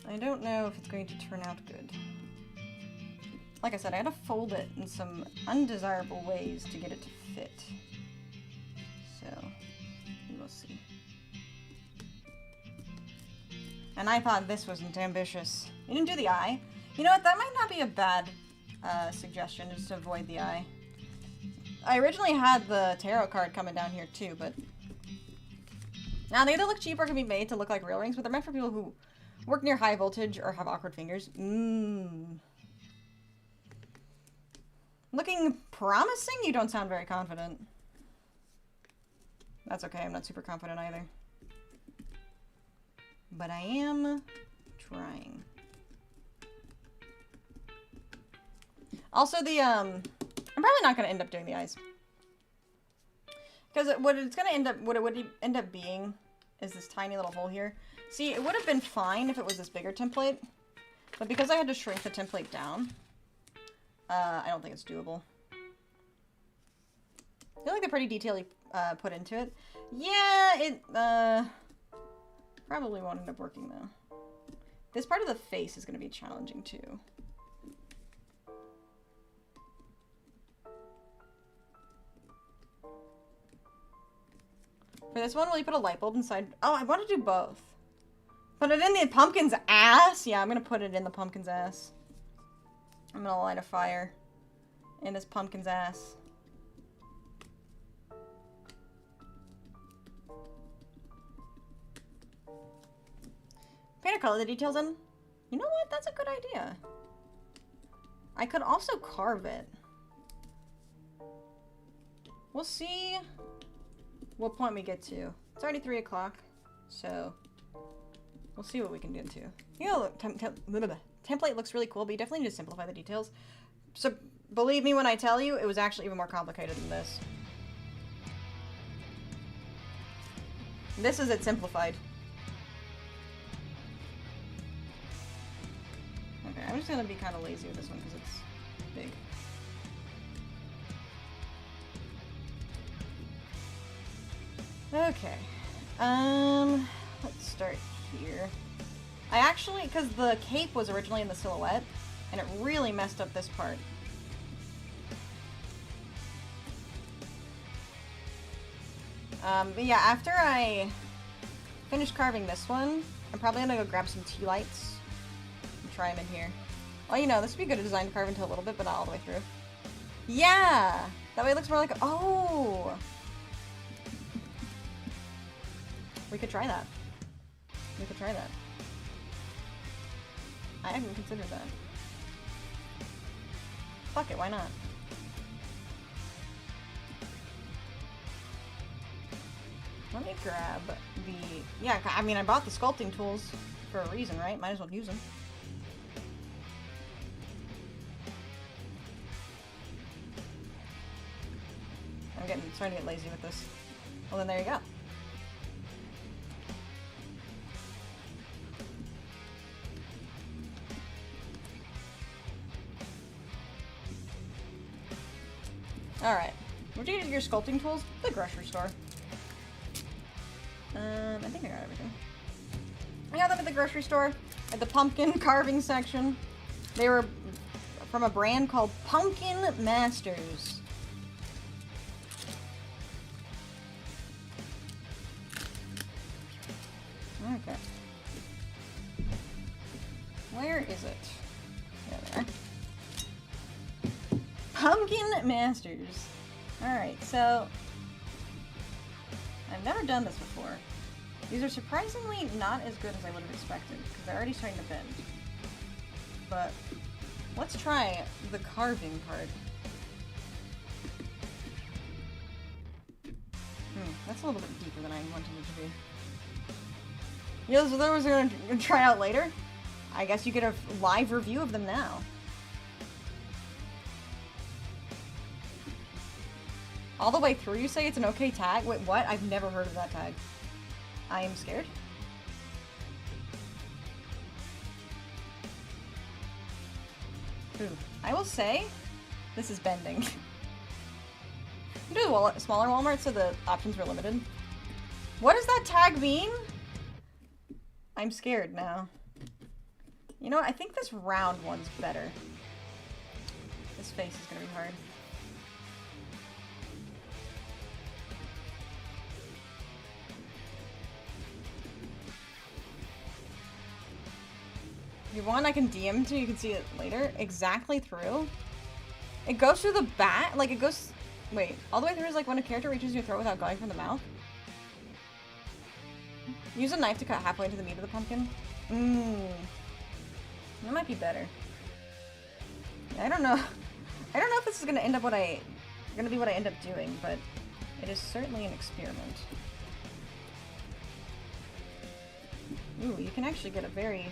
I don't know if it's going to turn out good. Like I said, I had to fold it in some undesirable ways to get it to fit. So, we will see. And I thought this wasn't ambitious. You didn't do the eye. You know what? That might not be a bad suggestion, just to avoid the eye. I originally had the tarot card coming down here too, but now they either look cheap or can be made to look like real rings, but they're meant for people who work near high voltage or have awkward fingers. Looking promising? You don't sound very confident. That's okay, I'm not super confident either. But I am trying. Also, the, I'm probably not going to end up doing the eyes. Because what it would end up being is this tiny little hole here. See, it would have been fine if it was this bigger template. But because I had to shrink the template down, I don't think it's doable. I feel like the pretty detail you put into it. Yeah, it probably won't end up working though. This part of the face is going to be challenging too. For this one, will you put a light bulb inside? Oh, I want to do both. Put it in the pumpkin's ass? Yeah, I'm going to put it in the pumpkin's ass. I'm going to light a fire in this pumpkin's ass. Paint or color the details in? You know what? That's a good idea. I could also carve it. We'll see what point we get to. It's already 3 o'clock, so we'll see what we can do too. You know, template looks really cool, but you definitely need to simplify the details. So believe me when I tell you, it was actually even more complicated than this. This is it simplified. Okay, I'm just gonna be kind of lazy with this one because it's big. Okay. Let's start here. I actually, because the cape was originally in the silhouette, and it really messed up this part. But yeah, after I finish carving this one, I'm probably gonna go grab some tea lights and try them in here. Well, you know, this would be good to design to carve into a little bit, but not all the way through. Yeah! That way it looks more like, oh! We could try that. We could try that. I haven't considered that. Fuck it, why not? Let me grab the... Yeah, I mean, I bought the sculpting tools for a reason, right? Might as well use them. I'm starting to get lazy with this. Well, then there you go. Alright. Where'd you get your sculpting tools? The grocery store. I think I got everything. I got them at the grocery store, at the pumpkin carving section. They were from a brand called Pumpkin Masters. Okay. Where is it? There. Pumpkin Masters. Alright, so I've never done this before. These are surprisingly not as good as I would have expected, because they're already starting to bend. But let's try the carving part. That's a little bit deeper than I wanted it to be. You know, so those are gonna try out later. I guess you get a live review of them now. All the way through, you say it's an okay tag? Wait, what? I've never heard of that tag. I am scared. Ooh. I will say, this is bending. You do the smaller Walmart, so the options were limited. What does that tag mean? I'm scared now. You know what? I think this round one's better. This face is gonna be hard. If you want, I can DM to you can see it later. Exactly through. It goes through the back, like it goes... Wait, all the way through is like when a character reaches your throat without going for the mouth? Use a knife to cut halfway into the meat of the pumpkin. That might be better. Yeah, I don't know. I don't know if this is gonna end up gonna be what I end up doing, but it is certainly an experiment. Ooh, you can actually get a very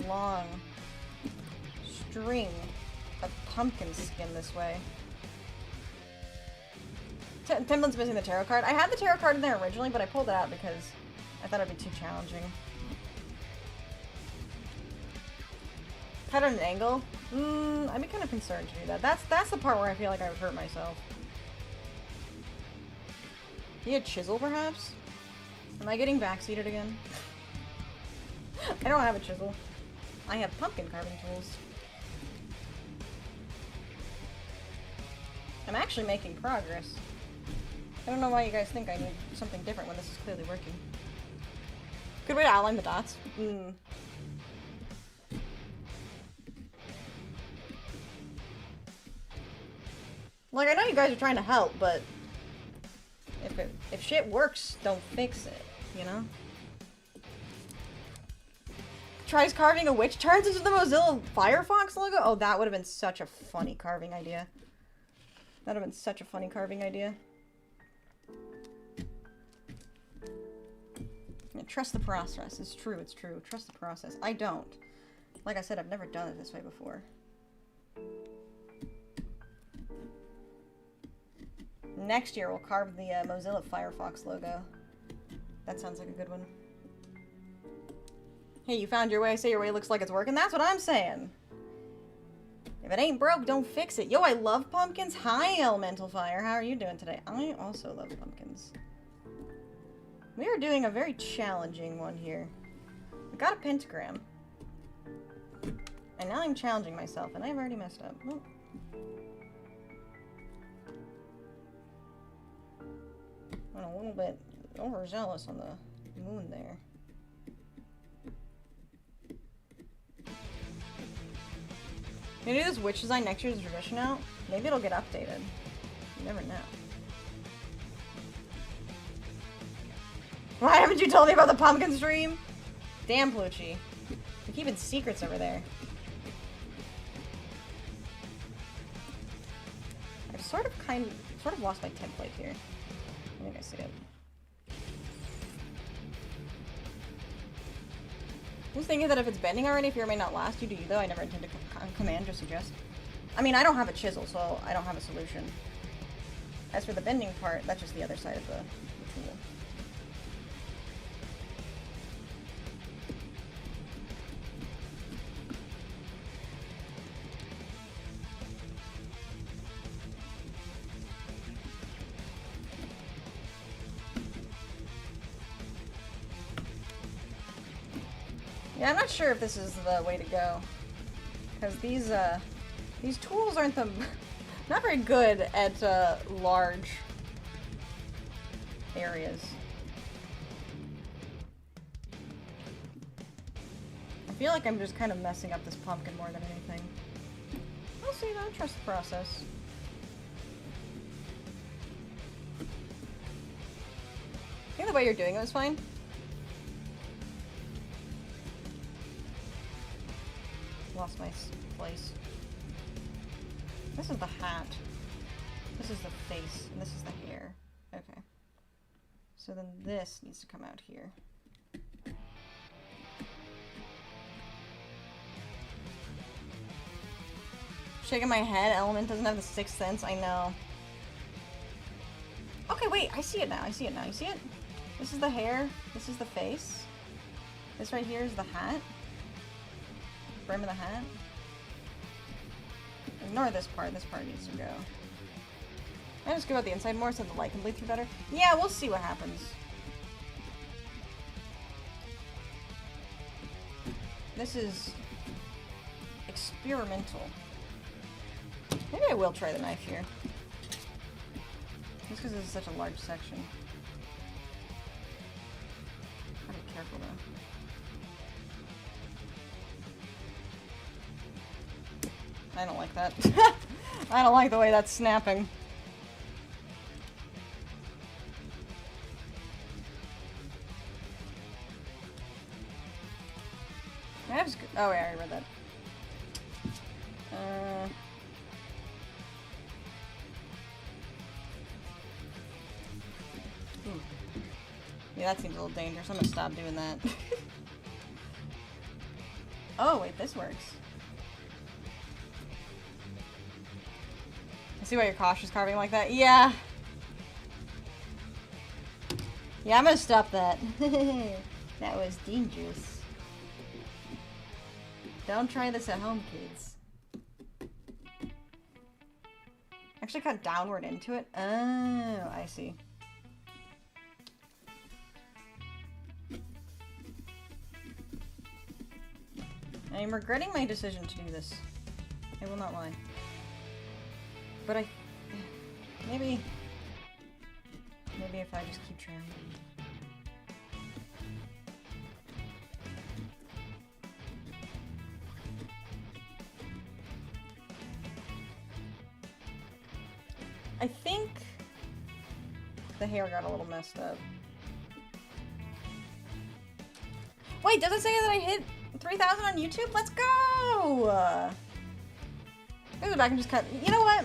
long string of pumpkin skin this way. Timbaland's missing the tarot card. I had the tarot card in there originally, but I pulled it out because I thought it'd be too challenging. Cut at an angle? I'd be kind of concerned to do that. That's the part where I feel like I would hurt myself. You had chisel, perhaps? Am I getting backseated again? I don't have a chisel. I have pumpkin carving tools. I'm actually making progress. I don't know why you guys think I need something different when this is clearly working. Good way to outline the dots. Like, I know you guys are trying to help, but if shit works, don't fix it, you know? Tries carving a witch, turns into the Mozilla Firefox logo? Oh, that would have been such a funny carving idea. That would have been such a funny carving idea. Yeah, trust the process. It's true, it's true. Trust the process. I don't. Like I said, I've never done it this way before. Next year, we'll carve the Mozilla Firefox logo. That sounds like a good one. Hey, you found your way. Say your way looks like it's working. That's what I'm saying. If it ain't broke, don't fix it. Yo, I love pumpkins. Hi, Elemental Fire. How are you doing today? I also love pumpkins. We are doing a very challenging one here. We got a pentagram. And now I'm challenging myself, and I've already messed up. Oh. I'm a little bit overzealous on the moon there. Can you do this witch design next year's tradition out? Maybe it'll get updated. You never know. Why haven't you told me about the pumpkin stream? Damn, Plucci. You're keeping secrets over there. I've sort of lost my template here. I think I see it. I was thinking that if it's bending already, fear may not last. You do you though. I never intend to command or suggest. I mean, I don't have a chisel, so I don't have a solution. As for the bending part, that's just the other side of the tool. Yeah, I'm not sure if this is the way to go, because these tools aren't not very good at large areas. I feel like I'm just kind of messing up this pumpkin more than anything. We'll see though, trust the process. I think the way you're doing it was fine. Lost my place. This is the hat. This is the face, and this is the hair. Okay. So then this needs to come out here. Shaking my head, Element doesn't have the sixth sense, I know. Okay, wait, I see it now, I see it now. You see it? This is the hair, this is the face. This right here is the hat. Brim of the hat. Ignore this part needs to go. I just go out the inside more so the light can bleed through better. Yeah, we'll see what happens. This is experimental. Maybe I will try the knife here. Just because this is such a large section. Gotta be careful though. I don't like that. I don't like the way that's snapping. Oh, wait, I already read that. Yeah, that seems a little dangerous. I'm gonna stop doing that. Oh, wait, this works. I see why you're cautious carving like that. Yeah. Yeah, I'm gonna stop that. That was dangerous. Don't try this at home, kids. Actually cut downward into it. Oh, I see. I'm regretting my decision to do this. I will not lie. But maybe if I just keep trying. I think the hair got a little messed up. Wait, does it say that I hit 3,000 on YouTube? Let's go! I'm gonna go back and just cut. You know what?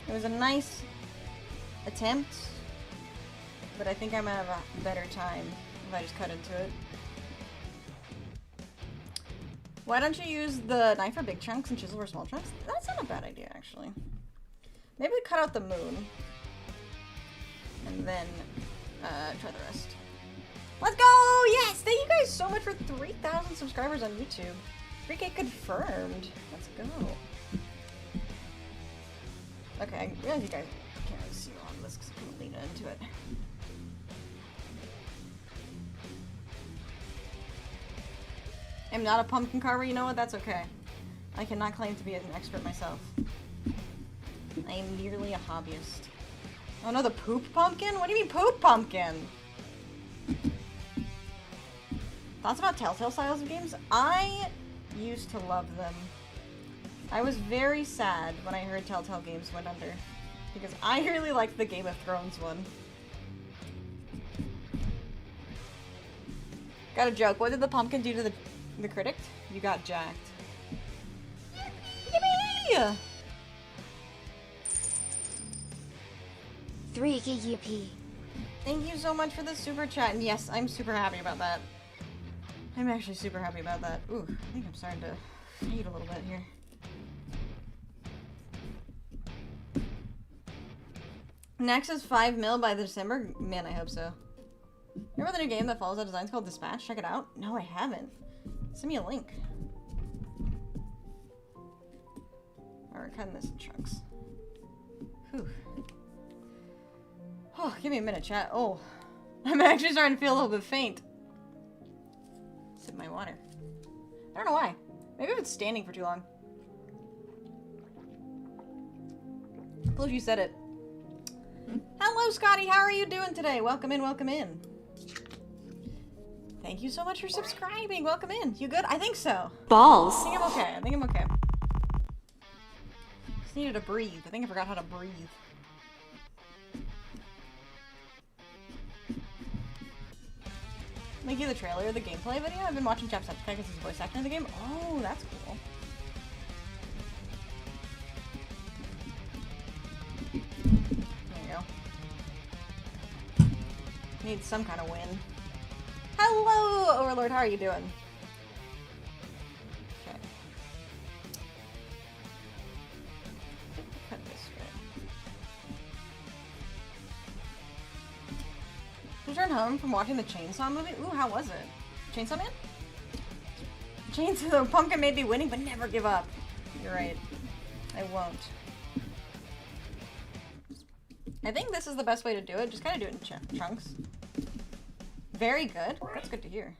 It was a nice attempt, but I think I'm gonna have a better time if I just cut into it. Why don't you use the knife for big chunks and chisel for small chunks? That's not a bad idea, actually. Maybe we cut out the moon. And then try the rest. Let's go! Yes! Thank you guys so much for 3,000 subscribers on YouTube. 3K confirmed. Let's go. Okay, I realize you guys can't really see on this because I'm gonna lean into it. I'm not a pumpkin carver, you know what? That's okay. I cannot claim to be an expert myself. I am merely a hobbyist. Oh no, the poop pumpkin? What do you mean poop pumpkin? Thoughts about Telltale styles of games? I used to love them. I was very sad when I heard Telltale games went under. Because I really liked the Game of Thrones one. Got a joke. What did the pumpkin do to the critic? You got jacked. Yippee! 3K yippee. Thank you so much for the super chat. And yes, I'm super happy about that. I'm actually super happy about that. Ooh, I think I'm starting to fade a little bit here. Next is 5 mil by the December? Man, I hope so. Remember the new game that follows that design? It's called Dispatch? Check it out. No, I haven't. Send me a link. Alright, we're cutting this in chunks. Whew. Oh, give me a minute, chat. Oh, I'm actually starting to feel a little bit faint. Sip my water. I don't know why. Maybe if it's standing for too long. I believe you said it. Hello, Scotty. How are you doing today? Welcome in, welcome in. Thank you so much for subscribing. Welcome in. You good? I think so. Balls. I think I'm okay. I think I'm okay. Just needed to breathe. I think I forgot how to breathe. Link you the trailer of the gameplay video. I've been watching Jacksepticeye because he's voice actor in the game. Oh, that's cool. There you go. Need some kind of win. Hello, Overlord. How are you doing? Okay. Cut this way. Returned home from watching the Chainsaw movie. Ooh, how was it? Chainsaw Man? Chainsaw, the pumpkin may be winning, but never give up. You're right. I won't. I think this is the best way to do it. Just kind of do it in chunks. Very good. That's good to hear.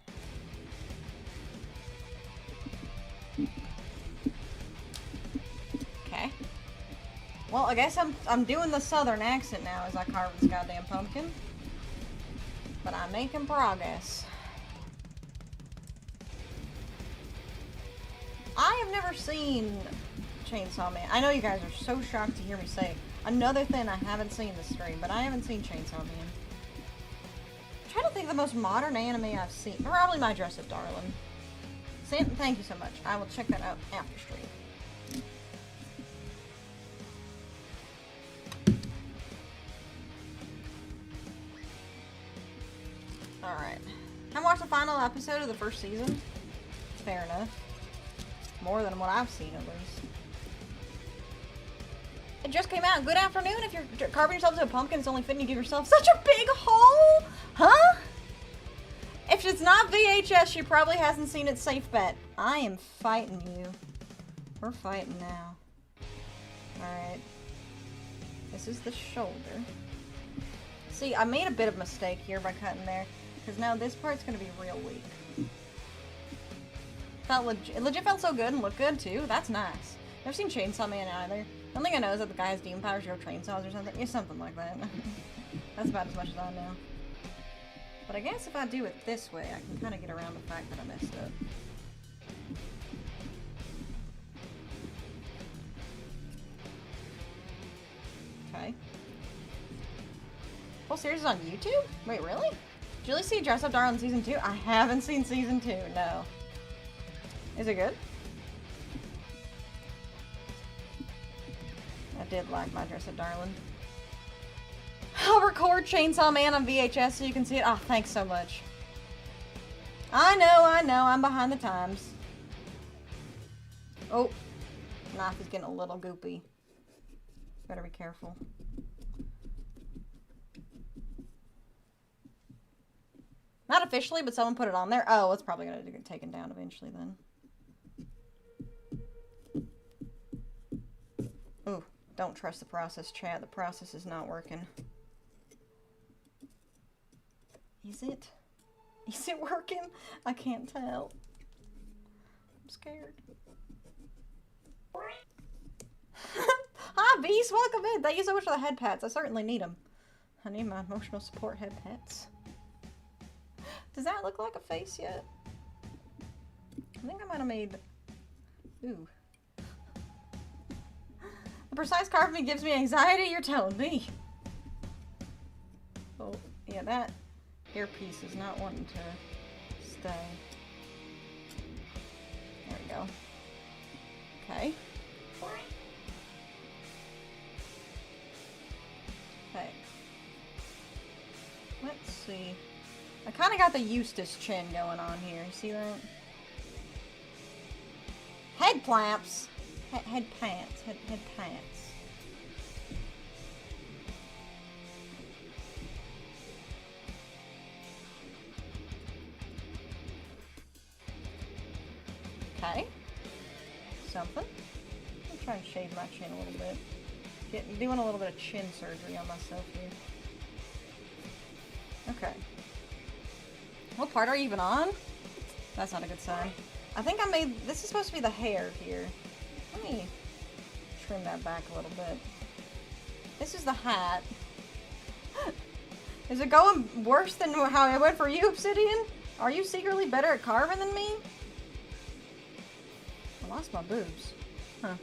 Okay. Well, I guess I'm doing the southern accent now as I carve this goddamn pumpkin. But I'm making progress. I have never seen Chainsaw Man. I know you guys are so shocked to hear me say another thing I haven't seen this stream, but I haven't seen Chainsaw Man. I'm trying to think of the most modern anime I've seen. Probably My Dress Up Darling. Sam, thank you so much. I will check that out after stream. Alright. I watched the final episode of the first season. Fair enough. More than what I've seen, at least. It just came out. Good afternoon. If you're carving yourself into a pumpkin, it's only fitting you give yourself such a big hole. Huh? If it's not VHS, she probably hasn't seen it. Safe bet. I am fighting you. We're fighting now. Alright. This is the shoulder. See, I made a bit of a mistake here by cutting there. Because now this part's going to be real weak. Felt legit. Legit felt so good and looked good, too. That's nice. Never seen Chainsaw Man either. The only thing I know is that the guy has demon powers, you have chainsaws or something. Yeah, something like that. That's about as much as I know. But I guess if I do it this way, I can kind of get around the fact that I messed up. Okay. Whole series is on YouTube? Wait, really? Did you really see Dress Up Darling Season 2? I haven't seen Season 2, no. Is it good? I did like My Dress Up Darling. I'll record Chainsaw Man on VHS so you can see it. Oh, thanks so much. I know, I'm behind the times. Oh, knife is getting a little goopy. Better be careful. Not officially, but someone put it on there. Oh, it's probably gonna get taken down eventually then. Ooh, don't trust the process, chat. The process is not working. Is it? Is it working? I can't tell. I'm scared. Hi, Beast. Welcome in. Thank you so much for the head pats. I certainly need them. I need my emotional support head pats. Does that look like a face yet? I think I might have made... Ooh. The precise carving gives me anxiety, you're telling me. Oh, yeah, that earpiece is not wanting to stay. There we go. Okay. Okay. Let's see. I kind of got the Eustace chin going on here. You see that? Head clamps. Head pants. Head pants. Okay. Something. I'm trying to shave my chin a little bit. Doing a little bit of chin surgery on myself here. Okay. What part are you even on? That's not a good sign. I think I made... This is supposed to be the hair here. Let me trim that back a little bit. This is the hat. Is it going worse than how it went for you, Obsidian? Are you secretly better at carving than me? I lost my boobs. Huh.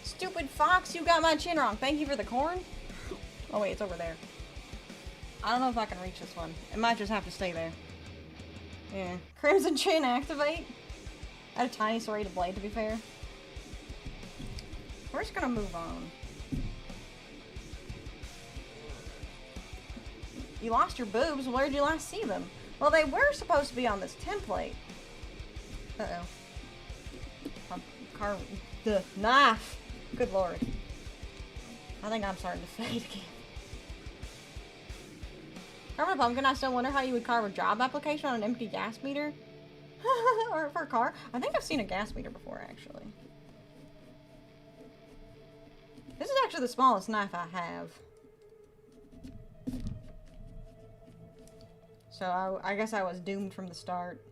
Stupid fox, you got my chin wrong. Thank you for the corn. Oh wait, it's over there. I don't know if I can reach this one. It might just have to stay there. Yeah. Crimson Chin activate. I had a tiny serrated blade, to be fair. We're just gonna move on. You lost your boobs? Where did you last see them? Well, they were supposed to be on this template. Uh-oh. The knife! Good lord. I think I'm starting to fade again. Carve a pumpkin, I still wonder how you would carve a job application on an empty gas meter. Or for a car. I think I've seen a gas meter before, actually. This is actually the smallest knife I have. So I guess I was doomed from the start.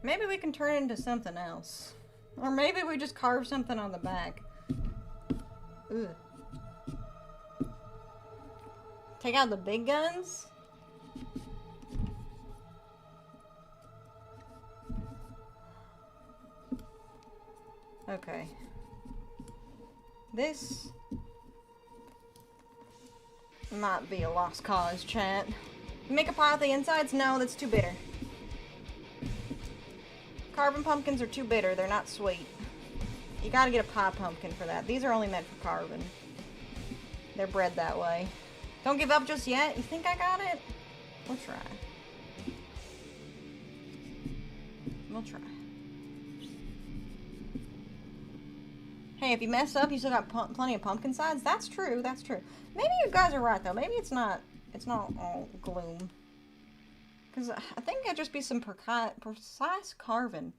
Maybe we can turn it into something else. Or maybe we just carve something on the back. Ugh. Take out the big guns? Okay. This might be a lost cause, chat. Make a pie with the insides? No, that's too bitter. Carving pumpkins are too bitter. They're not sweet. You gotta get a pie pumpkin for that. These are only meant for carving. They're bred that way. Don't give up just yet. You think I got it? We'll try. We'll try. Hey, if you mess up, you still got plenty of pumpkin sides. That's true. That's true. Maybe you guys are right though. Maybe it's not all gloom. Because I think it'd just be some precise carving.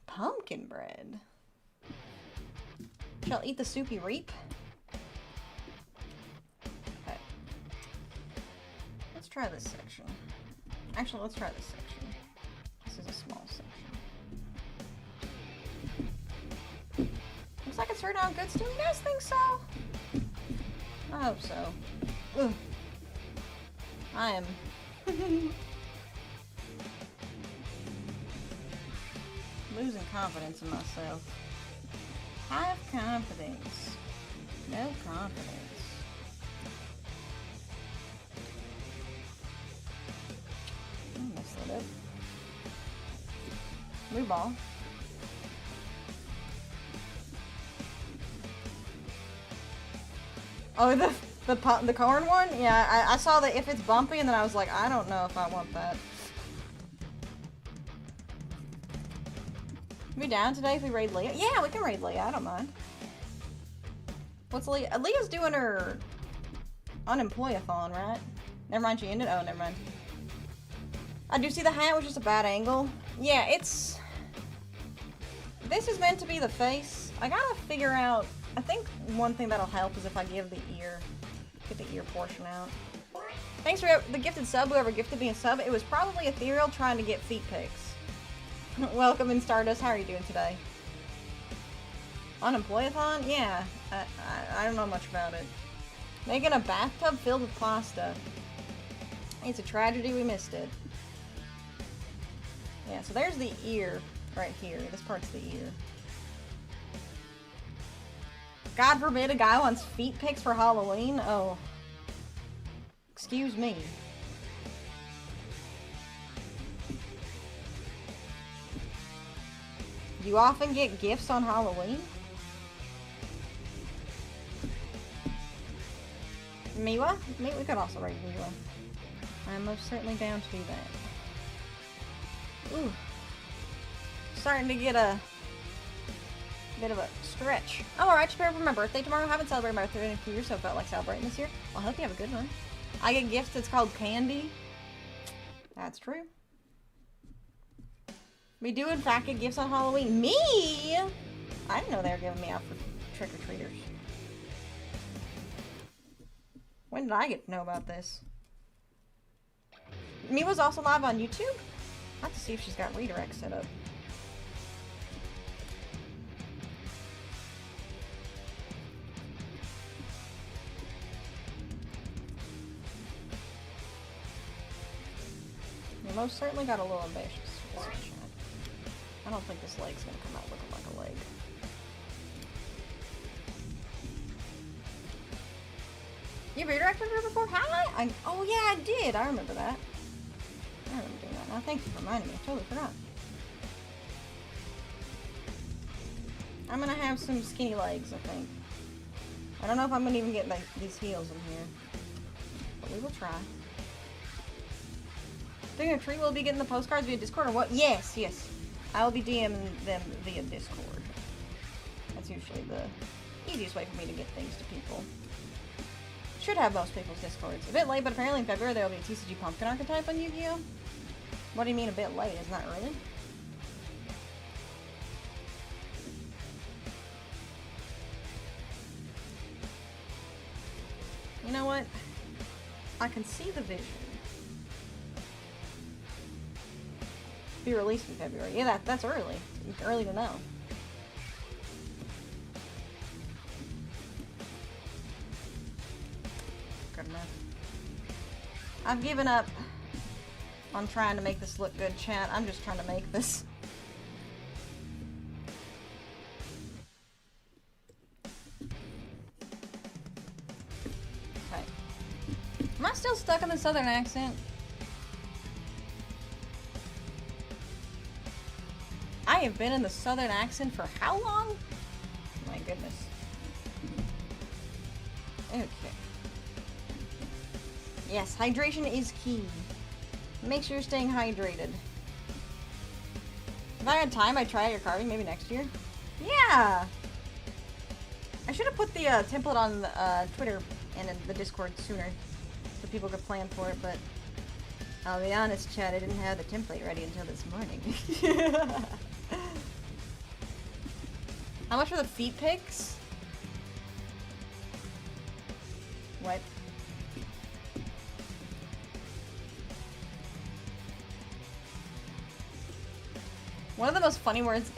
Pumpkin bread. Shall eat the soupy reap. Okay. Let's try this section. Actually, let's try this section. This is a small section. Looks like it's turned out good still. You guys think so? I hope so. Ugh. I am. Losing confidence in myself. Have confidence. No confidence. I messed that up. Blue ball. Oh, the corn one? Yeah, I saw that if it's bumpy, and then I was like, I don't know if I want that. We down today if we raid Leah? Yeah, we can raid Leah. I don't mind. What's Leah? Leah's doing her unemployathon, right? Never mind, she ended. Oh, never mind. I do see the hat was just a bad angle. Yeah, it's... This is meant to be the face. I gotta figure out... I think one thing that'll help is if I give the ear... Get the ear portion out. Thanks for the gifted sub, whoever gifted me a sub. It was probably Ethereal trying to get feet pics. Welcome in Stardust. How are you doing today? Unemployathon? Yeah. I don't know much about it. Making a bathtub filled with pasta. It's a tragedy we missed it. Yeah, so there's the ear right here. This part's the ear. God forbid a guy wants feet pics for Halloween? Oh. Excuse me. Do you often get gifts on Halloween? Miwa? We could also raid Miwa. I'm most certainly down to do that. Ooh. Starting to get a bit of a stretch. I'm alright, just preparing for my birthday tomorrow. I haven't celebrated my birthday in a few years, so I felt like celebrating this year. Well, I hope you have a good one. I get gifts that's called candy. That's true. We do in fact get gifts on Halloween. Me? I didn't know they were giving me out for trick-or-treaters. When did I get to know about this? Miwa's also live on YouTube? I'll have to see if she's got redirects set up. You most certainly got a little ambitious. I don't think this leg's gonna come out looking like a leg. You redirected her before? Hi! Oh yeah, I did. I remember that. I remember doing that now. Thank you for reminding me. I totally forgot. I'm gonna have some skinny legs, I think. I don't know if I'm gonna even get like these heels in here. But we will try. During a treat, we'll be getting the postcards via Discord or what? Yes, yes. I will be DMing them via Discord. That's usually the easiest way for me to get things to people. Should have most people's Discords. A bit late, but apparently in February there will be a TCG Pumpkin archetype on Yu-Gi-Oh! What do you mean a bit late? Isn't that really? You know what? I can see the vision. Be released in February. Yeah, that's early. It's early to know. Good enough. I've given up on trying to make this look good, chat. I'm just trying to make this. Okay. Am I still stuck in the southern accent? I have been in the southern accent for how long? My goodness. Okay. Yes, hydration is key. Make sure you're staying hydrated. If I had time, I'd try out your carving maybe next year. Yeah! I should have put the template on Twitter and in the Discord sooner so people could plan for it, but I'll be honest, Chad, I didn't have the template ready until this morning. How much for the feet pics? What? One of the most funny words,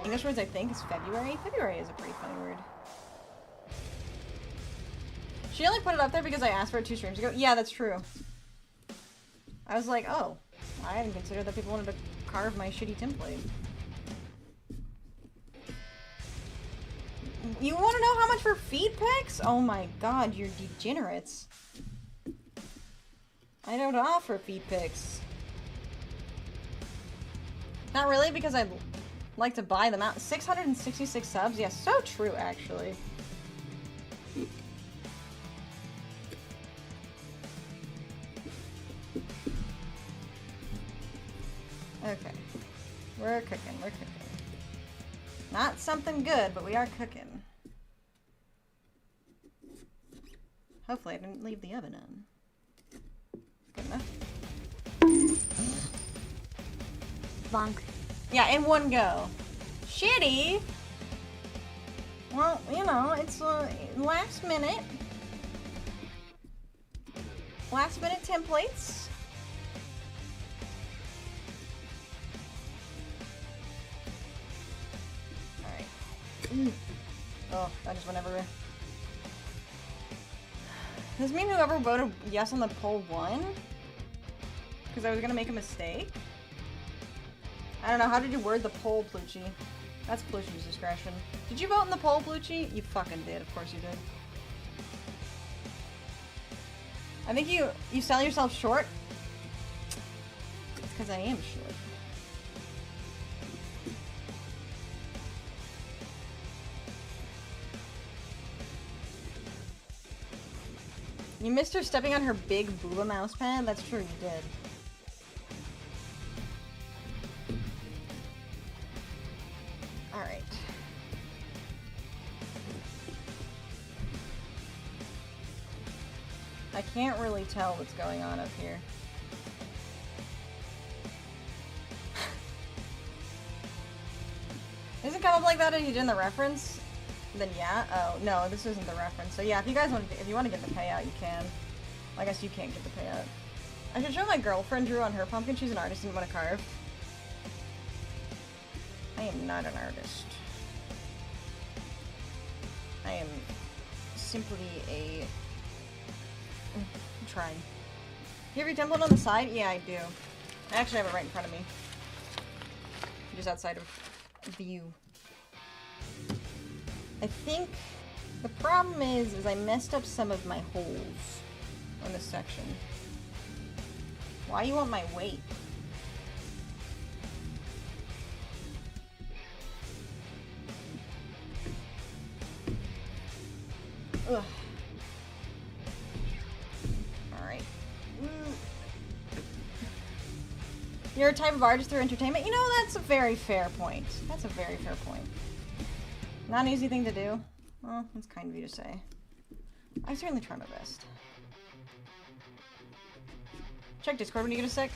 English words I think is February. February is a pretty funny word. She only put it up there because I asked for it 2 streams ago. Yeah, that's true. I was like, oh, I hadn't considered that people wanted to carve my shitty template. You want to know how much for feet pics? Oh my god, you're degenerates. I don't offer feet pics. Not really, because I like to buy them out. 666 subs? Yes, so true, actually. Okay. We're cooking, we're cooking. Not something good, but we are cooking. Hopefully I didn't leave the oven on. Good enough. Bonk. Yeah, in one go. Shitty! Well, you know, it's last minute. Last minute templates. Alright. Oh, that just went everywhere. Does this mean whoever voted yes on the poll won? Because I was gonna make a mistake? I don't know, how did you word the poll, Plucci? That's Plucci's discretion. Did you vote in the poll, Plucci? You fucking did, of course you did. I think you sell yourself short. It's because I am short. You missed her stepping on her big booba mouse pad? That's true, you did. Alright. I can't really tell what's going on up here. Does it come up like that if you did the reference? Then yeah. Oh no, this isn't the reference. So yeah, if you guys want, if you want to get the payout, you can. I guess you can't get the payout. I should show my girlfriend drew on her pumpkin. She's an artist and didn't want to carve. I am not an artist. I am simply a trying. You have your template on the side? Yeah, I do. I actually have it right in front of me. Just outside of view. I think the problem is I messed up some of my holes on this section. Why you want my weight? Ugh. Alright. You're a type of artist through entertainment? You know, that's a very fair point. That's a very fair point. Not an easy thing to do. Well, that's kind of you to say. I certainly try my best. Check Discord when you get a sec.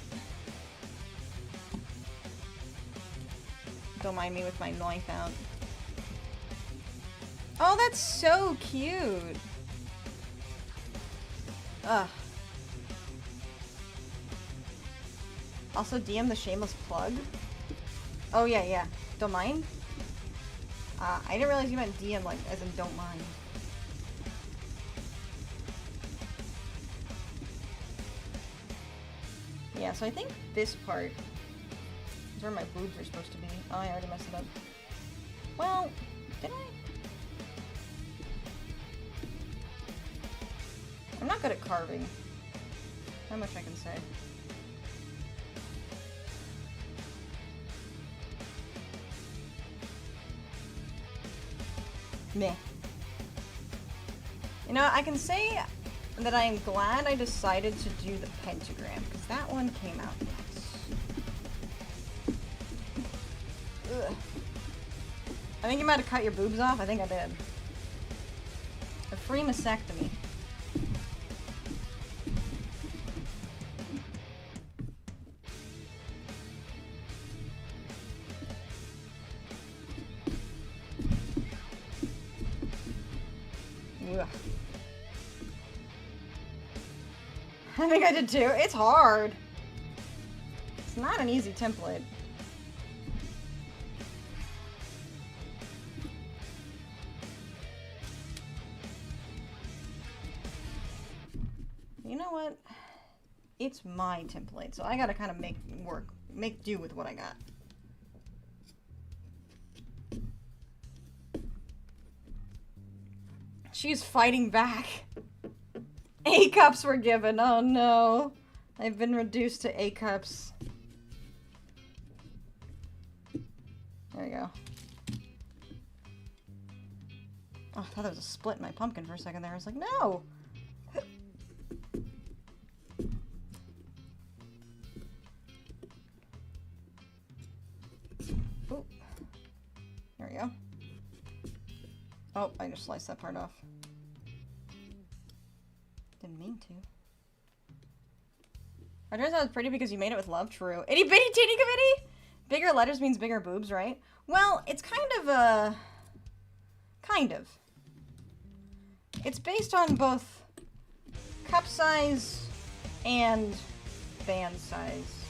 Don't mind me with my knife out. Oh, that's so cute! Ugh. Also, DM the shameless plug. Oh, yeah, yeah. Don't mind? I didn't realize you meant DM, like, as in don't mind. Yeah, so I think this part is where my boobs are supposed to be. Oh, I already messed it up. Well, did I? I'm not good at carving. How much I can say. Meh. You know, I can say that I am glad I decided to do the pentagram, because that one came out nuts. Ugh. I think you might have cut your boobs off. I think I did. A free mastectomy. Ugh. I think I did too. It's hard. It's not an easy template. You know what? It's my template, so I gotta kind of make do with what I got. She's fighting back. A cups were given. Oh no. I've been reduced to A cups. There we go. Oh, I thought there was a split in my pumpkin for a second there. I was like, no! Ooh. There we go. Oh, I just sliced that part off. Didn't mean to. I turns out it's pretty because you made it with love. True. Itty bitty titty committee? Bigger letters means bigger boobs, right? Well, it's kind of kind of. It's based on both cup size and band size.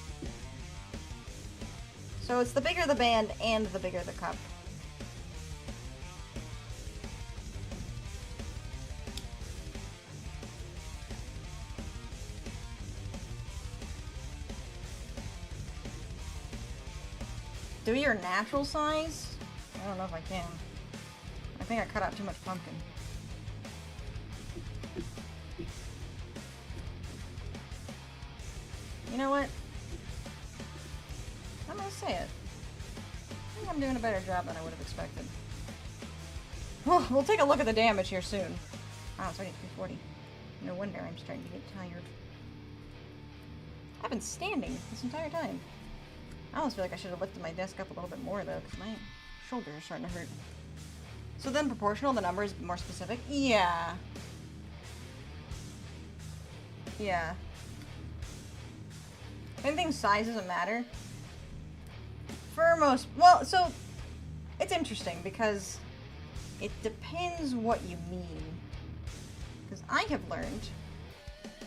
So it's the bigger the band and the bigger the cup. Do your natural size? I don't know if I can. I think I cut out too much pumpkin. You know what? I'm gonna say it. I think I'm doing a better job than I would have expected. Oh, we'll take a look at the damage here soon. Wow, it's already 340. No wonder I'm starting to get tired. I've been standing this entire time. I almost feel like I should have lifted my desk up a little bit more though, because my shoulders are starting to hurt. So then proportional, the number is more specific? Yeah. Yeah. I think size doesn't matter. For most, well, so it's interesting because it depends what you mean. Because I have learned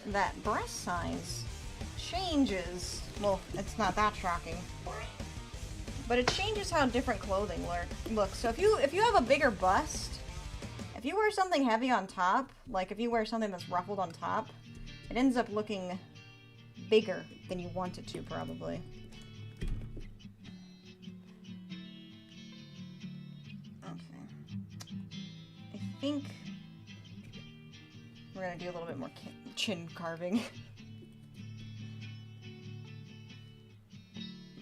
that breast size changes. Well, it's not that shocking, but it changes how different clothing looks. So if you have a bigger bust, if you wear something heavy on top, like if you wear something that's ruffled on top, it ends up looking bigger than you want it to, probably. Okay. I think we're gonna do a little bit more chin carving.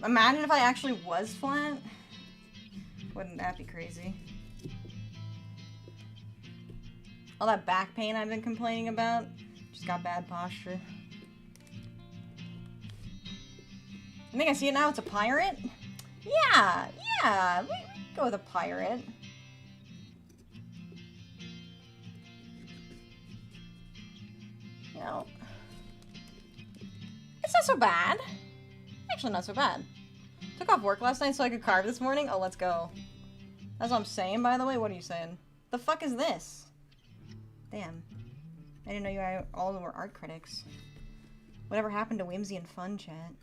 Imagine if I actually was flat. Wouldn't that be crazy? All that back pain I've been complaining about. Just got bad posture. I think I see it now. It's a pirate? Yeah, yeah. We go with a pirate. You know, it's not so bad. Actually, not so bad. Took off work last night so I could carve this morning. Oh, let's go. That's what I'm saying, by the way. What are you saying? The fuck is this? Damn. I didn't know you all were art critics. Whatever happened to whimsy and fun, chat?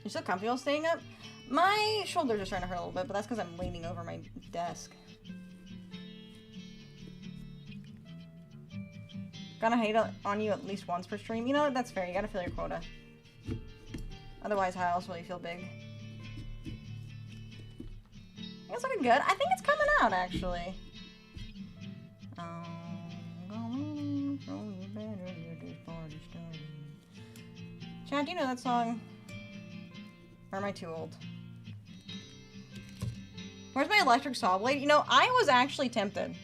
You still comfy while staying up? My shoulders are starting to hurt a little bit, but that's because I'm leaning over my desk. Gonna hate on you at least once per stream. You know what? That's fair. You gotta fill your quota. Otherwise, how else will you feel big? It's looking good. I think it's coming out, actually. Chad, do you know that song? Or am I too old? Where's my electric saw blade? You know, I was actually tempted.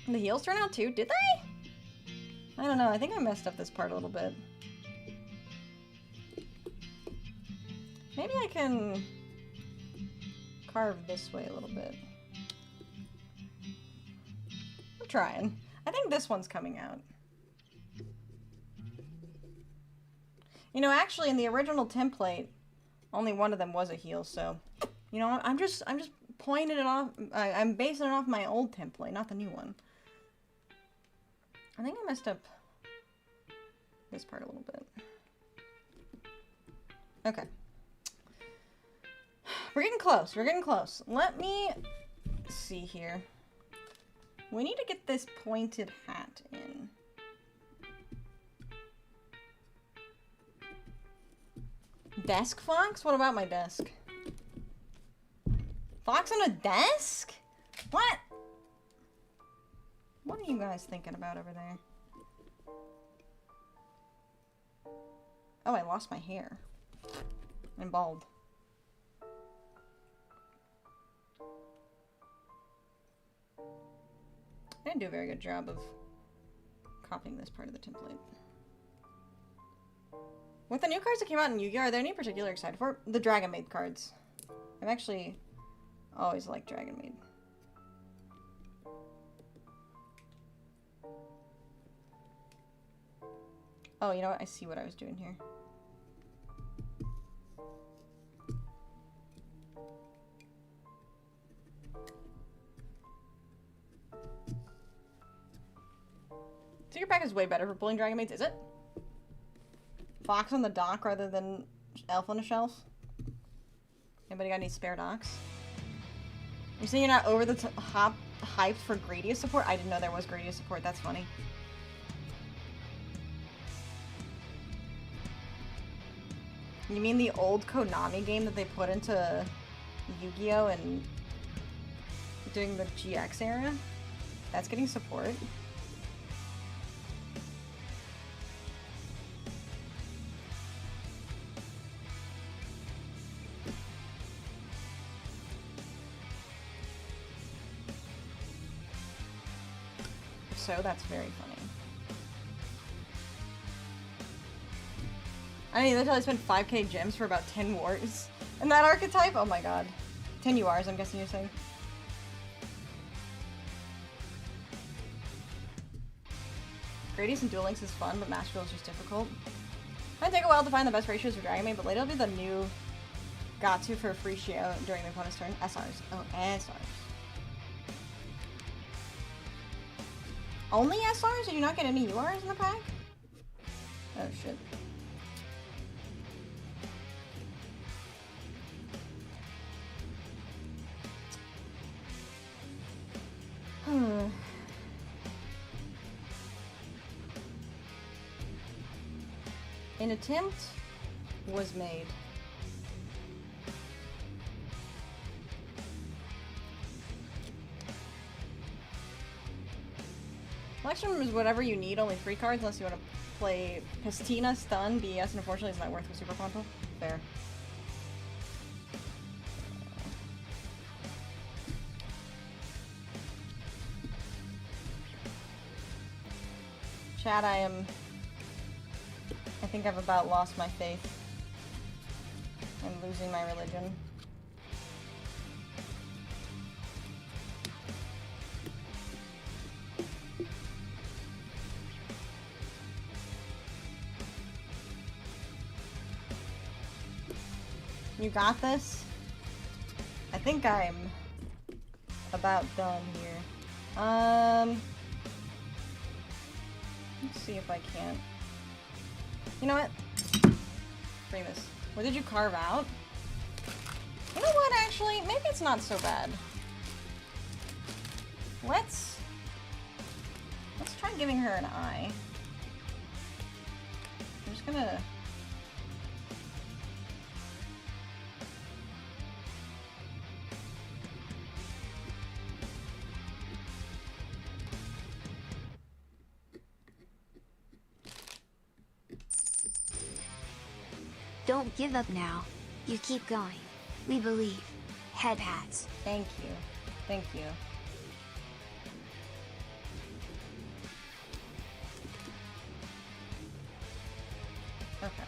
The heels turn out too? Did they? I don't know. I think I messed up this part a little bit. Maybe I can carve this way a little bit. I'm trying. I think this one's coming out. You know, actually, in the original template, only one of them was a heel, so... You know what? I'm just pointing it off... I'm basing it off my old template, not the new one. I think I messed up this part a little bit. Okay. We're getting close. We're getting close. Let me see here. We need to get this pointed hat in. Desk Fox? What about my desk? Fox on a desk? What? What are you guys thinking about over there? Oh, I lost my hair. I'm bald. I didn't do a very good job of copying this part of the template. With the new cards that came out in Yu-Gi-Oh, are there any particular excited for? The Dragon Maid cards. I've actually always liked Dragon Maid. Oh, you know what? I see what I was doing here. Secret Pack is way better for pulling Dragon Maids, is it? Fox on the dock rather than Elf on the Shelf? Anybody got any spare docks? You're saying you're not over the top hyped for Gradius support? I didn't know there was Gradius support, that's funny. You mean the old Konami game that they put into Yu-Gi-Oh and during the GX era? That's getting support. So that's very funny. I mean, until I spent 5k gems for about 10 wars in that archetype? Oh my god. 10 URs, I'm guessing you're saying. Gradius and Duel Links is fun, but Master Duel is just difficult. It might take a while to find the best ratios for Dragon Maid, but later it'll be the new got-to for free Shio during the opponent's turn. SRs. Oh, SRs. Only SRs? Did you not get any URs in the pack? Oh shit. An attempt was made. Collection room is whatever you need, only 3 cards unless you want to play Pestina, Stun, BES, and unfortunately it's not worth with Super Quantum. Fair. Chat, I think I've about lost my faith. I'm losing my religion. You got this? I think I'm about done here. Let's see if I can. You know what? Bring this. What did you carve out? You know what, actually? Maybe it's not so bad. Let's try giving her an eye. I'm just gonna... Don't give up now. You keep going. We believe. Head hats. Thank you. Thank you. Okay.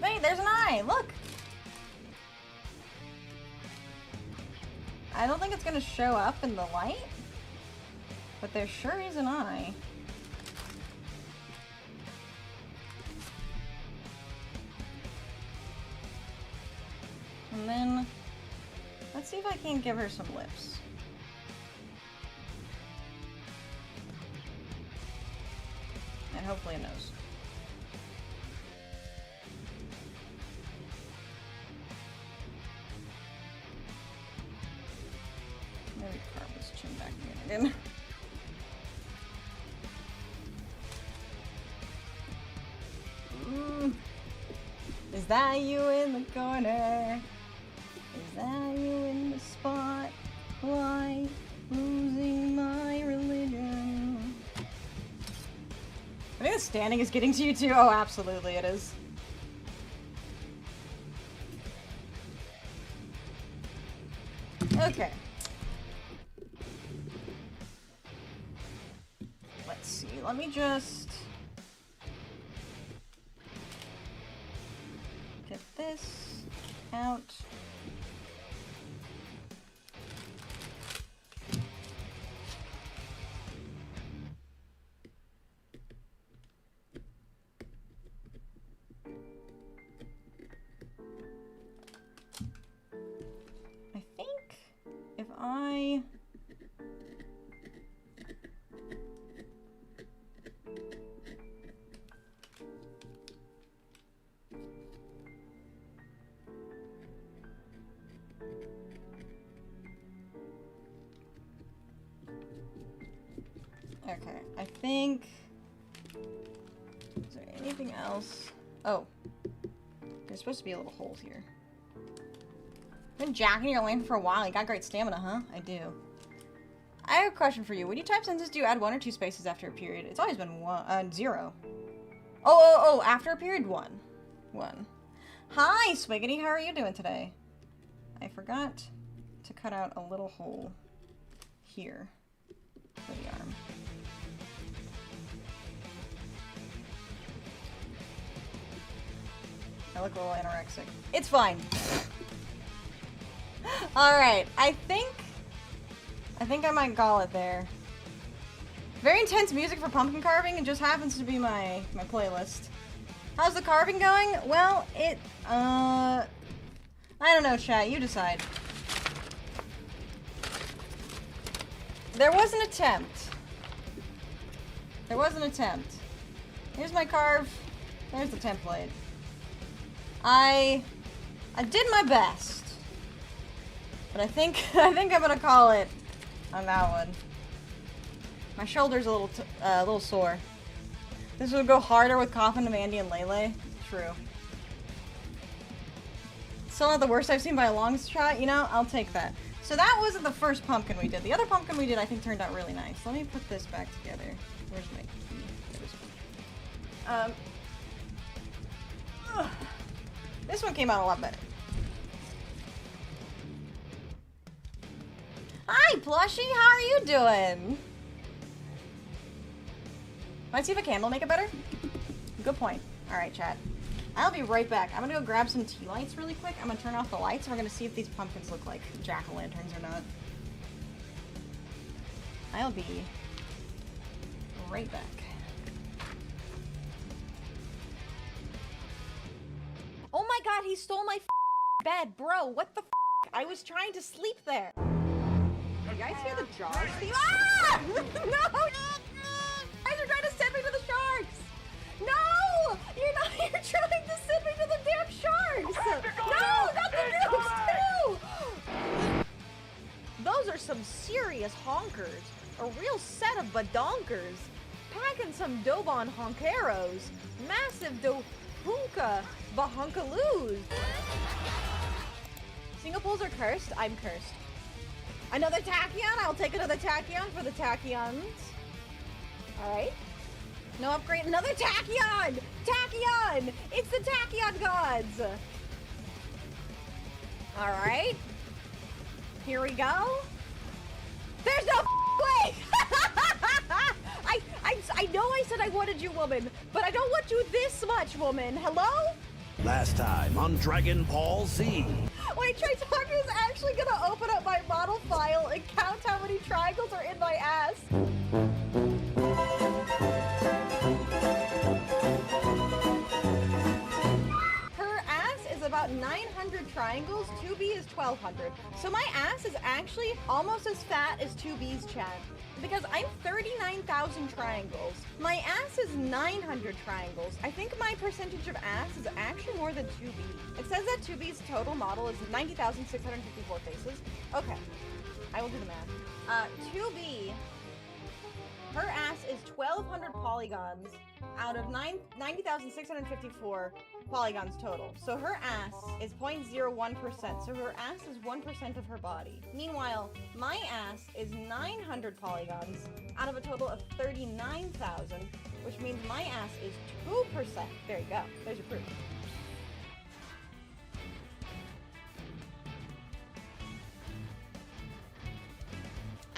Wait, there's an eye! Look! I don't think it's gonna show up in the light, but there sure is an eye. And then, let's see if I can give her some lips. And hopefully a nose. Maybe carve this chin back in again. Is that you in the corner? Is that you in the spotlight? Losing my religion. I think the standing is getting to you too. Oh, absolutely it is. Okay. Alrighty, let me just get this out. I think if I okay, I think, is there anything else? Oh, there's supposed to be a little hole here. Been jacking your lantern for a while. You got great stamina, huh? I do. I have a question for you. When you type sentences, do you add 1 or 2 spaces after a period? It's always been 0. Oh, after a period, 1. Hi, Swiggity. How are you doing today? I forgot to cut out a little hole here for the arm. I look a little anorexic. It's fine. Alright, I think I might call it there. Very intense music for pumpkin carving. It just happens to be my playlist. How's the carving going? Well, I don't know, chat. You decide. There was an attempt. Here's my carve. There's the template. I did my best. But I think I'm gonna call it on that one. My shoulder's a little sore. This would go harder with Coffin, Mandy, and Lele. True. Still not the worst I've seen by a long shot. You know, I'll take that. So that wasn't the first pumpkin we did. The other pumpkin we did, I think, turned out really nice. Let me put this back together. Where's my key? This one came out a lot better. Hi, Plushie. How are you doing? Might see if a candle make it better? Good point. Alright, chat. I'll be right back. I'm gonna go grab some tea lights really quick. I'm gonna turn off the lights and we're gonna see if these pumpkins look like jack-o'-lanterns or not. I'll be right back. Oh my god, he stole my bed, bro. What the I was trying to sleep there. You guys hear the jars? Ah! No! You guys are trying to send me to the sharks! No! You're not! You're trying to send me to the damn sharks! No! Not the nukes too! Those are some serious honkers. A real set of badonkers. Packing some Dobon honkeros. Massive dohunka bahunkaloos. Single poles are cursed? I'm cursed. Another tachyon? I'll take another tachyon for the tachyons. Alright. No upgrade. Another tachyon! Tachyon! It's the tachyon gods! Alright. Here we go. There's no way! I know I said I wanted you, woman, but I don't want you this much, woman. Hello? Last time on Dragon Ball Z. Wait, Tritaku is actually gonna open up my model file and count how many triangles are in my ass. Her ass is about 900 triangles, 2B is 1200. So my ass is actually almost as fat as 2B's, chat. Because I'm 39,000 triangles. My ass is 900 triangles. I think my percentage of ass is actually more than 2B. It says that 2B's total model is 90,654 faces. Okay, I will do the math. 2B, her ass is 1,200 polygons out of 90,654 polygons total. So her ass is 0.01%. So her ass is 1% of her body. Meanwhile, my ass is 900 polygons out of a total of 39,000, which means my ass is 2%. There you go. There's your proof.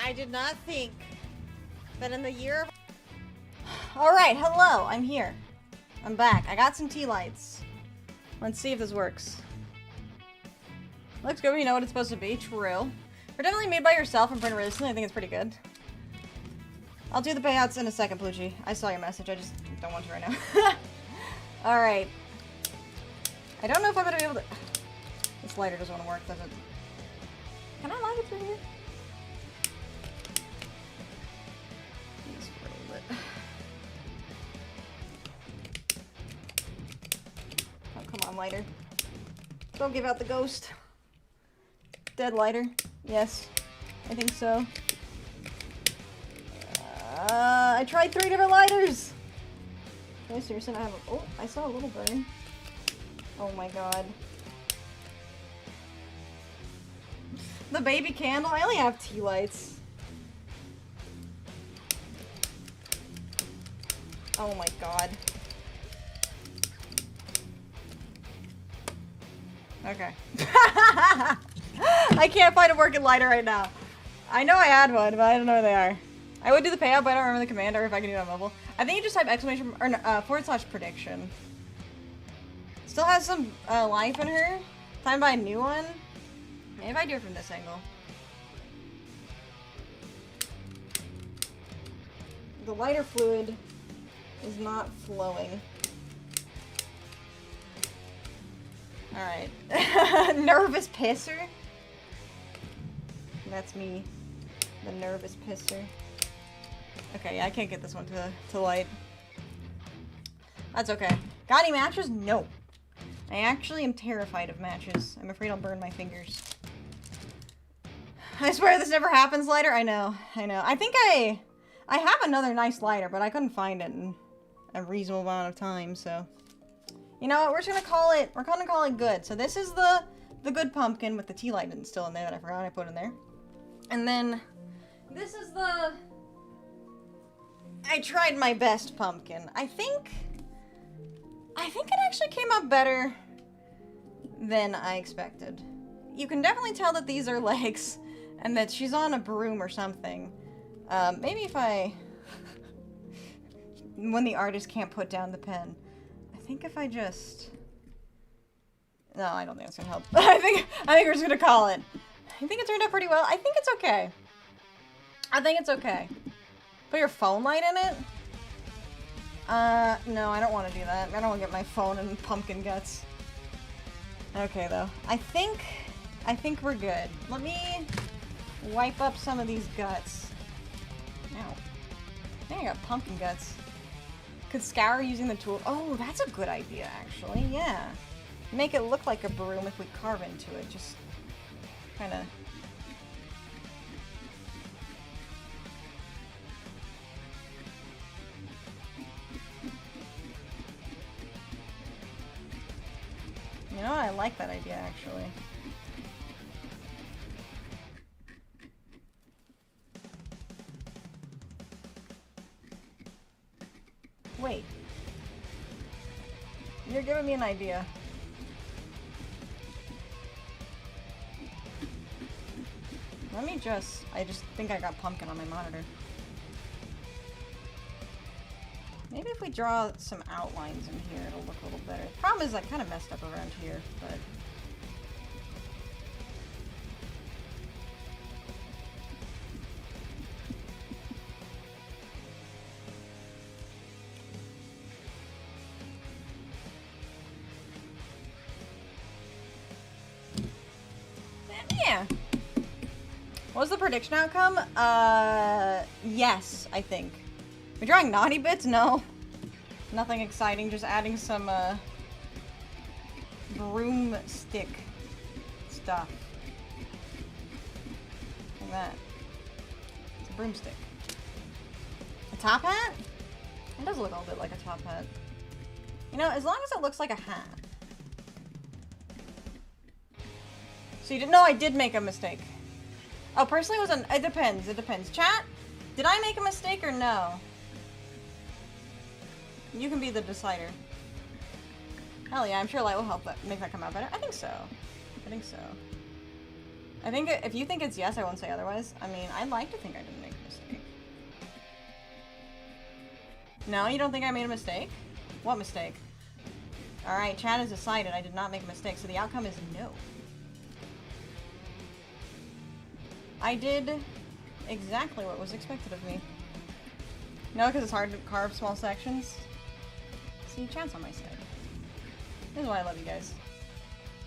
I did not think that in the year of Alright, hello, I'm here. I'm back. I got some tea lights. Let's see if this works. Looks good when you know what it's supposed to be. True. They're definitely made by yourself and printed recently. I think it's pretty good. I'll do the payouts in a second, Pluchy. I saw your message. I just don't want to right now. Alright. I don't know if I'm gonna be able to... This lighter doesn't want to work, does it? Can I light it through here? Just for a little bit. Oh, come on, lighter. Don't give out the ghost. Dead lighter. Yes. I think so. I tried 3 different lighters! Okay, seriously, I have a... Oh, I saw a little burn. Oh my god. The baby candle? I only have tea lights. Oh my god. Okay. I can't find a working lighter right now. I know I had one, but I don't know where they are. I would do the payout, but I don't remember the command or if I can do it on mobile. I think you just type exclamation or / prediction. Still has some life in her. Time to buy a new one. Maybe if I do it from this angle. The lighter fluid is not flowing. Alright. Nervous pisser? That's me. The nervous pisser. Okay, yeah, I can't get this one to light. That's okay. Got any matches? No. I actually am terrified of matches. I'm afraid I'll burn my fingers. I swear this never happens, lighter. I know. I think I have another nice lighter, but I couldn't find it in a reasonable amount of time, so. You know what, we're gonna call it good. So this is the good pumpkin with the tea light still in there that I forgot I put in there. And then this is the I tried my best pumpkin. I think it actually came out better than I expected. You can definitely tell that these are legs and that she's on a broom or something. Maybe if when the artist can't put down the pen. I think if I just... No, I don't think that's gonna help. I think we're just gonna call it. I think it turned out pretty well. I think it's okay. Put your phone light in it? No, I don't want to do that. I don't want to get my phone in pumpkin guts. Okay, though. I think we're good. Let me wipe up some of these guts. Ow. I think I got pumpkin guts. Could scour using the tool. Oh, that's a good idea, actually. Yeah. Make it look like a broom if we carve into it. Just kind of... You know, I like that idea, actually. Wait. You're giving me an idea. Let me I just think I got pumpkin on my monitor. Maybe if we draw some outlines in here, it'll look a little better. The problem is I kind of messed up around here, but... Yeah. What was the prediction outcome? Yes, I think. We're drawing naughty bits? No. Nothing exciting, just adding some, broomstick stuff. Like that. It's a broomstick. A top hat? It does look a little bit like a top hat. You know, as long as it looks like a hat. So you didn't know I did make a mistake. Oh, personally it was it depends, Chat, did I make a mistake or no? You can be the decider. Hell yeah, I'm sure light will help make that come out better. I think so. I think if you think it's yes, I won't say otherwise. I mean, I'd like to think I didn't make a mistake. No, you don't think I made a mistake? What mistake? Alright, chat has decided I did not make a mistake, so the outcome is no. I did exactly what was expected of me. No, because it's hard to carve small sections. See, chat's on my side. This is why I love you guys.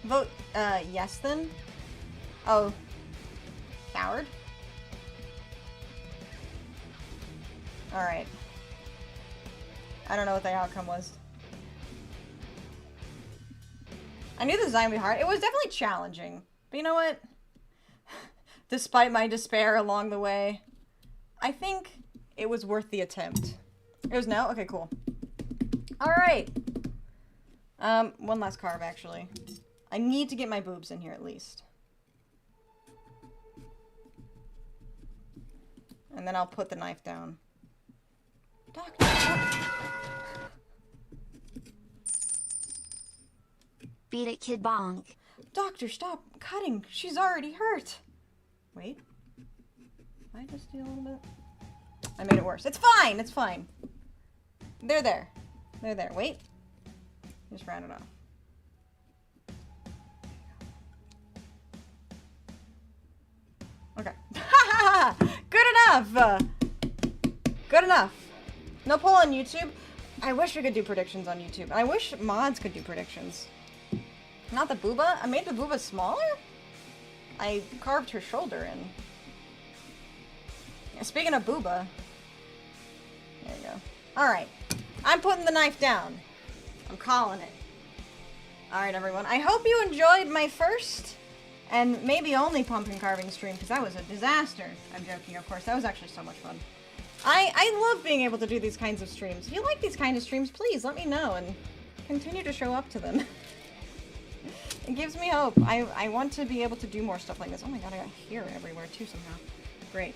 Vote, yes then? Oh. Coward? Alright. I don't know what the outcome was. I knew the design would be hard. It was definitely challenging. But you know what? Despite my despair along the way, I think it was worth the attempt. It was no? Okay, cool. Alright. One last carve, actually. I need to get my boobs in here, at least. And then I'll put the knife down. Doctor! Beat it, kid bonk. Doctor, stop cutting. She's already hurt. Wait. I just do a little bit? I made it worse. It's fine. It's fine. They're there. They're there. Wait. Just round it off. Okay. Good enough. Good enough. No poll on YouTube. I wish we could do predictions on YouTube. I wish mods could do predictions. Not the booba? I made the booba smaller? I carved her shoulder in. Speaking of booba. There you go. Alright. I'm putting the knife down. I'm calling it. Alright, everyone. I hope you enjoyed my first and maybe only pumpkin carving stream, because that was a disaster. I'm joking, of course. That was actually so much fun. I love being able to do these kinds of streams. If you like these kinds of streams, please let me know and continue to show up to them. It gives me hope. I want to be able to do more stuff like this. Oh my god, I got hair everywhere too somehow. Great.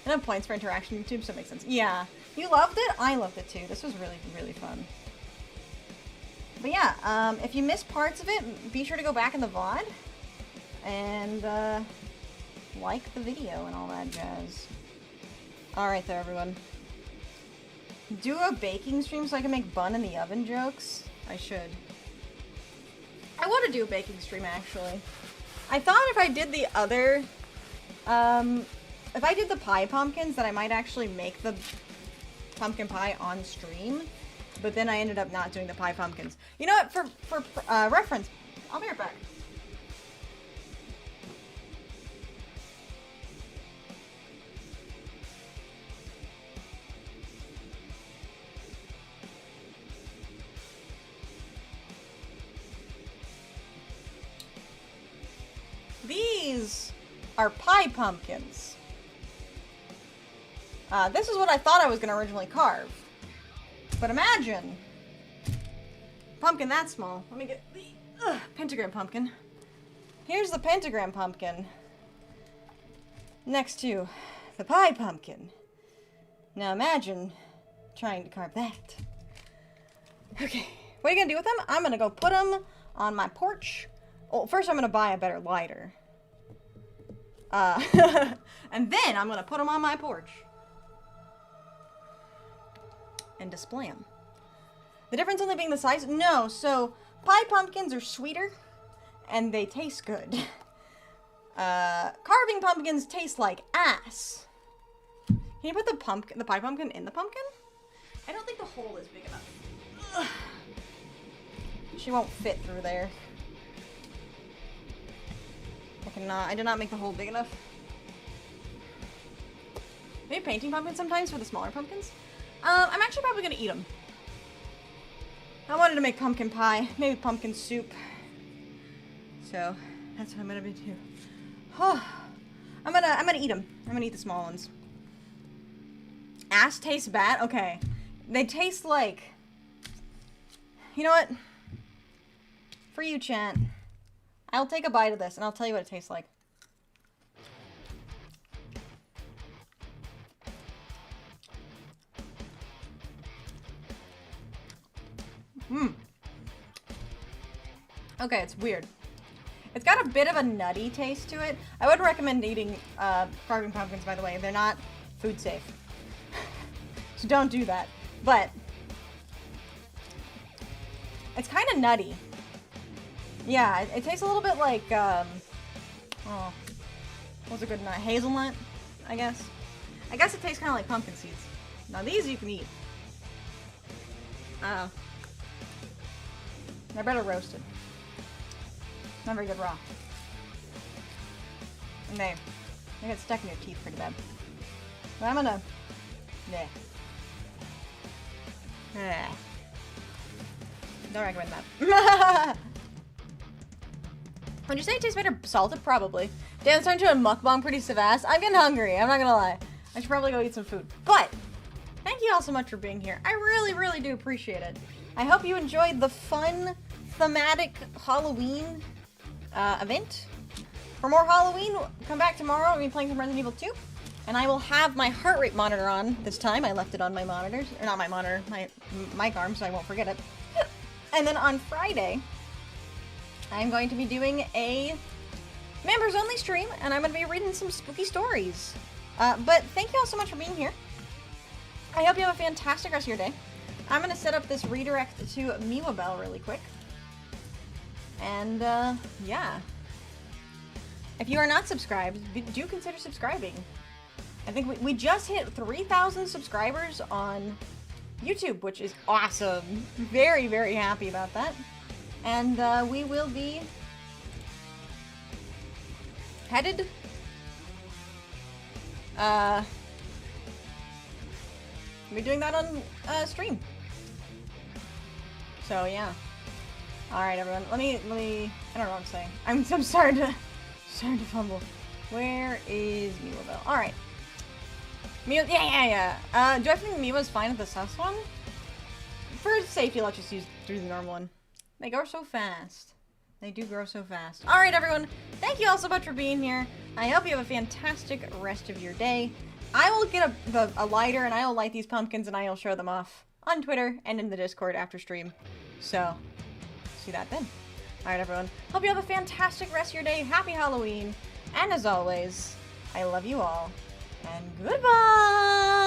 Enough points for interaction YouTube, so it makes sense. Yeah. You loved it? I loved it too. This was really, really fun. But yeah, if you missed parts of it, be sure to go back in the VOD and like the video and all that jazz. Alright there, everyone. Do a baking stream so I can make bun in the oven jokes? I should. I want to do a baking stream, actually. I thought if I did the other, if I did the pie pumpkins, that I might actually make the pumpkin pie on stream, but then I ended up not doing the pie pumpkins. You know what, for reference, I'll be right back. These are pie pumpkins. This is what I thought I was going to originally carve. But imagine pumpkin that small. Let me get the pentagram pumpkin. Here's the pentagram pumpkin next to the pie pumpkin. Now imagine trying to carve that. Okay, what are you going to do with them? I'm going to go put them on my porch. Well, first I'm going to buy a better lighter. And then I'm going to put them on my porch. And display them. The difference only being the size? No, so pie pumpkins are sweeter and they taste good. Carving pumpkins taste like ass. Can you put the pie pumpkin in the pumpkin? I don't think the hole is big enough. Ugh. She won't fit through there. I did not make the hole big enough. Maybe painting pumpkins sometimes for the smaller pumpkins. I'm actually probably gonna eat them. I wanted to make pumpkin pie, maybe pumpkin soup. So that's what I'm gonna do. Oh, I'm gonna eat them. I'm gonna eat the small ones. Ass tastes bad? Okay. They taste like, you know what? For you, chat. I'll take a bite of this and I'll tell you what it tastes like. Okay, it's weird. It's got a bit of a nutty taste to it. I would recommend eating carving pumpkins, by the way. They're not food safe. So don't do that. But it's kind of nutty. Yeah, it tastes a little bit like, oh, what's a good nut? Hazelnut, I guess. I guess it tastes kind of like pumpkin seeds. Now these you can eat. They're better roasted. Not very good raw. And they get stuck in your teeth pretty bad. But I'm gonna, don't recommend that. Would you say it tastes better salted? Probably. Damn, it's turned into a mukbang pretty fast. I'm getting hungry, I'm not gonna lie. I should probably go eat some food. But, thank you all so much for being here. I really, really do appreciate it. I hope you enjoyed the fun, thematic Halloween event. For more Halloween, come back tomorrow. We'll be playing some Resident Evil 2. And I will have my heart rate monitor on this time. I left it on my monitors. Or not my monitor, my mic arm, so I won't forget it. And then on Friday, I'm going to be doing a members only stream, and I'm going to be reading some spooky stories. But thank you all so much for being here. I hope you have a fantastic rest of your day. I'm going to set up this redirect to Miwa Bell really quick. And, yeah. If you are not subscribed, do consider subscribing. I think we just hit 3,000 subscribers on YouTube, which is awesome. Very, very happy about that. And we will be headed we're doing that on stream. So yeah. All right, everyone. Let me. I don't know what I'm saying. I'm starting to fumble. Where is Miwa Bell? All right. Miwa, yeah. Do I think Miwa's fine at the sus one? For safety, let's just do the normal one. They grow so fast. They do grow so fast. All right, everyone. Thank you all so much for being here. I hope you have a fantastic rest of your day. I will get a lighter and I will light these pumpkins and I will show them off on Twitter and in the Discord after stream. So, see that then. All right, everyone. Hope you have a fantastic rest of your day. Happy Halloween. And as always, I love you all. And goodbye!